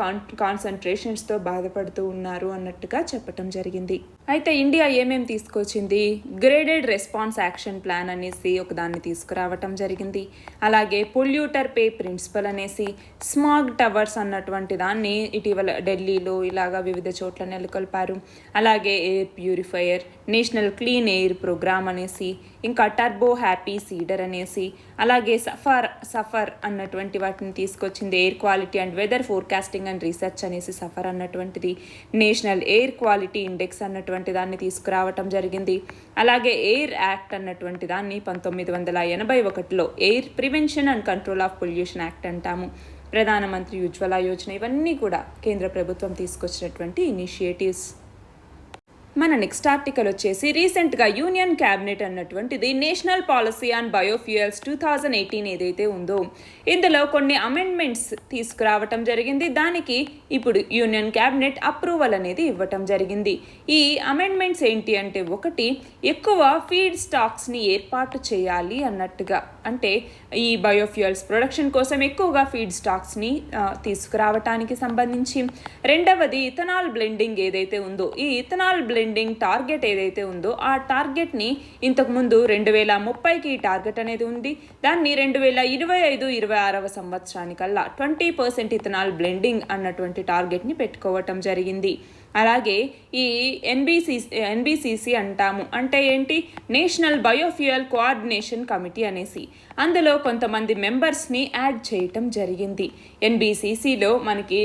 కాన్సన్ట్రేషన్స్తో బాధపడుతూ ఉన్నారు అన్నట్టుగా చెప్పటం జరిగింది. అయితే ఇండియా ఏమేమి తీసుకొచ్చింది? గ్రేడెడ్ రెస్పాన్స్ యాక్షన్ ప్లాన్ అనేసి ఒకదాన్ని తీసుకురావటం జరిగింది. అలాగే పొల్యూటర్ పే ప్రిన్సిపల్ అనేసి, స్మాగ్ టవర్స్ అన్నటువంటి దాన్ని ఇటీవల ఢిల్లీలో ఇలాగా వివిధ చోట్ల నెలకొల్పారు. అలాగే air purifier, national clean air programme అనేసి, ఇంకా టర్బో హ్యాపీ సీడర్ అనేసి, అలాగే సఫర్ అన్నటువంటి వాటిని తీసుకొచ్చింది. Air quality and weather forecasting and research అనేసి సఫర్ అన్నటువంటిది. నేషనల్ ఎయిర్ క్వాలిటీ ఇండెక్స్ అన్నటువంటి దాన్ని తీసుకురావటం జరిగింది. అలాగే ఎయిర్ యాక్ట్ అన్నటువంటి దాన్ని 1981లో air prevention and control of pollution act అంటాము. ప్రధానమంత్రి ఉజ్వల యోజన, ఇవన్నీ కూడా కేంద్ర ప్రభుత్వం తీసుకొచ్చినటువంటి ఇనిషియేటివ్స్. మన నెక్స్ట్ ఆర్టికల్ వచ్చేసి రీసెంట్గా యూనియన్ క్యాబినెట్ అన్నటువంటిది నేషనల్ పాలసీ ఆన్ బయోఫ్యూయల్స్ 2018 ఏదైతే ఉందో ఇందులో కొన్ని అమెండ్మెంట్స్ తీసుకురావటం జరిగింది. దానికి ఇప్పుడు యూనియన్ క్యాబినెట్ అప్రూవల్ అనేది ఇవ్వటం జరిగింది. ఈ అమెండ్మెంట్స్ ఏంటి అంటే, ఒకటి, ఎక్కువ ఫీడ్ స్టాక్స్ని ఏర్పాటు చేయాలి అన్నట్టుగా, అంటే ఈ బయోఫ్యూయల్స్ ప్రొడక్షన్ కోసం ఎక్కువగా ఫీడ్ స్టాక్స్ని తీసుకురావటానికి సంబంధించి. రెండవది, ఇథనాల్ బ్లెండింగ్ ఏదైతే ఉందో, ఈ ఇథనాల్ బ్లెండింగ్ టార్గెట్ ఏదైతే ఉందో ఆ టార్గెట్ని ఇంతకుముందు 2030కి ఈ టార్గెట్ అనేది ఉంది. దాన్ని 2025-26 సంవత్సరానికల్లా 20% ఇథనాల్ బ్లెండింగ్ అన్నటువంటి టార్గెట్ని పెట్టుకోవటం జరిగింది. అలాగే ఈ ఎన్బిసిసి అంటాము, అంటే ఏంటి, నేషనల్ బయోఫ్యూయల్ కోఆర్డినేషన్ కమిటీ అనేసి, అందులో కొంతమంది మెంబర్స్ని యాడ్ చేయటం జరిగింది. ఎన్బిసిసిలో మనకి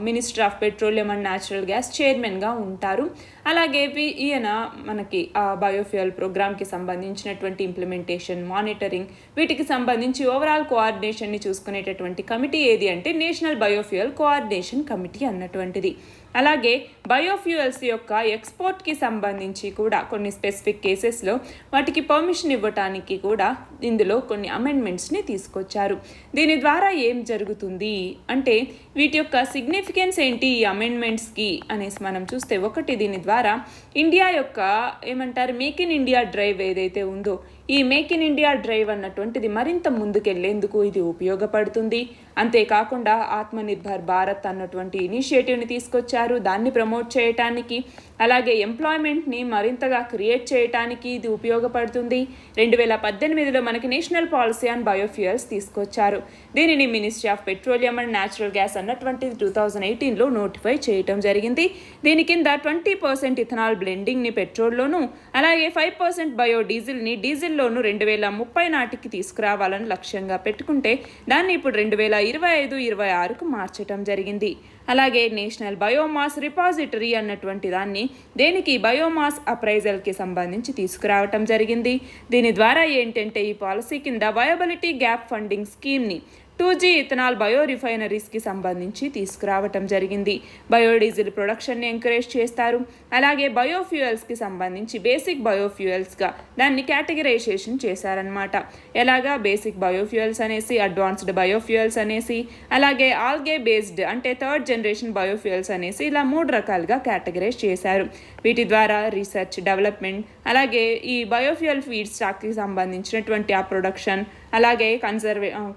minister of petroleum and natural gas చైర్మన్గా ఉంటారు. అలాగే ఈయన మనకి బయోఫ్యూయల్ ప్రోగ్రామ్కి సంబంధించినటువంటి ఇంప్లిమెంటేషన్, మానిటరింగ్, వీటికి సంబంధించి ఓవరాల్ కోఆర్డినేషన్ని చూసుకునేటటువంటి కమిటీ ఏది అంటే నేషనల్ బయోఫ్యూయల్ కోఆర్డినేషన్ కమిటీ అన్నటువంటిది. అలాగే బయోఫ్యూయల్స్ యొక్క ఎక్స్పోర్ట్కి సంబంధించి కూడా కొన్ని స్పెసిఫిక్ కేసెస్లో వాటికి పర్మిషన్ ఇవ్వటానికి కూడా ఇందులో కొన్ని అమెండ్మెంట్స్ని తీసుకొచ్చారు. దీని ద్వారా ఏం జరుగుతుంది అంటే, వీటి యొక్క సిగ్నిఫికెన్స్ ఏంటి ఈ అమెండ్మెంట్స్కి అనేసి మనం చూస్తే, ఒకటి, దీని ద్వారా ఇండియా యొక్క మేక్ ఇన్ ఇండియా డ్రైవ్ ఏదైతే ఉందో, ఈ మేక్ ఇన్ ఇండియా డ్రైవ్ అన్నటువంటిది మరింత ముందుకెళ్లేందుకు ఇది ఉపయోగపడుతుంది. అంతేకాకుండా ఆత్మనిర్భర్ భారత్ అన్నటువంటి ఇనిషియేటివ్ని తీసుకొచ్చారు, దాన్ని ప్రమోట్ చేయటానికి. అలాగే ఎంప్లాయ్మెంట్ని మరింతగా క్రియేట్ చేయటానికి ఇది ఉపయోగపడుతుంది. 2018లో మనకి నేషనల్ పాలసీ ఆన్ బయోఫ్యూయల్స్ తీసుకొచ్చారు. దీనిని ministry of petroleum and natural gas అన్నటువంటిది 2018లో నోటిఫై చేయటం జరిగింది. దీని కింద 20% ఇథనాల్ బ్లెండింగ్ని పెట్రోల్లోను, అలాగే 5% బయోడీజిల్ని డీజిల్లోను 2030 నాటికి తీసుకురావాలని లక్ష్యంగా పెట్టుకుంటే, దాన్ని ఇప్పుడు 2025-26కు మార్చటం జరిగింది. అలాగే నేషనల్ బయోమాస్ రిపాజిటరీ అన్నటువంటి దాన్ని దేనికి బయోమాస్ అప్రైజల్కి సంబంధించి తీసుకురావటం జరిగింది. దీని ద్వారా ఏంటంటే, ఈ పాలసీ కింద వయబిలిటీ గ్యాప్ ఫండింగ్ స్కీమ్ని 2G ఇథనాల్ బయో రిఫైనరీస్కి సంబంధించి తీసుకురావటం జరిగింది. బయోడీజిల్ ప్రొడక్షన్ని ఎంకరేజ్ చేస్తారు. అలాగే బయోఫ్యూయల్స్కి సంబంధించి బేసిక్ బయోఫ్యూయల్స్గా దాన్ని కేటగిరైజేషన్ చేశారనమాట. ఎలాగా, బేసిక్ బయోఫ్యూయల్స్ అనేసి, అడ్వాన్స్డ్ బయోఫ్యూయల్స్ అనేసి, అలాగే ఆల్గే బేస్డ్ అంటే థర్డ్ జనరేషన్ బయోఫ్యూయల్స్ అనేసి, ఇలా 3 రకాలుగా కేటగిరైజ్ చేశారు. వీటి ద్వారా రీసెర్చ్, డెవలప్మెంట్, అలాగే ఈ బయోఫ్యూయల్ ఫీడ్ స్టాక్కి సంబంధించినటువంటి ఆ ప్రొడక్షన్, అలాగే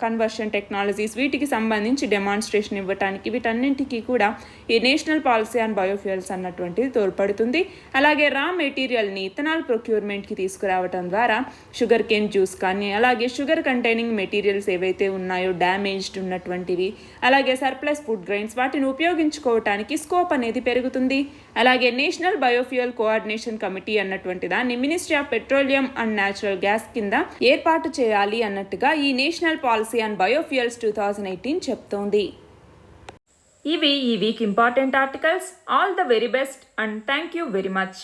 కన్వర్షన్ టెక్నాలజీస్, వీటికి సంబంధించి డెమాన్స్ట్రేషన్ ఇవ్వటానికి, వీటన్నింటికీ కూడా ఈ నేషనల్ పాలసీ ఆన్ బయోఫ్యూయల్స్ అన్నటువంటిది తోడ్పడుతుంది. అలాగే రా మెటీరియల్ని ఇథనాల్ ప్రొక్యూర్మెంట్కి తీసుకురావటం ద్వారా షుగర్ కేన్ జ్యూస్ కానీ, అలాగే షుగర్ కంటైనింగ్ మెటీరియల్స్ ఏవైతే ఉన్నాయో డ్యామేజ్డ్ ఉన్నటువంటివి, అలాగే సర్ప్లస్ ఫుడ్ గ్రెయిన్స్, వాటిని ఉపయోగించుకోవటానికి స్కోప్ అనేది పెరుగుతుంది. అలాగే నేషనల్ బయోఫ్యూయల్ కోఆర్డినేషన్ కమిటీ అన్నటువంటి దాన్ని ministry of petroleum and natural gas కింద ఏర్పాటు చేయాలి అన్నట్టుగా ఈ నేషనల్ పాలసీ ఆన్ బయోఫ్యూయల్స్ 2018 చెప్తోంది. ఇవి ఈ week important articles. All the very best and thank you very much.